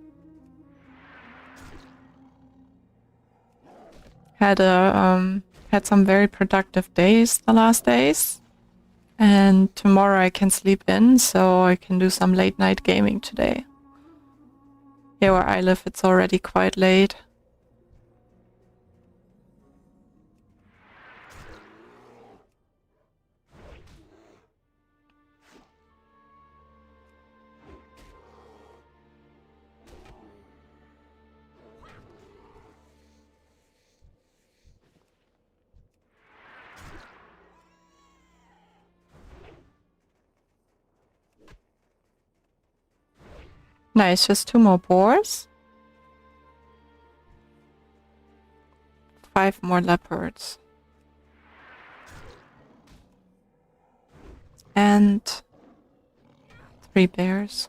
Had some very productive days the last days. And tomorrow I can sleep in, so I can do some late night gaming today. Here where I live it's already quite late. Nice, just 2 more boars. 5 more leopards. And 3 bears.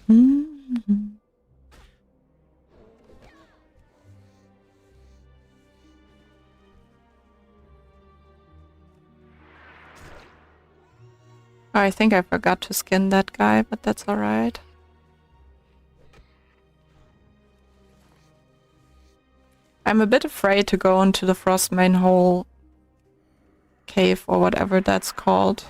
Mm-hmm. I think I forgot to skin that guy, but that's alright. I'm a bit afraid to go into the Frostmane Hold cave or whatever that's called.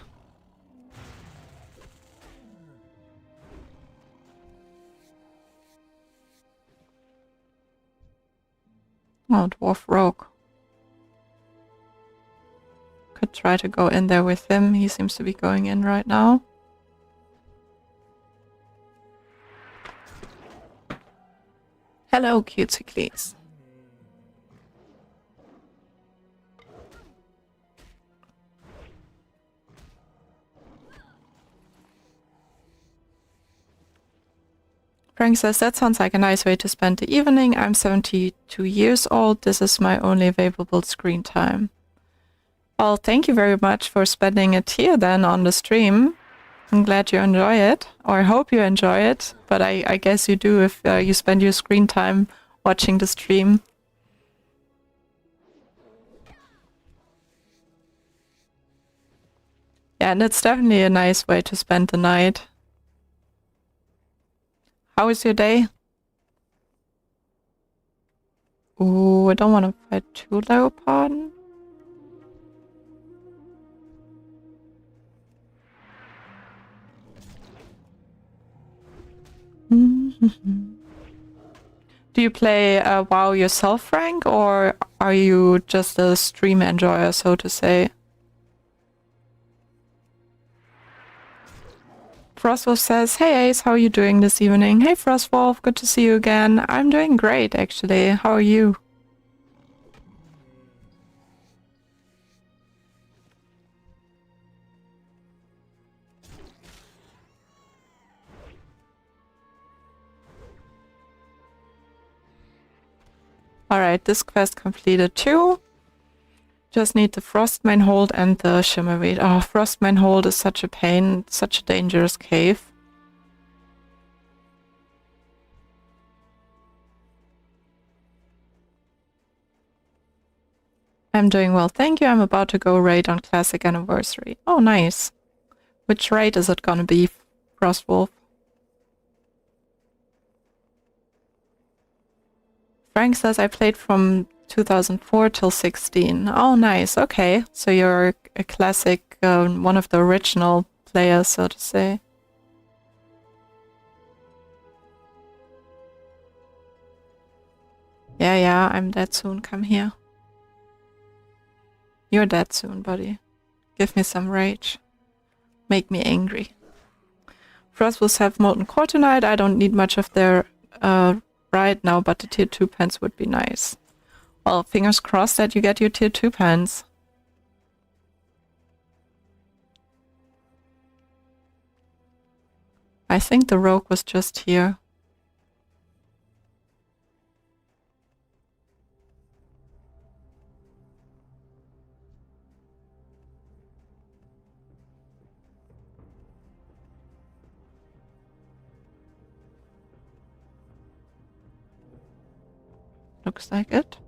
Oh, Dwarf Rogue. Could try to go in there with him. He seems to be going in right now. Hello, cutiecles. Frank says, that sounds like a nice way to spend the evening. I'm 72 years old. This is my only available screen time. Well, thank you very much for spending it here then on the stream. I'm glad you enjoy it, or I hope you enjoy it, but I guess you do if you spend your screen time watching the stream. Yeah, and it's definitely a nice way to spend the night. How was your day? Ooh, I don't want to fight 2 leopard. Do you play WoW yourself, Frank, or are you just a stream enjoyer, so to say? Frostwolf says, hey Ace, how are you doing this evening? Hey Frostwolf, good to see you again. I'm doing great, actually. How are you? Alright, this quest completed too. Just need the Frostmane Hold and the Shimmer Ridge. Oh, Frostmane Hold is such a pain, such a dangerous cave. I'm doing well, thank you. I'm about to go raid on Classic Anniversary. Oh, nice. Which raid is it gonna be, Frostwolf? Frank says I played from 2004 till 16. Oh, nice. Okay, so you're a classic, one of the original players, so to say. Yeah, I'm dead soon. Come here. You're dead soon, buddy. Give me some rage. Make me angry. Frostwolves have molten core tonight. I don't need much of their right now, but the tier 2 pens would be nice. Well, fingers crossed that you get your tier 2 pens. I think the rogue was just here. Looks like it.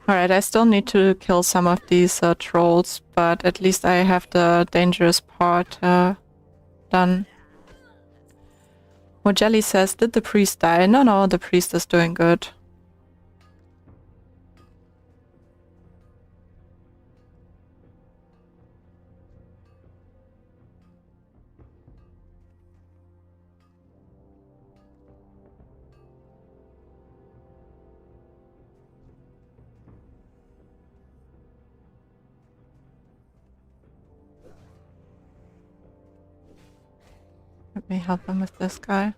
Alright, I still need to kill some of these trolls, but at least I have the dangerous part done. Mojelly says, did the priest die? No, the priest is doing good. Let me help him with this guy.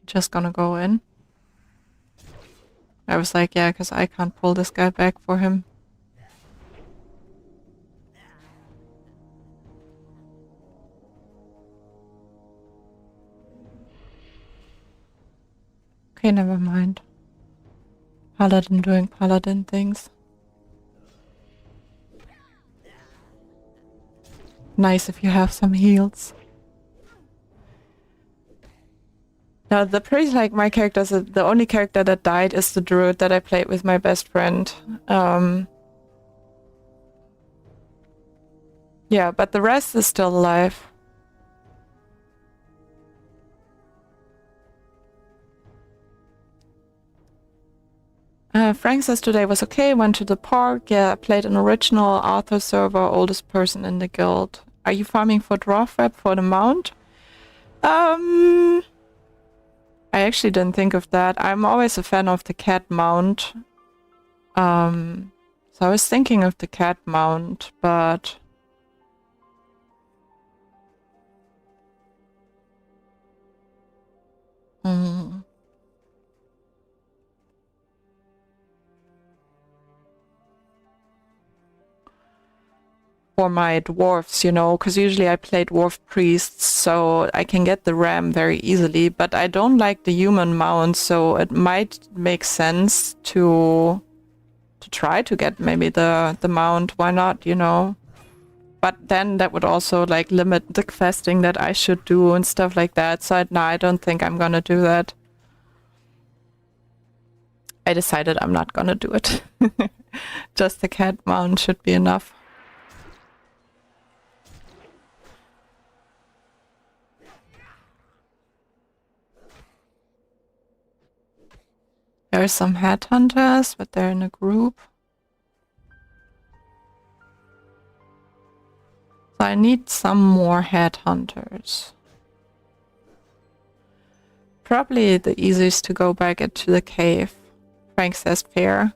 Just gonna go in. I was like, yeah, because I can't pull this guy back for him. Okay, never mind. Paladin doing paladin things. Nice if you have some heals. Now, the pretty like my characters, the only character that died is the druid that I played with my best friend. Yeah, but the rest is still alive. Frank says today was okay, went to the park, yeah, played an original Arthur server, oldest person in the guild. Are you farming for dwarf rep for the mount? I actually didn't think of that. I'm always a fan of the cat mount. So I was thinking of the cat mount, but... For my dwarfs, you know, because usually I play dwarf priests, so I can get the ram very easily, but I don't like the human mount, so it might make sense to try to get maybe the mount. Why not, you know? But then that would also like limit the questing that I should do and stuff like that, so no, I don't think I'm gonna do that. I decided I'm not gonna do it. Just the cat mount should be enough. There are some headhunters, but they're in a group. So I need some more headhunters. Probably the easiest to go back into the cave. Frank says fair.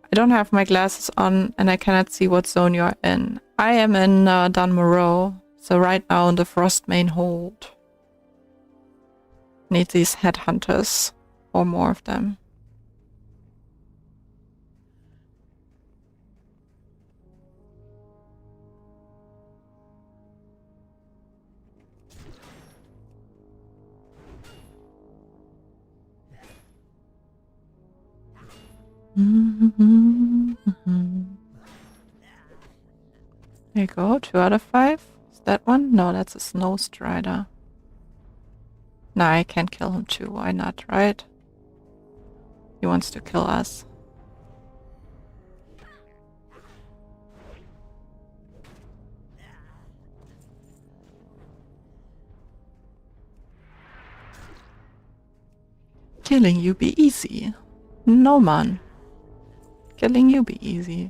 I don't have my glasses on and I cannot see what zone you're in. I am in Dun Morogh, so right now in the Frostmane Hold. Need these headhunters. Or more of them. There you go, 2 out of 5. Is that one? No, that's a snow strider. No, I can't kill him too. Why not, right? He wants to kill us. Killing you be easy. No, man. Killing you be easy.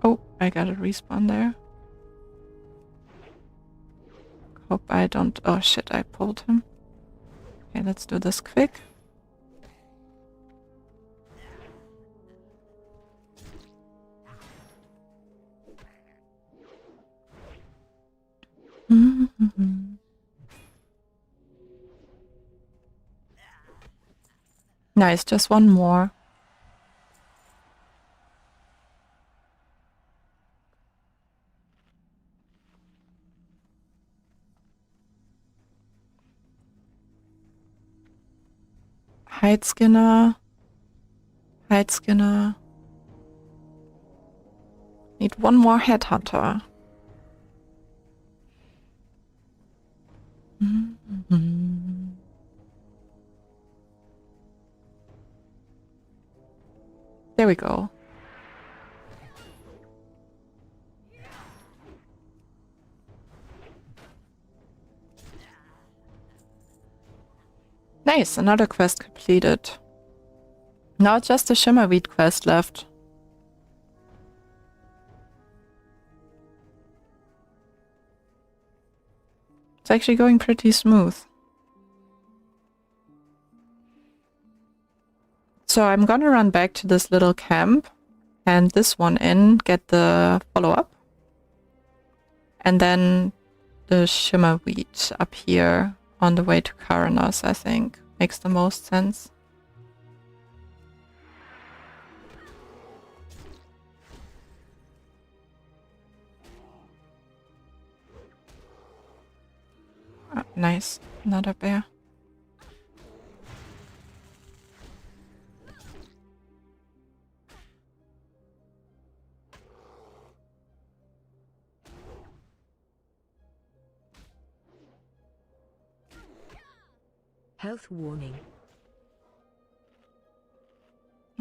Oh, I got a respawn there. Hope I don't... Oh shit, I pulled him. Okay, let's do this quick. Nice, just one more. Hide Skinner. Hide Skinner. Need one more headhunter. There we go. Nice, another quest completed. Now it's just the Shimmer Ridge quest left. It's actually going pretty smooth. So I'm gonna run back to this little camp and this one in, get the follow-up. And then the shimmer wheat up here on the way to Kharanos, I think. Makes the most sense. Oh, nice. Another bear. Health warning.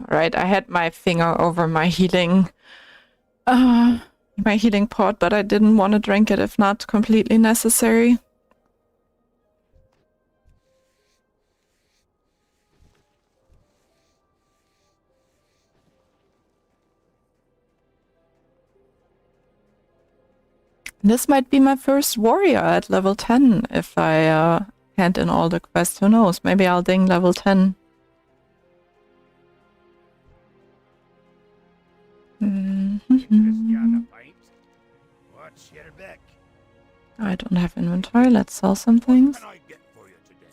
Right, I had my finger over my healing pot, but I didn't want to drink it if not completely necessary. This might be my first warrior at level 10 if I hand in all the quests. Who knows? Maybe I'll ding level 10. What's your back? I don't have inventory. Let's sell some things. What can I get for you today?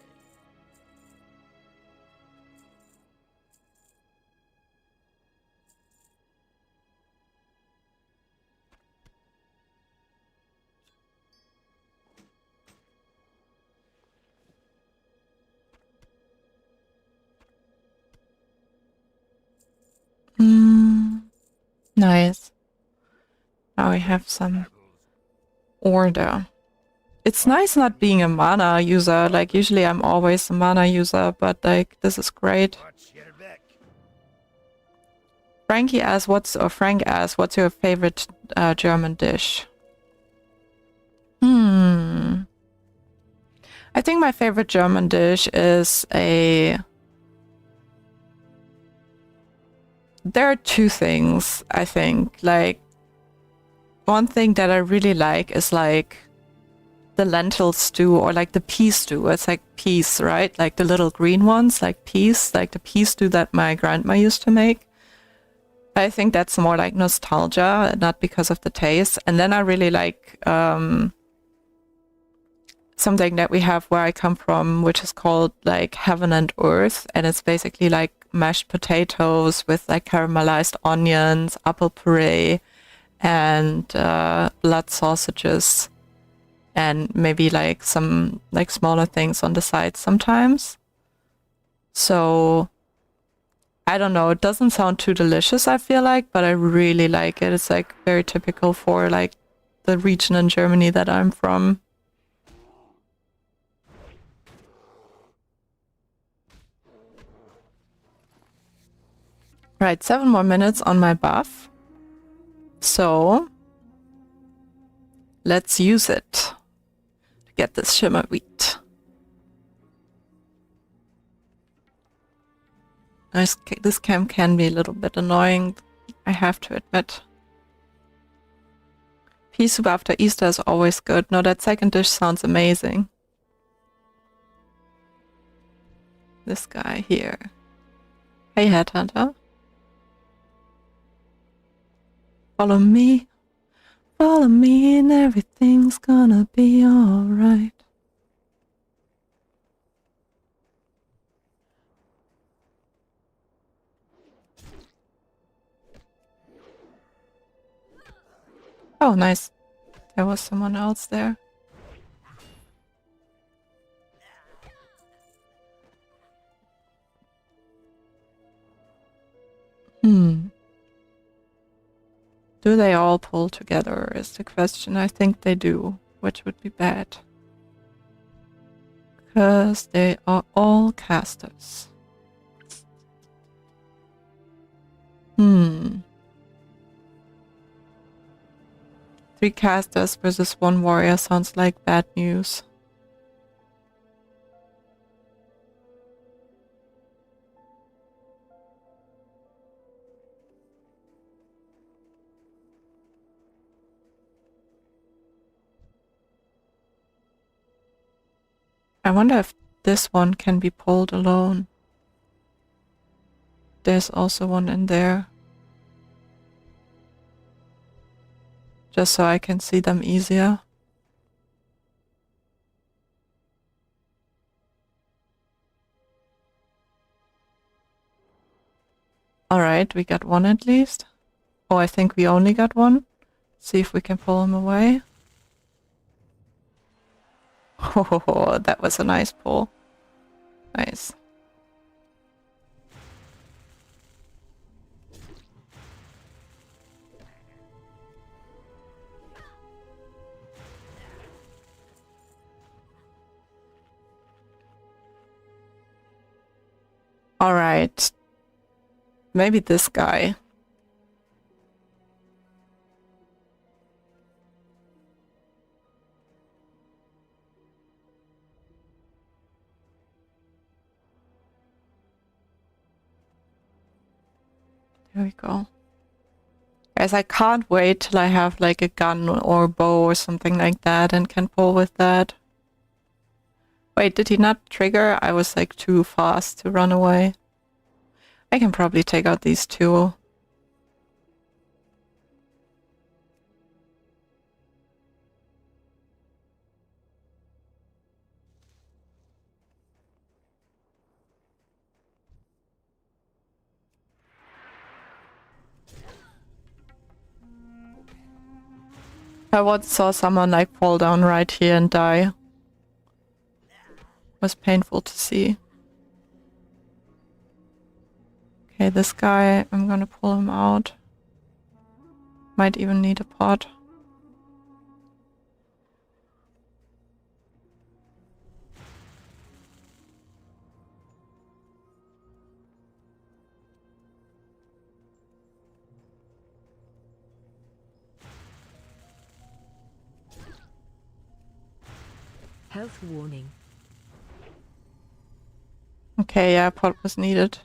Nice. Now we have some order. It's nice not being a mana user. Like, usually I'm always a mana user, but like, this is great. What's your back? Frank asks, what's your favorite German dish? I think my favorite German dish is there are two things, I think. Like, one thing that I really like is like the lentil stew or like the pea stew. It's like peas, right? Like the little green ones, like peas, like the pea stew that my grandma used to make. I think that's more like nostalgia, not because of the taste. And then I really like something that we have where I come from, which is called like Heaven and Earth. And it's basically like mashed potatoes with like caramelized onions, apple puree, and blood sausages. And maybe like some like smaller things on the side sometimes. So I don't know, it doesn't sound too delicious, I feel like, but I really like it. It's like very typical for like the region in Germany that I'm from. Right, 7 more minutes on my buff. So let's use it to get this shimmer wheat. This camp can be a little bit annoying, I have to admit. Pea soup after Easter is always good. No, that second dish sounds amazing. This guy here. Hey, Headhunter. Follow me and everything's gonna be alright. Oh, nice. There was someone else there. Do they all pull together is the question. I think they do, which would be bad. Because they are all casters. 3 casters versus 1 warrior sounds like bad news. I wonder if this one can be pulled alone. There's also one in there. Just so I can see them easier. Alright, we got one at least. Oh, I think we only got one. See if we can pull him away. Oh, that was a nice pull. Nice. Alright. Maybe this guy. There we go. Guys, I can't wait till I have like a gun or bow or something like that and can pull with that. Wait, did he not trigger? I was like too fast to run away. I can probably take out these two. I once saw someone like fall down right here and die. It was painful to see. Okay, this guy, I'm gonna pull him out. Might even need a pot. Health warning. Okay, yeah, pot was needed.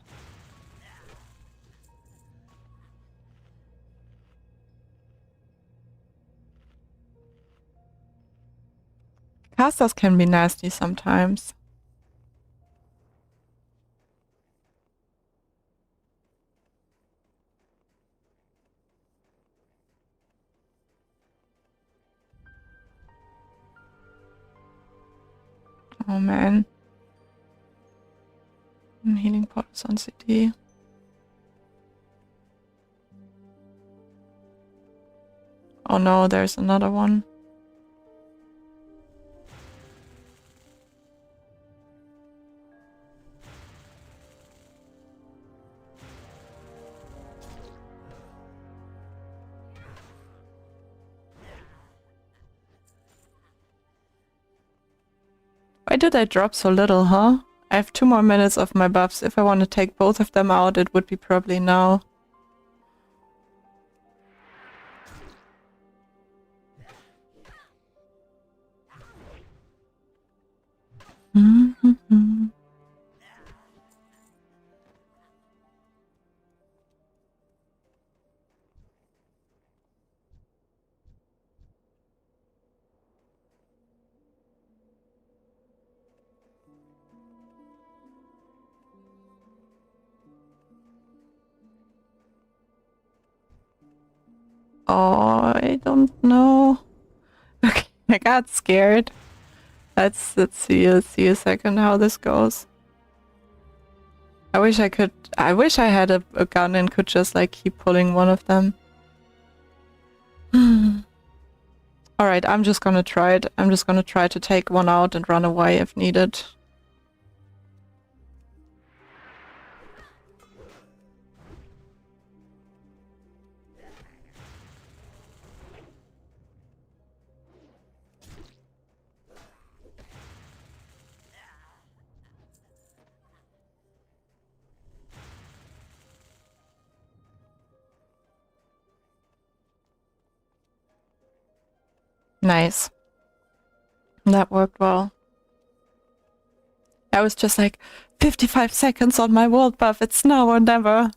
Casters can be nasty sometimes. Oh man. Healing pot is on CD. Oh no, there's another one. Why did I drop so little, huh? I have 2 more minutes of my buffs. If I want to take both of them out, it would be probably now. Oh, I don't know. Okay, I got scared. Let's see a second how this goes. I wish I had a gun and could just like keep pulling one of them. Alright, I'm just gonna try it. I'm just gonna try to take one out and run away if needed. Nice. That worked well. I was just like, 55 seconds on my world buff, it's now or never.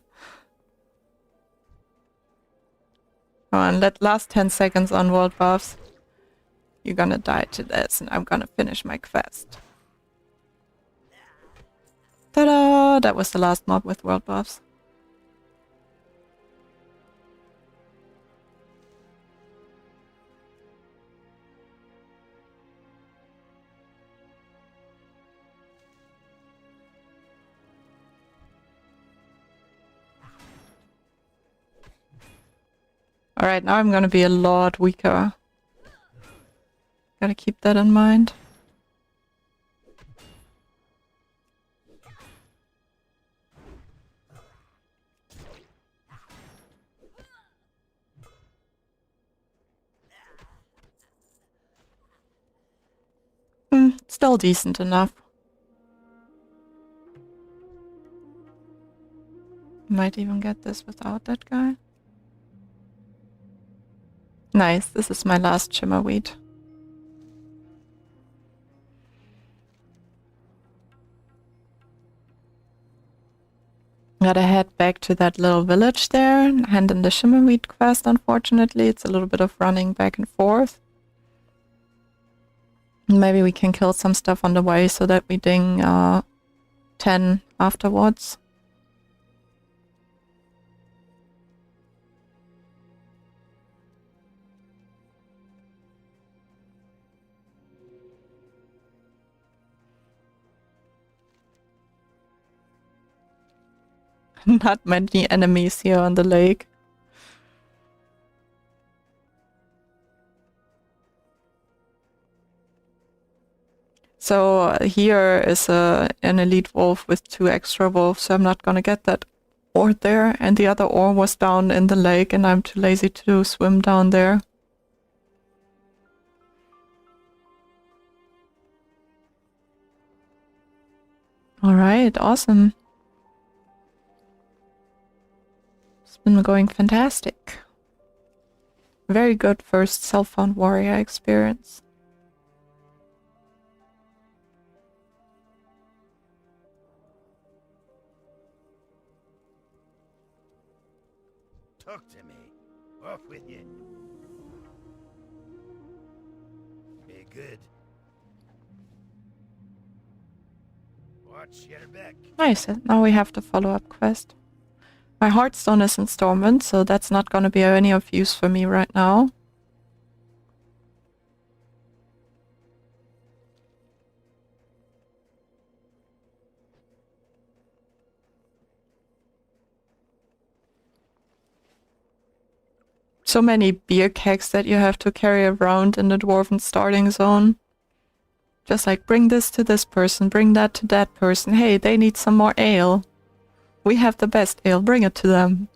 Come on, last 10 seconds on world buffs. You're gonna die to this and I'm gonna finish my quest. Ta-da! That was the last mob with world buffs. Alright, now I'm gonna be a lot weaker. Gotta keep that in mind. Still decent enough. Might even get this without that guy. Nice, this is my last shimmer wheat. Gotta head back to that little village there, hand in the shimmer wheat quest. Unfortunately, it's a little bit of running back and forth. Maybe we can kill some stuff on the way so that we ding 10 afterwards. Not many enemies here on the lake. So here is an elite wolf with 2 extra wolves, so I'm not gonna get that ore there. And the other ore was down in the lake and I'm too lazy to swim down there. Alright, awesome. It's been going fantastic. Very good first self-found warrior experience. Talk to me. Off with you. Be good. Watch your back. Nice, now we have the follow-up quest. My Heartstone is in Stormwind, so that's not gonna be any of use for me right now. So many beer kegs that you have to carry around in the dwarven starting zone. Just like, bring this to this person, bring that to that person. Hey, they need some more ale. We have the best ale, bring it to them.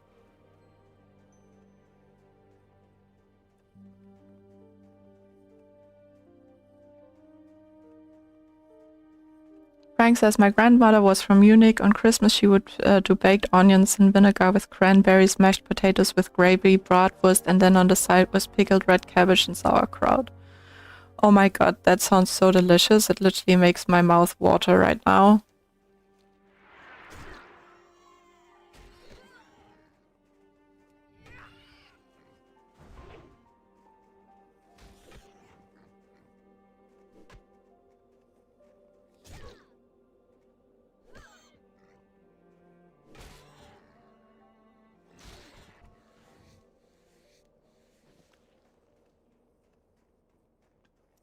Frank says, my grandmother was from Munich. On Christmas she would do baked onions in vinegar with cranberries, mashed potatoes with gravy, bratwurst, and then on the side was pickled red cabbage and sauerkraut. Oh my god, that sounds so delicious. It literally makes my mouth water right now.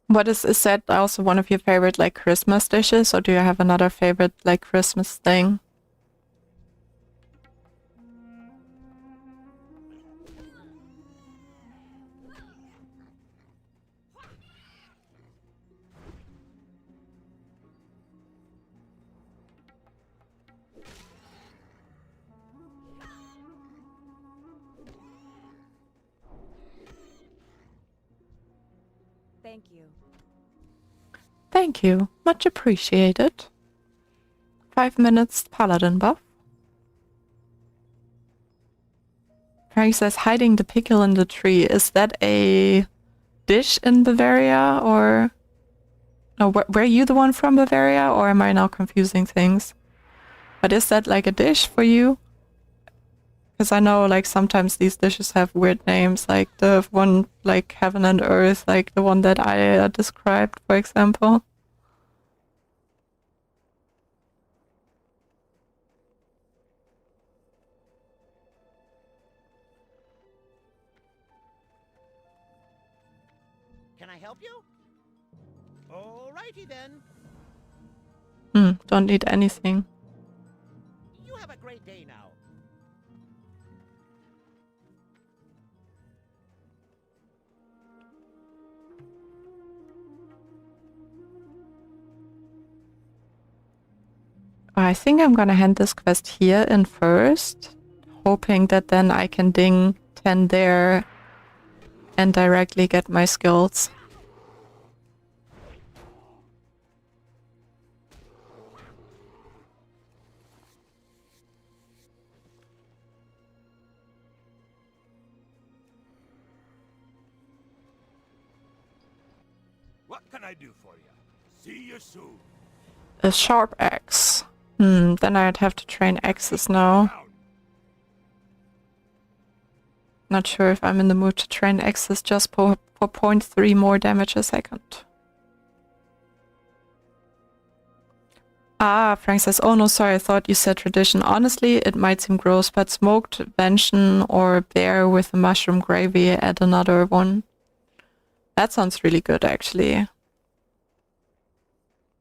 What is that also one of your favorite like Christmas dishes, or do you have another favorite like Christmas thing? Thank you. Thank you. Much appreciated. 5 minutes paladin buff. Frank says, hiding the pickle in the tree. Is that a dish in Bavaria, or... No, were you the one from Bavaria, or am I now confusing things? But is that like a dish for you? Because I know like sometimes these dishes have weird names, like the one like Heaven and Earth, like the one that I described, for example. Can I help you? Alrighty then. Don't need anything. You have a great day now. I think I'm gonna hand this quest here in first, hoping that then I can ding 10 there and directly get my skills. What can I do for you? See you soon. A sharp axe. Then I'd have to train axes now. Not sure if I'm in the mood to train axes just for 0.3 more damage a second. Ah, Frank says, oh no, sorry, I thought you said tradition. Honestly, it might seem gross, but smoked venison or bear with a mushroom gravy, add another one. That sounds really good, actually.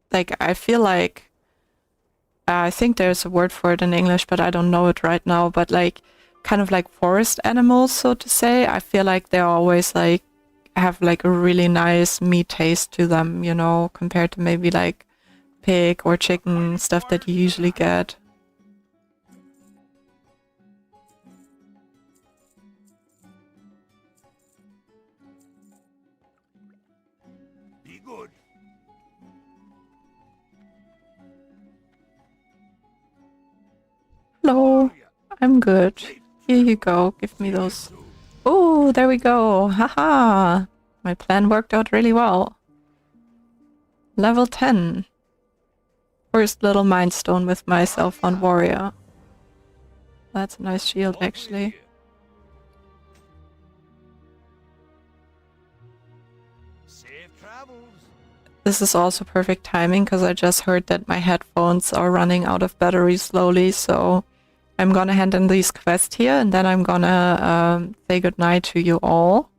Like, I feel like... I think there's a word for it in English, but I don't know it right now. But like, kind of like forest animals, so to say. I feel like they're always like, have like a really nice meat taste to them, you know, compared to maybe like pig or chicken, stuff that you usually get. Be good. Hello, I'm good. Here you go, give me those. Oh, there we go. Haha. My plan worked out really well. Level 10. First little milestone with myself on warrior. That's a nice shield, actually. Safe travels. This is also perfect timing because I just heard that my headphones are running out of battery slowly, so I'm gonna hand in these quests here and then I'm gonna say goodnight to you all.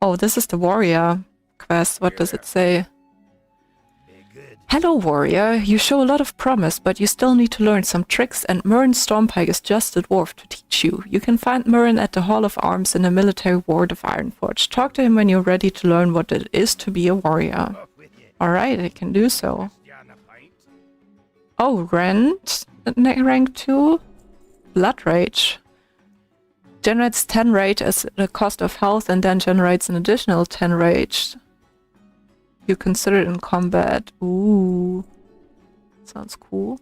Oh, this is the warrior quest. What does it say? Hello warrior, you show a lot of promise, but you still need to learn some tricks and Murren Stormpike is just a dwarf to teach you. You can find Murren at the Hall of Arms in the military ward of Ironforge. Talk to him when you're ready to learn what it is to be a warrior. Alright, I can do so. Oh, Rend, rank 2, Blood Rage. Generates 10 rage as the cost of health and then generates an additional 10 rage. You consider it in combat. Ooh. Sounds cool.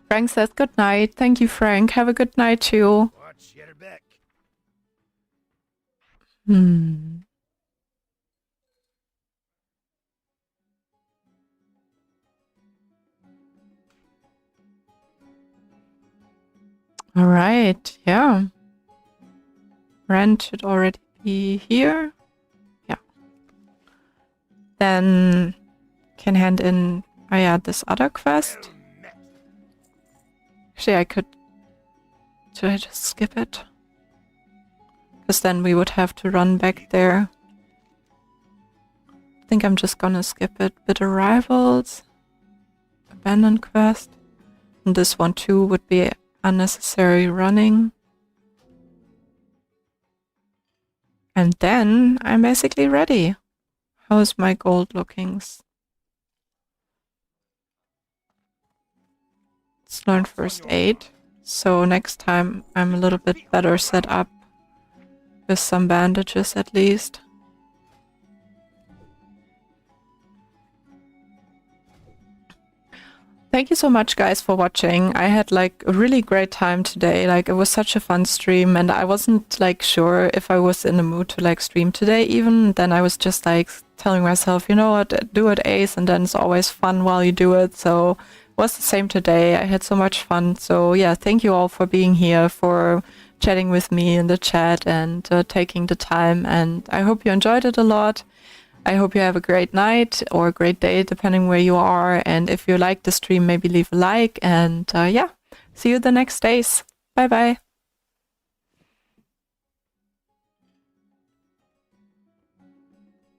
Frank says good night. Thank you, Frank. Have a good night too. Watch your back. Alright, yeah. Rand should already be here. Yeah. Then can hand in, oh yeah, this other quest. Actually, I could... Should I just skip it? Because then we would have to run back there. I think I'm just gonna skip it. Bitter Rivals. Abandoned quest. And this one too would be unnecessary running. And then I'm basically ready. How's my gold looking? Let's learn first aid. So next time I'm a little bit better set up with some bandages at least. Thank you so much guys for watching. I had like a really great time today. Like it was such a fun stream and I wasn't like sure if I was in the mood to like stream today even. Then I was just like telling myself, you know what, do it ACE and then it's always fun while you do it. So it was the same today. I had so much fun. So yeah, thank you all for being here, for chatting with me in the chat and taking the time. And I hope you enjoyed it a lot. I hope you have a great night or a great day, depending where you are. And if you like the stream, maybe leave a like. And yeah, see you the next days. Bye bye.